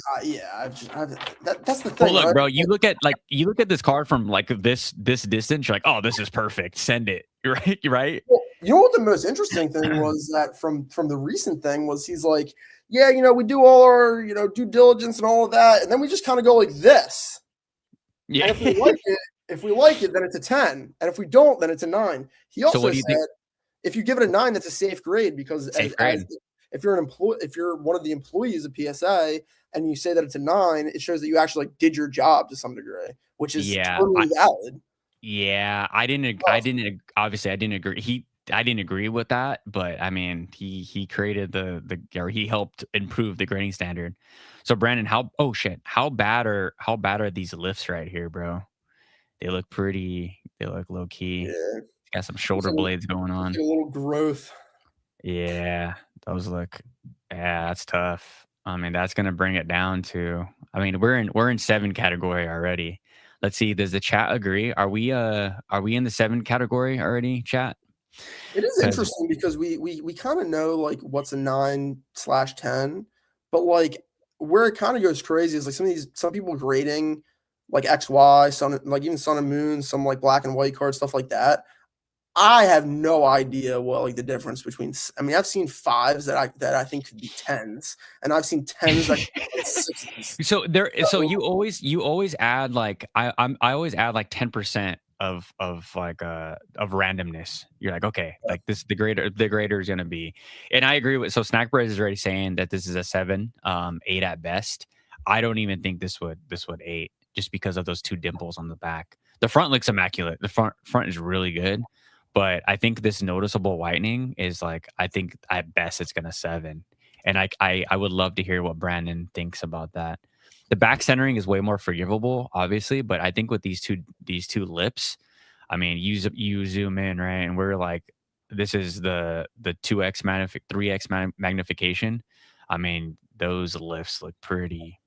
that's the thing. Well, look, right? bro, you look at this card from like this distance, you're like, oh, this is perfect. Send it. Right? Well, you know what the most interesting thing was that from the recent thing was he's like, yeah, we do all our due diligence and all of that, and then we just kind of go like this. Yeah. And if we like it, then it's a 10, and if we don't, then it's a 9. He also said if you give it a 9, that's a safe grade because if you're one of the employees of PSA and you say that it's a 9, it shows that you actually like did your job to some degree, which is totally valid. Yeah, obviously I didn't agree. I didn't agree with that, but I mean, he created or he helped improve the grading standard. So Brandon, oh shit, how bad are these lifts right here, bro? They look low key. Yeah, Got some looks shoulder like, blades going looks on. like a little growth. Yeah, those look yeah, that's tough. I mean, that's gonna bring it down to I mean, we're in 7 category already. Let's see, does the chat agree? Are we in the 7 category already, chat? It is 'Cause interesting because we kind of know like what's a 9/10, but like where it kind of goes crazy is like some people grading like XY, Sun, like even Sun and Moon, some like black and white cards, stuff like that. I have no idea what like the difference between. I mean, I've seen fives that I think could be tens, and I've seen tens that could be sixes. so So, you always add like I always add like 10% of randomness. You're like, okay, like this the grader is gonna be. And I agree with so Snack Bros is already saying that this is a 7, 8 at best. I don't even think this would 8 just because of those 2 dimples on the back. The front looks immaculate. The front is really good. But I think this noticeable whitening is like I think at best it's gonna 7. And I would love to hear what Brandon thinks about that. The back centering is way more forgivable, obviously, but I think with these two lips, I mean, you zoom in, right, and we're like, this is the 3x magnification. I mean, those lifts look pretty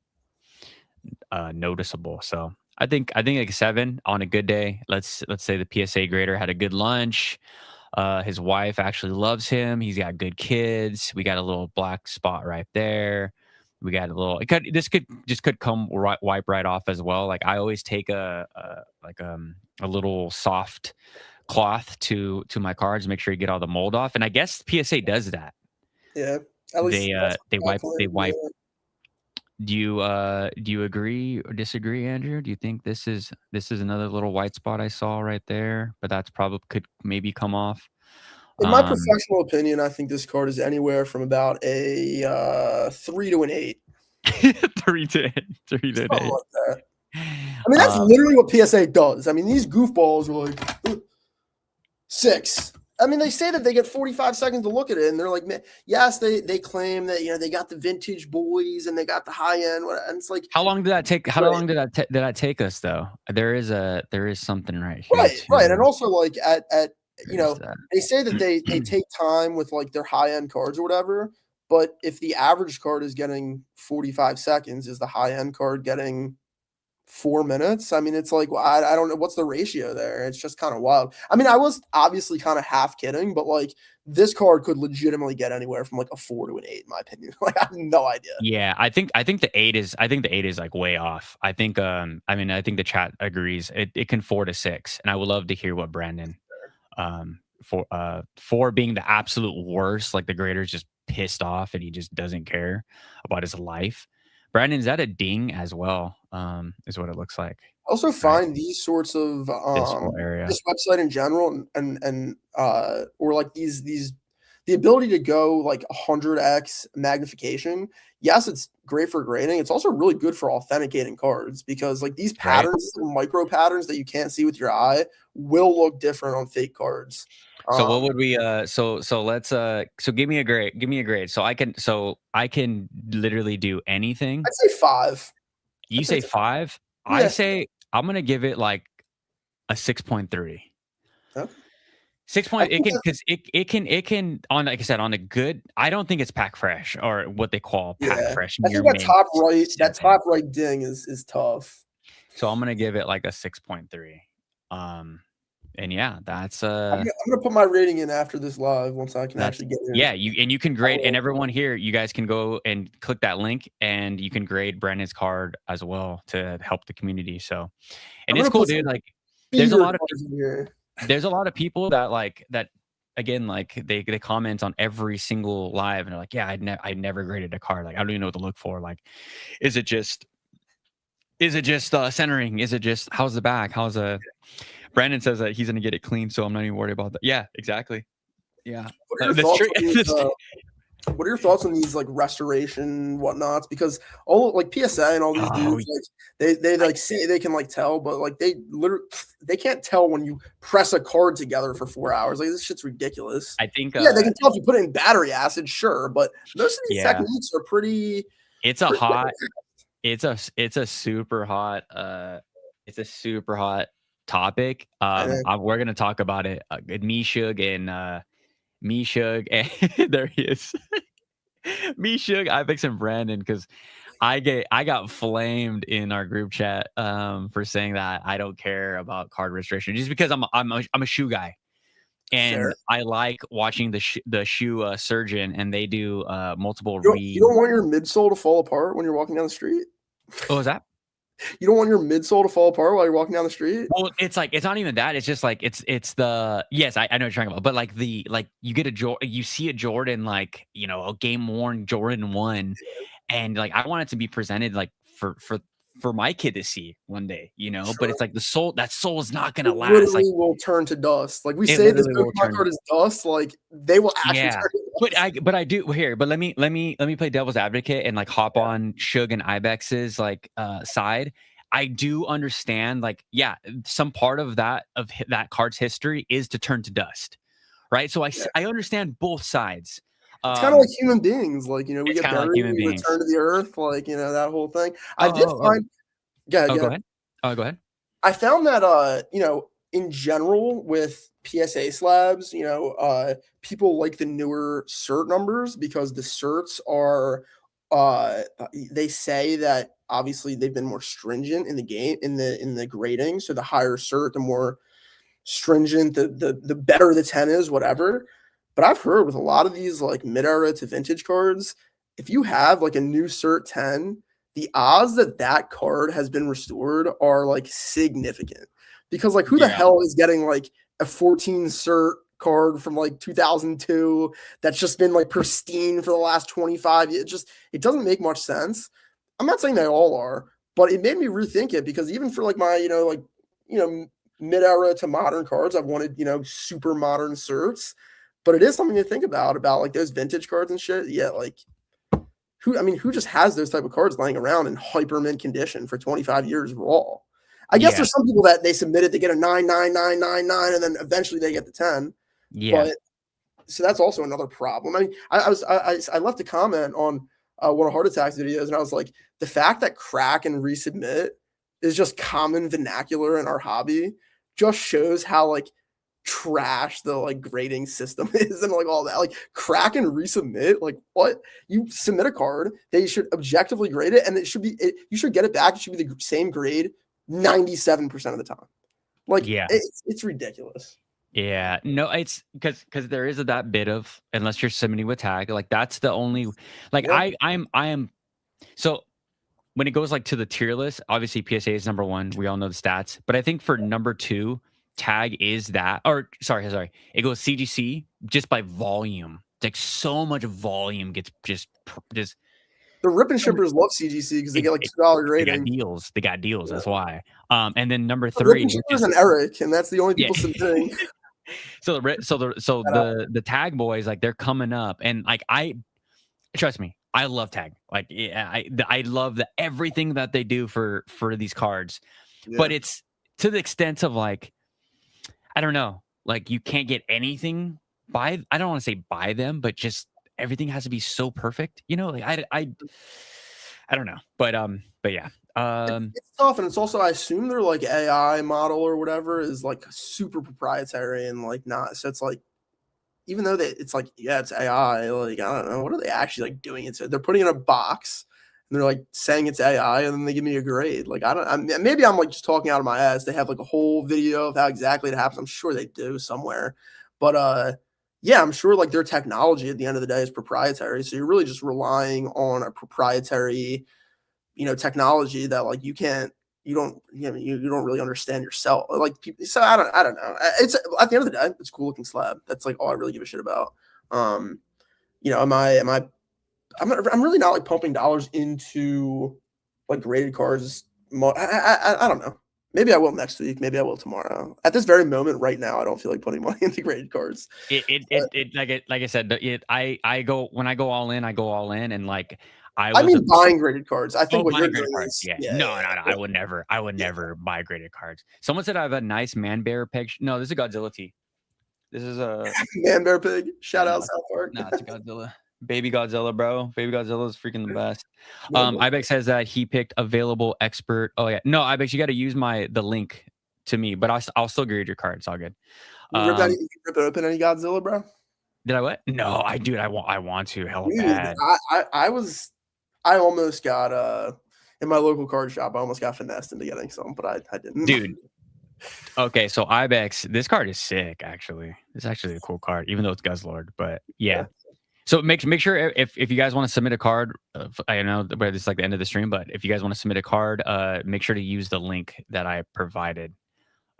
noticeable. So I think like 7 on a good day. Let's say the PSA grader had a good lunch. His wife actually loves him. He's got good kids. We got a little black spot right there. We got a little. This could come wipe right off as well. Like I always take a little soft cloth to my cards, make sure you get all the mold off. And I guess PSA does that. yeah, at least that's what I They claim. wipe. Yeah. Do you agree or disagree, Andrew? Do you think this is another little white spot I saw right there, but that's probably could maybe come off. In my Um, professional opinion, I think this card is anywhere from about a 3 to an 8. 3 to Something 8. like that. I mean, that's Uh, literally what PSA does. I mean, these goofballs are like 6. I mean, they say that they get 45 seconds to look at it, and they're like, yes, they claim that they got the vintage boys and they got the high end, and it's like, how long did that take? How right, long did that take us though? There is something right here right, and too. also like at There's that. they say that they take time with like their high end cards or whatever, but if the average card is getting 45 seconds, is the high end card getting 4 minutes? I mean, it's like, well, I don't know what's the ratio there. It's just kind of wild. I mean, I was obviously kind of half kidding, but like this card could legitimately get anywhere from like a 4 to an 8, in my opinion. Like, I have no idea. Yeah, I think the 8 is like way off. I think I mean I think the chat agrees. It can 4 to 6, and I would love to hear what Brandon for being the absolute worst, like the grader's just pissed off and he just doesn't care about his life. Brandon, is that a ding as well? Is what it looks like, I also right? find these sorts of This whole area. this website in general and or like these the ability to go like 100x magnification. Yes, it's great for grading. It's also really good for authenticating cards because like these Right. patterns, these micro patterns that you can't see with your eye, will look different on fake cards. So what would we so let's so give me a grade. Give me a grade. So I can literally do anything. I'd say 5. You I'd say say it's 5. I yeah. say I'm gonna give it like a 6.3. Okay. 6 I point it think can that, because it can on like I said on a good I don't think it's pack fresh or what they call pack yeah. fresh I near think mint that 7. top right ding is tough. So I'm gonna give it like a 6.3. Um and yeah, I'm gonna put my rating in after this live once I can that's actually get in. yeah, you can I grade and will. everyone here, you guys can go and click that link and you can grade Brandon's card as well to help the community. So and I'm it's gonna cool, put dude. some Like there's a beater lot of cards in here. there's a lot of people that like that again like they comment on every single live and they're like yeah I never graded a card like I don't even know what to look for like is it just centering is it just how's the back how's Brandon says that he's gonna get it clean so I'm not even worried about that yeah exactly yeah What are your that's thoughts true on these? What are your thoughts on these like restoration whatnots? Because all like PSA and all these Oh, dudes, like they I, like say they can like tell, but like they literally they can't tell when you press a card together for 4 hours. Like this shit's ridiculous. I think Yeah, they can tell if you put it in battery acid, sure, but most of these yeah, techniques are pretty it's a pretty. hot it's a super hot it's a super hot topic. I know. We're gonna talk about it. Me Shug and there he is. Me Shug, Ibex and Brandon, because I got flamed in our group chat for saying that I don't care about card registration just because I'm a shoe guy and Fair. I like watching the shoe surgeon and they do multiple You don't want your midsole to fall apart when you're walking down the street. Oh, is that? You don't want your midsole to fall apart while you're walking down the street. Well, it's like it's not even that. It's just like it's the yes, I know what you're talking about, but like you get you see a Jordan like a game worn Jordan 1, and like I want it to be presented like for my kid to see one day, but Sure. it's like that soul is not It gonna last. Like literally will turn to dust. Like we it say this literally will Pokemon turn. card is dust, like they will actually Yeah. turn to dust. But I do here, but let me play devil's advocate and like hop on Shug and Ibex's like side. I do understand like yeah, some part of that card's history is to turn to dust. Right? So Yeah. I understand both sides. It's kind of like human beings. Like, we It's get kind of like buried, human we return beings. to the earth, like, that whole thing. I Oh, did oh, oh. find yeah, Oh, go yeah. ahead. Oh, go ahead. I found that in general with PSA slabs, people like the newer cert numbers because the certs are they say that obviously they've been more stringent in the game in the grading. So the higher cert, the more stringent, the better the 10 is, whatever. But I've heard with a lot of these like mid-era to vintage cards, if you have like a new cert 10, the odds that that card has been restored are like significant. Because like who the Yeah. hell is getting like a 14 cert card from like 2002 that's just been like pristine for the last 25 years? It doesn't make much sense. I'm not saying they all are, but it made me rethink it because even for like my, mid-era to modern cards, I've wanted, super modern certs. But it is something to think about like those vintage cards and shit. Yeah, like who just has those type of cards laying around in hyper mint condition for 25 years raw? I guess Yeah. there's some people that they submitted to get a 99999 and then eventually they get the 10. Yeah. But so that's also another problem. I mean, I left a comment on one of Heart Attack's videos, and I was like, the fact that crack and resubmit is just common vernacular in our hobby just shows how like trash the like grading system is and like all that. Like crack and resubmit, like what? You submit a card, they should objectively grade it, and you should get it back. It should be the same grade 97% of the time. Like Yeah. it's ridiculous. Yeah, no, it's because there is that bit of unless you're submitting with tag, like that's the only like Yeah. I am so when it goes like to the tier list, obviously PSA is number 1. We all know the stats, but I think for number 2, tag is that or sorry, it goes CGC just by volume. Like so much volume gets just The rip and shippers love CGC because they get like $2 they got grading. deals. They got deals. That's why. And then number The rip 3, and which shippers is and Eric, and that's the only yeah. people submitting. So the tag boys like they're coming up and like trust me, I love tag. Like I love everything that they do for these cards. Yeah. But it's to the extent of like I don't know, like you can't get anything by I don't want to say by them, but just everything has to be so perfect, like I don't know. But yeah. It's tough, and it's also I assume their like AI model or whatever is like super proprietary and like not. So it's like even though it's like yeah, it's AI. Like I don't know what are they actually like doing it. So they're putting it in a box and they're like saying it's AI, and then they give me a grade. Like maybe I'm like just talking out of my ass. They have like a whole video of how exactly it happens. I'm sure they do somewhere, but yeah, I'm sure like their technology at the end of the day is proprietary. So you're really just relying on a proprietary technology that like you don't really understand yourself. Like people, so I don't know. It's at the end of the day, it's a cool looking slab. That's like all I really give a shit about. I'm really not like pumping dollars into like graded cards. I don't know. Maybe I will next week. Maybe I will tomorrow. At this very moment, right now, I don't feel like putting money into graded cards. Like I said, I go when I go all in, I go all in, and like I I was mean, buying graded cards. I think oh, what you're buying graded doing cards. is, Yeah. yeah, No, yeah, no, no. yeah, I would yeah. never buy graded cards. Someone said I have a nice man bear peg. No, this is a Godzilla tee. This is a Man Bear Pig. Shout yeah, out no, South Park. no, it's a Godzilla. Baby Godzilla, bro. Baby Godzilla is freaking the best. Man Bear. Ibex says that he picked available expert. Oh yeah. No, Ibex, you got to use the link to me, but I'll still grade your card. It's all good. You rip open any Godzilla, bro? Did I what? No, I want to hell Dude, bad. I almost got in my local card shop. I almost got finessed into getting some, but I didn't. Dude. Okay, so Ibex, this card is sick. Actually, it's actually a cool card, even though it's Guzzlord. But yeah, so make sure if you guys want to submit a card, I know but it's like the end of the stream, but if you guys want to submit a card, make sure to use the link that I provided,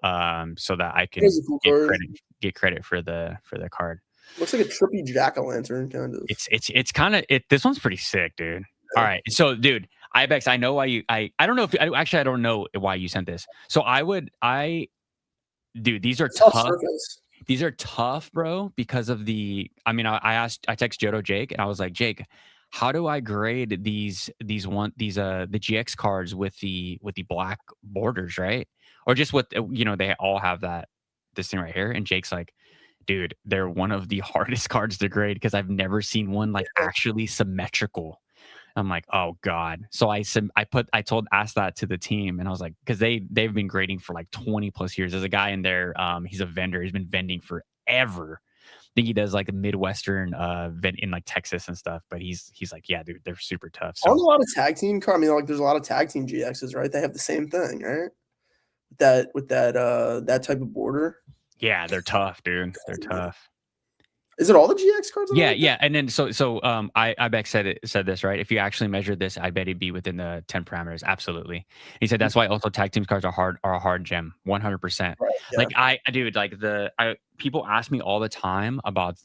so that I can Here's a cool card. get credit for the card. Looks like a trippy jack-o'-lantern, kind of. It's kind of this one's pretty sick, dude. All right, so dude, Ibex, I know why you I don't know if actually I don't know why you sent this. So dude, these are tough. These are tough, bro, because of the. I mean, I text Jodo Jake, and I was like, Jake, how do I grade the GX cards with the black borders, right? Or just with they all have this thing right here, and Jake's like, dude, they're one of the hardest cards to grade because I've never seen one like actually symmetrical. I'm like, oh god. So asked that to the team, and I was like, because they've been grading for like 20 plus years. There's a guy in there, he's a vendor. He's been vending forever. I think he does like a Midwestern vent in like Texas and stuff. But he's like, yeah, dude, they're super tough. So a lot of tag team cards. I mean, like there's a lot of tag team GXs, right? They have the same thing, right? With that type of border. Yeah, they're tough, dude. They're tough. Is it all the GX cards? Yeah. And then Ibex said this, right? If you actually measured this, I bet it'd be within the 10 parameters. Absolutely. He said that's why also tag teams cards are a hard gem. 100%. Right, yeah. Like people ask me all the time about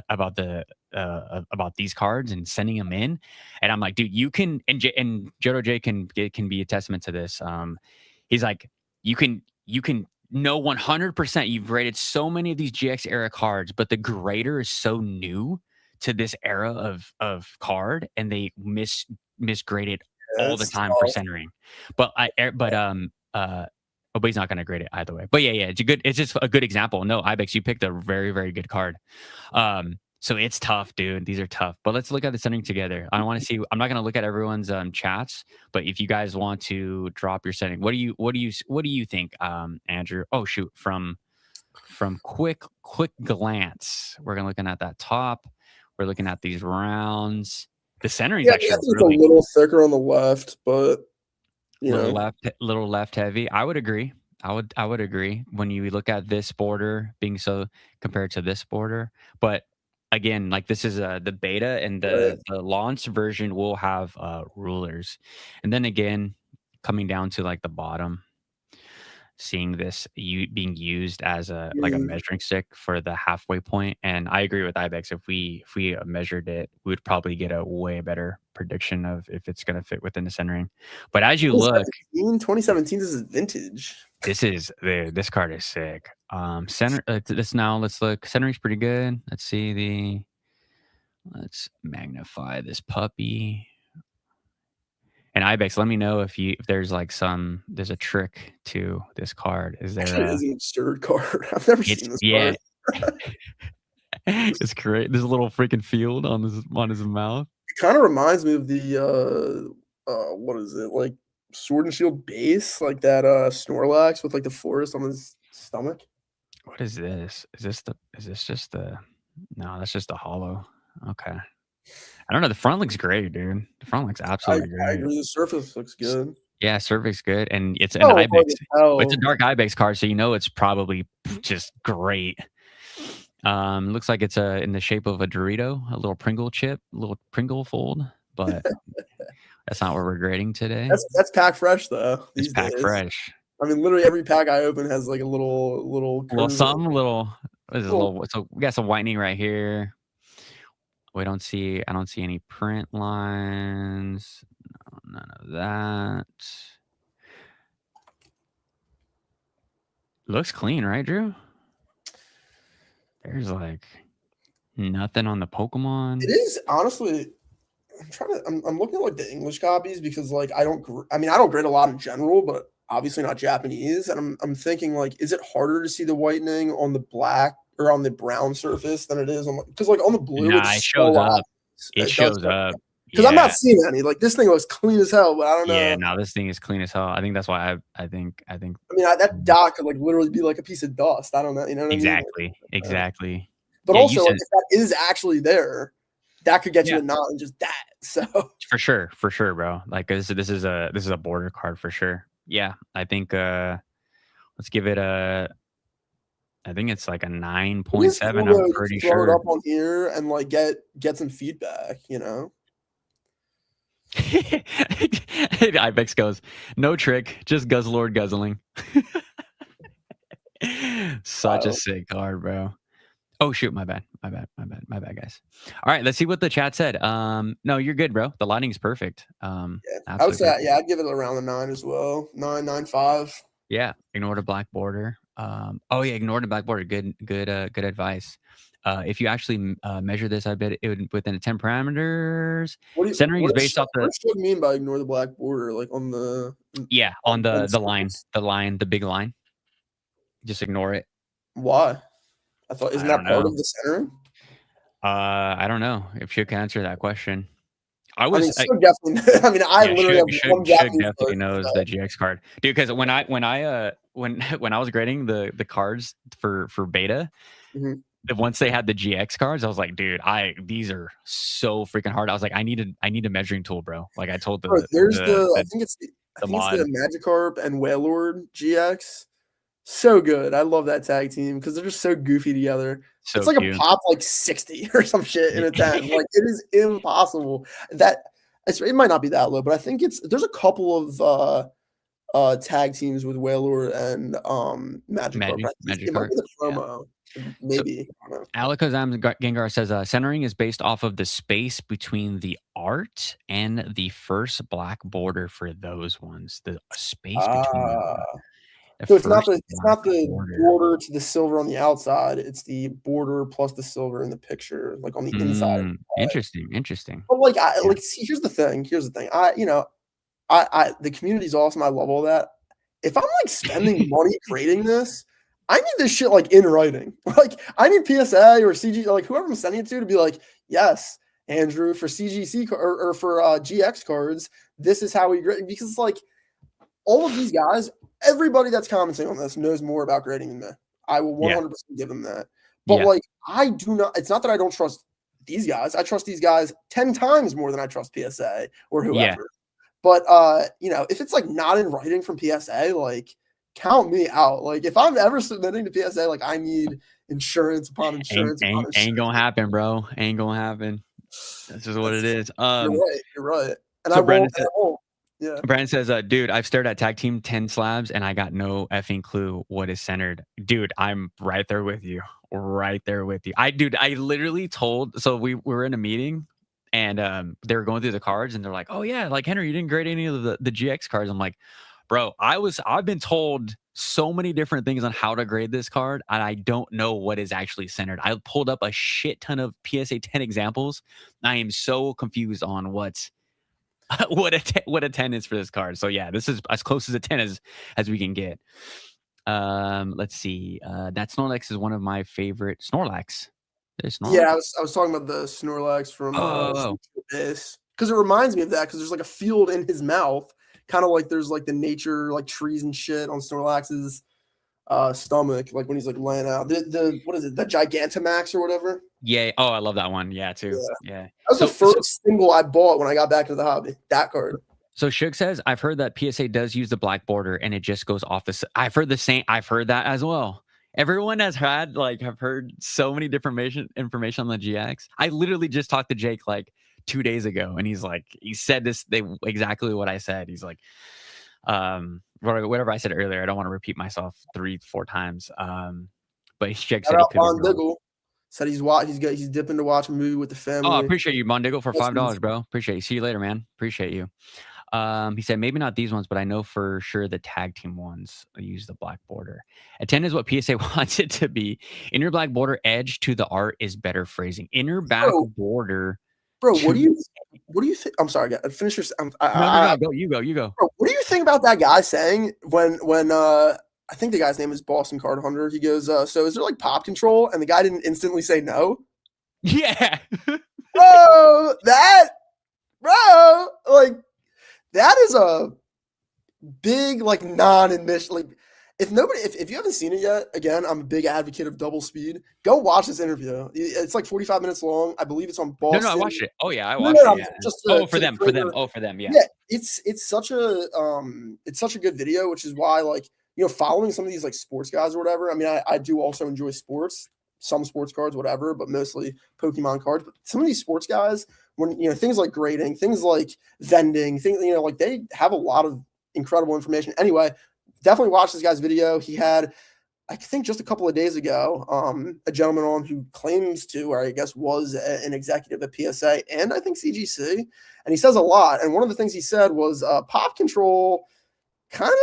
about these cards and sending them in, and I'm like, dude, you can and Jodo J can be a testament to this. He's like, you can know 100% you've graded so many of these GX era cards, but the grader is so new to this era of card, and they misgraded all the time for centering. But but he's not gonna grade it either way. But yeah, it's just a good example. No, Ibex, you picked a very, very good card. So it's tough, dude. These are tough. But let's look at the centering together. I want to see. I'm not going to look at everyone's chats, but if you guys want to drop your setting, what do you think, Andrew? Oh shoot, from quick glance, we're looking at that top. We're looking at these rounds. The centering is actually really a little thicker on the left, but little left heavy. I would agree. I would agree when you look at this border being so compared to this border, but again, like this is the beta, and the launch version will have rulers, and then again, coming down to like the bottom, seeing this being used as a measuring stick for the halfway point. And I agree with Ibex. If we measured it, we would probably get a way better prediction of if it's going to fit within the centering. But as you look, 2017, this is vintage. This card is sick. Let's look. Centering's pretty good. Let's magnify this puppy. And Ibex, let me know if there's a trick to this card. Is there? Actually, it is an absurd card. I've never seen this card. It's great. There's a little freaking field on his mouth. It kind of reminds me of the what is it, like Sword and Shield base, like that Snorlax with like the forest on his stomach. What is this? Is this just the? No, that's just a hollow. Okay. I don't know. The front looks great, dude. The front looks absolutely great. I agree. The surface looks good. Yeah, surface good, and it's an Ibex. It's a dark Ibex card, so it's probably just great. Looks like it's in the shape of a Dorito, a little Pringle chip, a little Pringle fold, but that's not what we're grading today. That's pack fresh though. It's pack fresh. I mean, literally every pack I open has like a little something. So we got some whitening right here. I don't see any print lines. No, none of that. Looks clean, right, Drew? There's like nothing on the Pokemon. It is honestly. I'm looking at like the English copies because like I don't grade a lot in general, but obviously not Japanese. And I'm thinking like, is it harder to see the whitening on the black or on the brown surface than it is on because like on the blue Nah, it's it so shows up. obvious. It It does shows up. because I'm not Yeah. seeing any. Like this thing looks clean as hell, but I don't Yeah, know. no, this thing is clean as hell. I think that's why I think I mean, that dot could like literally be like a piece of dust. I don't know. You know what I mean? exactly. But Yeah, you also, like, said if that is actually there, that could get you yeah, a 9 just that. So for sure, bro. Like this is a border card for sure. Yeah, I think let's give it a. I think it's like a it is 9.7. cool I'm though to pretty throw it sure. up on here and like get some feedback, you know? Ibex goes, no trick, just Guzzlord guzzling. Such a Wild. sick card, bro. Oh shoot, my bad, guys. All right, let's see what the chat said. No, you're good, bro. The lighting's perfect. Yeah. I would Absolutely say, perfect. yeah, I'd give it around the 9 as well. 9, 9.5. Yeah, ignore the black border. Oh yeah, ignore the black border. Good advice. If you actually measure this, I bet it would within 10 parameters. Centering is based off What the does Shug mean by ignore the black border? Like on the on the surface? line, the big line. Just ignore it. Why? I thought isn't I that don't part know. of the centering? I don't know if you can answer that question. I mean, Shug definitely. I mean, I Yeah, literally have one Shug Japanese definitely card. knows the GX card, dude. Because when when I was grading the cards for beta, Mhm. once they had the GX cards, I was like, dude, these are so freaking hard. I was like, I need a measuring tool, bro. Like I told Bro, there's the I the think it's the mod. Magikarp and Wailord GX. So good. I love that tag team because they're just so goofy together. It's So like a cute. pop like 60 or some shit in a 10. Like it is impossible. It might not be that low, but I think there's a couple of tag teams with Wailord and Magikarp. I think it might Magikarp. be the Yeah. promo. So Maybe. I don't know. Alakazam Gengar says centering is based off of the space between the art and the first black border for those ones. The space between Ah. the So it's not first black the border. border to the silver on the outside. It's the border plus the silver in the picture, like on the inside. Interesting. But like Yeah. see, here's the thing. I the community's awesome. I love all that. If I'm like spending money creating this, I need this shit like in writing. Like I need PSA or CG, like whoever I'm sending it to be like, yes, Andrew, for CGC or for GX cards, this is how we grade because like all of these guys, everybody that's commenting on this knows more about grading than me. I will Yeah. 100% give them that. But Yeah. like, I do not. It's not that I don't trust these guys. I trust these guys 10 times more than I trust PSA or whoever. Yeah. But if it's like not in writing from PSA, like count me out. Like if I'm ever submitting to PSA, like I need insurance upon insurance upon insurance. Ain't gonna happen, bro. Ain't gonna happen. That's just what it is. You're right. You're right. And So I won't. Yeah. Brandon says, dude, I've stared at tag team 10 slabs and I got no effing clue what is centered. Dude, I'm right there with you. Right there with you. I literally told, so we were in a meeting and they were going through the cards and they're like, oh yeah, like Henry, you didn't grade any of the GX cards. I'm like, bro, I've been told so many different things on how to grade this card and I don't know what is actually centered. I pulled up a shit ton of PSA 10 examples. I am so confused on what's what a 10 is for this card. So yeah, this is as close as a 10 as we can get. Let's see. That Snorlax is one of my favorite Snorlax. Yeah, I was talking about the Snorlax from this because it reminds me of that because there's like a field in his mouth, kind of like there's like the nature like trees and shit on Snorlax's stomach, like when he's like laying out. The what is it, the Gigantamax or whatever? Yeah. Oh, I love that one. Yeah, too. Yeah. That was the first single I bought when I got back into the hobby. That card. So Shug says, I've heard that PSA does use the black border and it just goes off the. I've heard the same. I've heard that as well. Everyone has had have heard so many different information on the GX. I literally just talked to Jake like 2 days ago, and he said this exactly what I said. He's like, whatever I said earlier. I don't want to repeat myself 3-4 times. But Jake said he could be wrong. Said he's dipping to watch a movie with the family. Oh, I appreciate you, Mondigo, for $5, bro. Appreciate you. See you later, man. Appreciate you. He said maybe not these ones, but I know for sure the tag team ones use the black border. Attend is what PSA wants it to be. Inner black border edge to the art is better phrasing. Inner back Bro, border bro, to what do you think? I'm sorry, finish your. no, go, you go. Bro, what do you think about that guy saying when I think the guy's name is Boston Card Hunter. He goes, so is there like pop control? And the guy didn't instantly say no. Yeah. Bro, like that is a big like non-admission. Like if you haven't seen it yet, again, I'm a big advocate of double speed. Go watch this interview. It's like 45 minutes long. I believe it's on Boston. No, I watched it. Oh yeah, I No, watched no, it. Yeah. just For them. Oh, for them. Yeah. Yeah, it's such a good video, which is why like following some of these like sports guys or whatever. I mean, I do also enjoy sports, some sports cards, whatever, but mostly Pokemon cards. But some of these sports guys, when things like grading, things like vending, things like they have a lot of incredible information. Anyway, definitely watch this guy's video. He had, I think, just a couple of days ago, a gentleman on who claims to, or I guess was an executive at PSA and I think CGC, and he says a lot. And one of the things he said was pop control kind of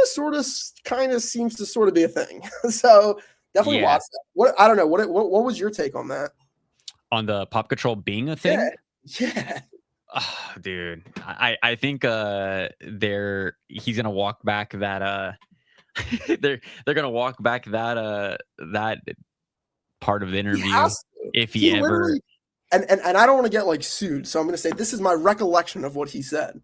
seems to sort of be a thing. So definitely watch that. I don't know what was your take on that? On the pop control being a thing? Yeah. Oh, dude, I think he's gonna walk back that they're gonna walk back that that part of the interview if he ever. And I don't want to get like sued, so I'm gonna say this is my recollection of what he said.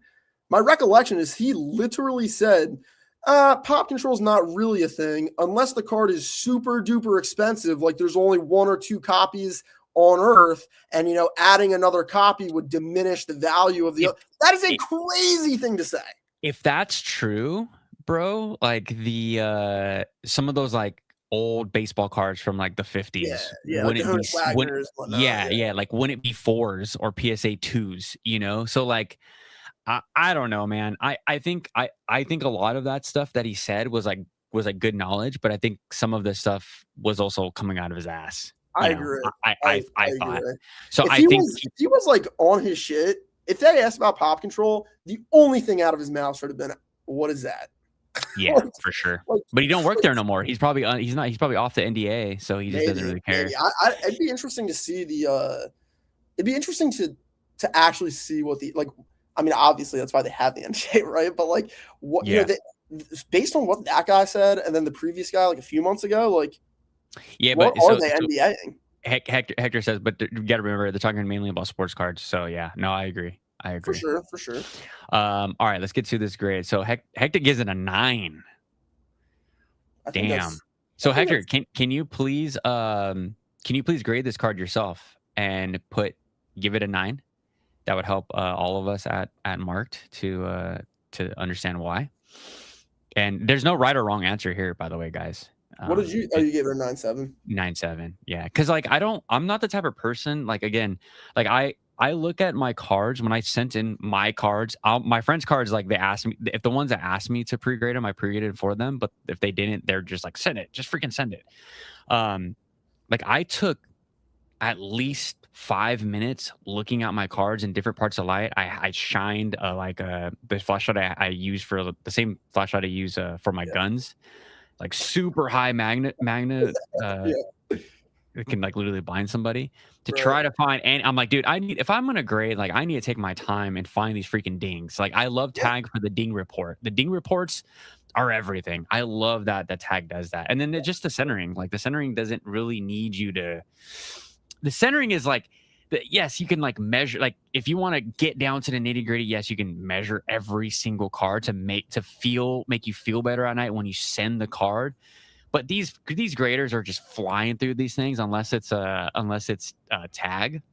My recollection is he literally said, pop control is not really a thing unless the card is super duper expensive, like there's only 1 or 2 copies on Earth, and adding another copy would diminish the value of the. That is a crazy thing to say. If that's true, bro, like the some of those like old baseball cards from like the 50s, wouldn't like wouldn't it be 4s or PSA 2s, so like I don't know, man. I think a lot of that stuff that he said was like good knowledge, but I think some of the stuff was also coming out of his ass. I agree. I thought agree. So. If he was like on his shit, if they asked about pop control, the only thing out of his mouth should have been, "What is that?" Yeah, for sure. But he don't work there no more. He's probably he's probably off the NDA, so he just doesn't really care. It'd be interesting to see it'd be interesting to actually see what I mean, obviously that's why they have the NDA, right? But like what based on what that guy said, and then the previous guy like a few months ago, like. Yeah, what but are they NDAing? Hector says, but you got to remember they're talking mainly about sports cards. So yeah, no, I agree. For sure. All right, let's get to this grade. So Hector gives it a 9. Damn. So Hector, can you please grade this card yourself and give it a 9? That would help all of us at Marked to understand why. And there's no right or wrong answer here, by the way, guys. What did you? You gave her a 9.7. 9.7, yeah. Because like I'm not the type of person. Like again, like I look at my cards when I sent in my cards. My friends' cards, like they asked me if the ones that asked me to pre-grade them, I pre-graded for them. But if they didn't, they're just like send it, just freaking send it. Like I took at least 5 minutes looking at my cards in different parts of light. I shined the flashlight I use for the same flashlight I use for my guns. Like super high magnet it can like literally blind somebody to try to find. And I'm like, dude, if I'm gonna grade, like I need to take my time and find these freaking dings. Like I love tag for the ding report. The ding reports are everything. I love that the tag does that. And then just the centering, like the centering doesn't really need you to. The centering is like, yes, you can like measure, like if you want to get down to the nitty gritty, yes, you can measure every single card to make you feel better at night when you send the card. But these graders are just flying through these things unless it's tag.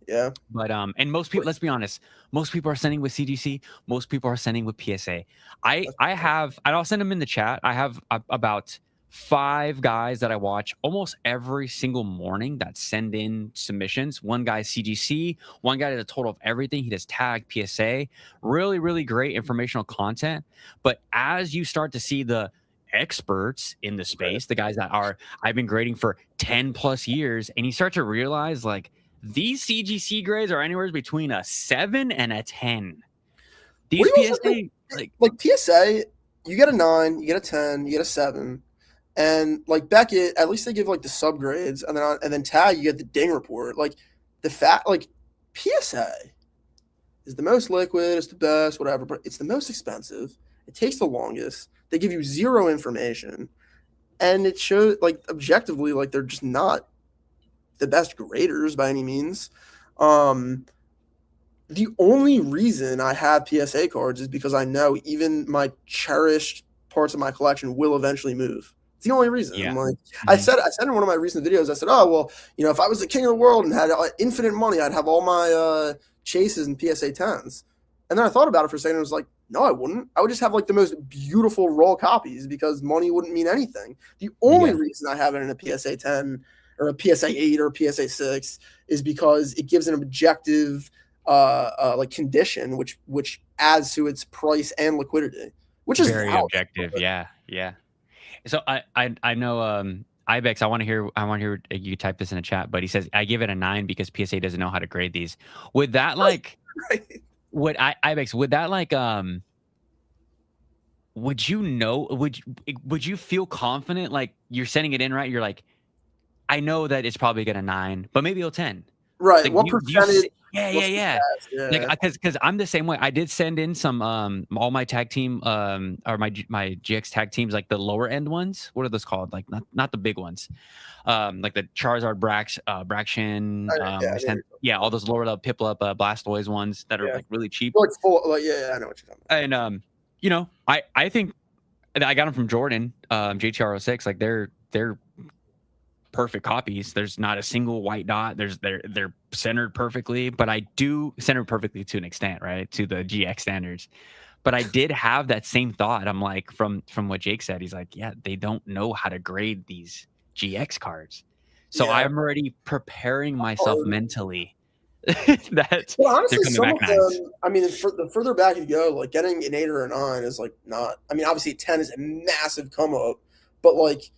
Yeah. But and most people, let's be honest, most people are sending with CGC. Most people are sending with PSA. I'll send them in the chat. I have about 5 guys that I watch almost every single morning that send in submissions. One guy's CGC, one guy does a total of everything. He does tag, PSA, really, really great informational content. But as you start to see the experts in the space, the guys that I've been grading for 10 plus years, and you start to realize like these CGC grades are anywhere between a 7 and a 10. These PSA like PSA, you get a 9, you get a 10, you get a 7, and like Beckett, at least they give like the subgrades, and then Tag, you get the ding report. Like the fact, like PSA is the most liquid, it's the best, whatever, but it's the most expensive. It takes the longest. They give you zero information, and it shows like objectively, like they're just not the best graders by any means. The only reason I have PSA cards is because I know even my cherished parts of my collection will eventually move. It's the only reason. Yeah. Like Mm-hmm. I said in one of my recent videos, I said, "Oh well, if I was the king of the world and had infinite money, I'd have all my chases and PSA 10s." And then I thought about it for a second and was like, "No, I wouldn't. I would just have like the most beautiful raw copies because money wouldn't mean anything." The only reason I have it in a PSA 10 or a PSA 8 or a PSA 6 is because it gives an objective like condition which adds to its price and liquidity, which is very objective. Yeah. So I know Ibex, I want to hear you type this in the chat, but he says I give it a 9 because PSA doesn't know how to grade these. Would that like right. Ibex, would that like would you feel confident like you're sending it in right? You're like, I know that it's probably gonna 9, but maybe it'll 10. Right. Like, What percentage? Yeah. Like, because I'm the same way. I did send in some all my tag team or my GX tag teams, like the lower end ones. What are those called? Like not the big ones. Like the Charizard Braxton, all those lower level Piplup Blastoise ones that are like really cheap. Like full, like I know what you're talking about. And I think I got them from Jordan, JTR06. Like they're perfect copies. There's not a single white dot. They're centered perfectly, but I do center perfectly to an extent, right? To the GX standards. But I did have that same thought. I'm like, from what Jake said, he's like, yeah, they don't know how to grade these GX cards. So I'm already preparing myself mentally that honestly, they're coming back nines. I mean, the further back you go, like getting an 8 or a 9 is like not. I mean, obviously 10 is a massive come up, but like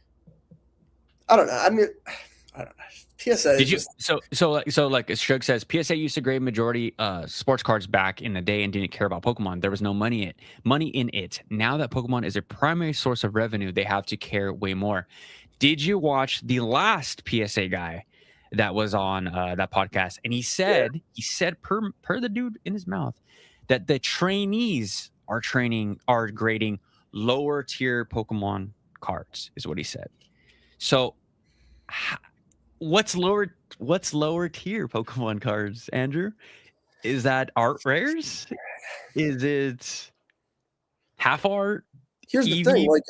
I don't know. I mean, I don't know. PSA. Did you so like as Shug says, PSA used to grade majority sports cards back in the day and didn't care about Pokemon. There was no money in it. Now that Pokemon is a primary source of revenue, they have to care way more. Did you watch the last PSA guy that was on that podcast? And he said per the dude in his mouth that the trainees are grading lower tier Pokemon cards, is what he said. So what's lower tier Pokemon cards, Andrew? Is that art rares? Is it half art? Here's the thing, like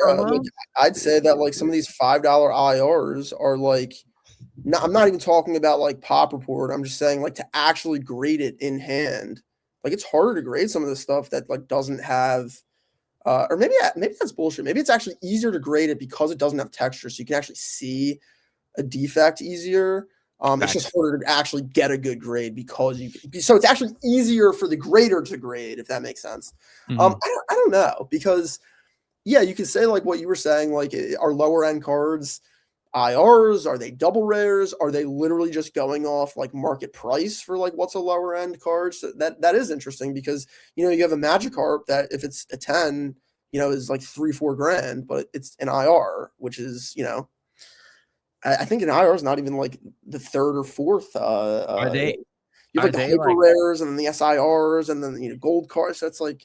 I'd say that like some of these $5 IRs are like, I'm not even talking about like Pop Report. I'm just saying like to actually grade it in hand. Like it's harder to grade some of the stuff that like doesn't have, or maybe that's bullshit. Maybe it's actually easier to grade it because it doesn't have texture, so you can actually see a defect easier. It's just harder to actually get a good grade because so it's actually easier for the grader to grade, if that makes sense. Mm-hmm. I don't know, because you can say like what you were saying, like are lower end cards IRs? Are they double rares? Are they literally just going off like market price for like what's a lower end card? So that is interesting because you have a Magikarp that if it's a 10, is like $3-4 grand, but it's an IR, which is I think an IR is not even like the third or fourth. Are they? You have like the hyper rares and then the SIRs and then gold cards. That's like.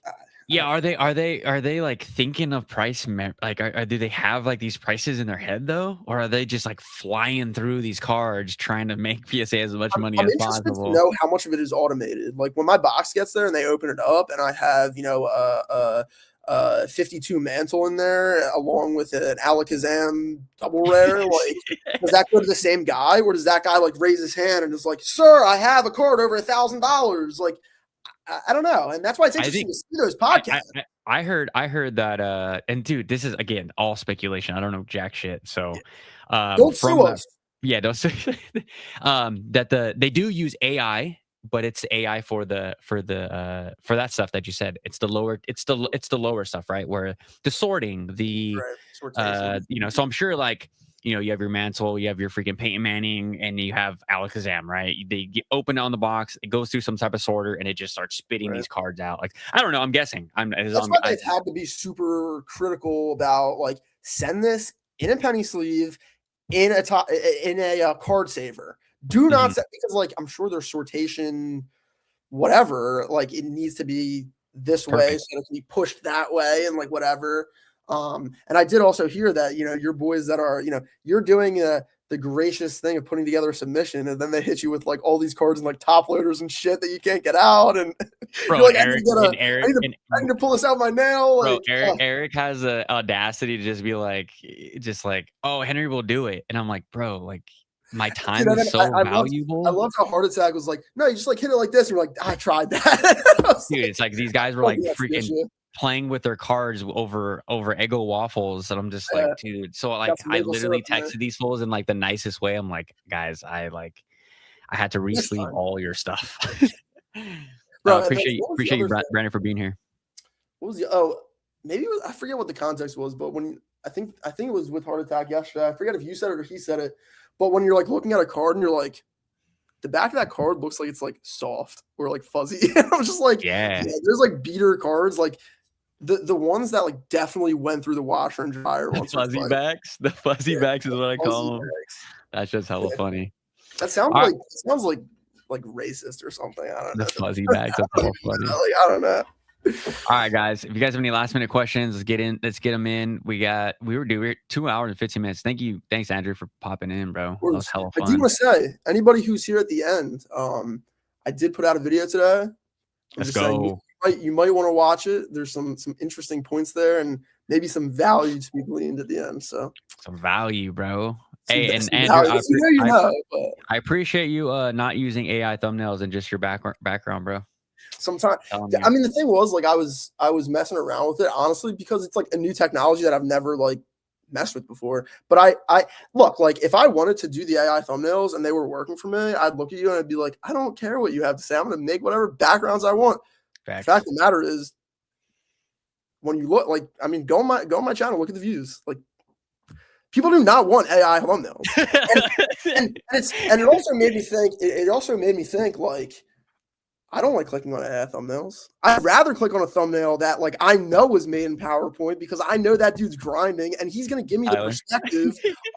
Are they like thinking of price? Like, do they have like these prices in their head though, or are they just like flying through these cards trying to make PSA as much money as possible? To know how much of it is automated. Like when my box gets there and they open it up, and I have 52 mantle in there along with an Alakazam double rare. Like, does that go to the same guy, or does that guy like raise his hand and is like, "Sir, I have a card over $1,000"? Like. I don't know, and that's why it's interesting to see those podcasts. I heard that, and dude, this is again all speculation. I don't know jack shit. So, don't sue us. Don't sue. That they do use AI, but it's AI for that stuff that you said. It's the lower stuff, right? Where the sorting, the right. So I'm sure like you know, you have your Mansell, you have your freaking Peyton Manning, and you have Alakazam, right? They open it on the box, it goes through some type of sorter, and it just starts spitting Right. these cards out. Like, I don't know. I'm guessing. That's why they've had to be super critical about like send this in a penny sleeve in a card saver. Do not Mhm. set because like I'm sure there's sortation, whatever. Like it needs to be this way Perfect. so it can be pushed that way and like whatever. And I did also hear that your boys that are you're doing the gracious thing of putting together a submission, and then they hit you with like all these cards and like top loaders and shit that you can't get out, and Bro, you're like, Eric and I Eric need to, and I need to pull this out my nail. bro, Like, Eric has the audacity to just like, oh, Henry will do it. And I'm like, bro, like my dude, time and is then so I valuable. loved how Heart Attack was like, no, you just like hit it like this. And you're like, I tried that. I was Dude, like, it's like these guys were don't like do that shit, freaking shit. playing with their cards over Eggo waffles. And I'm just like, dude. So like Got some I maple syrup literally in there. texted these fools in like the nicest way. I'm like, guys, I had to Next re-sleeve time, all your stuff. bro. And then what was the Appreciate you, other thing? Brandon, for being here. What was the oh maybe it was, I forget what the context was, but when I think it was with Heart Attack yesterday. I forget if you said it or he said it, but when you're like looking at a card and you're like, the back of that card looks like it's like soft or like fuzzy. I'm just like, Yeah. yeah, there's like beater cards, like the ones that like definitely went through the washer and dryer The once or fuzzy twice. backs. The fuzzy Yeah, backs is what I fuzzy call them. bags. That's just hella Yeah. funny. That sounds All right. like racist or something. I don't The know. fuzzy backs. That's hella funny. I don't know. All right, guys. If you guys have any last minute questions, let's get in. Let's get them in. We were 2 hours and 15 minutes. Thank you. Thanks, Andrew, for popping in, bro. Of That was course. hella I do fun. want to say, anybody who's here at the end, I did put out a video today. I'm Let's just saying go. you might want to watch it. There's some interesting points there and maybe some value to be gleaned at the end. So Some value, bro. some, Hey, and some Andrew, value. If you know, but I appreciate you not using AI thumbnails and just your background, bro. sometimes Telling you. I mean the thing was like I was messing around with it honestly because it's like a new technology that I've never like messed with before. But I look, like if I wanted to do the AI thumbnails and they were working for me, I'd look at you and I'd be like, I don't care what you have to say. I'm gonna make whatever backgrounds I want. Facts. The fact of the matter is, when you look, like, I mean, go on my channel, look at the views. Like, people do not want AI thumbnails. And it also made me think. It also made me think like, I don't like clicking on AI thumbnails. I'd rather click on a thumbnail that like I know was made in PowerPoint because I know that dude's grinding and he's gonna give me the Tyler. perspective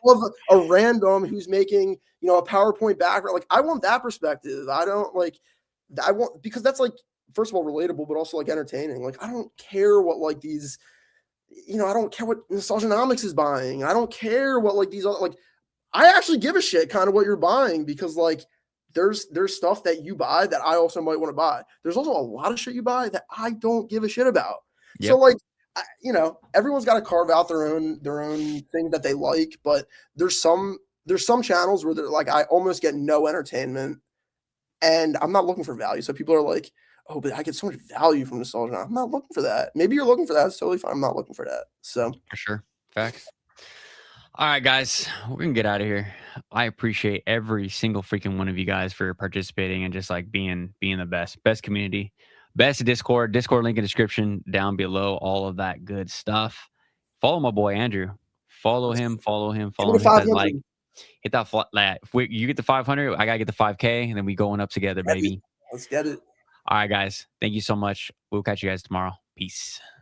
of a random who's making a PowerPoint background. Like I want that perspective. I don't like I want because that's like first of all relatable, but also like entertaining. Like I don't care what like these, I don't care what Nostalgianomics is buying. I don't care what like these other like I actually give a shit kind of what you're buying because like there's stuff that you buy that I also might want to buy. There's also a lot of shit you buy that I don't give a shit about. Yep. So like everyone's got to carve out their own thing that they like, but there's some channels where they're like I almost get no entertainment and I'm not looking for value. So people are like, "Oh, but I get so much value from nostalgia." I'm not looking for that. Maybe you're looking for that. It's totally fine. I'm not looking for that. So For sure. Facts. All right, guys, we're gonna get out of here. I appreciate every single freaking one of you guys for participating and just like being the best community, best Discord link in description down below, all of that good stuff. Follow my boy Andrew. Follow him. give it a Hit that 500. like. Hit that flat. If you get the 500, I gotta get the 5K, and then we going up together, baby. Let's get it. All right, guys. Thank you so much. We'll catch you guys tomorrow. Peace.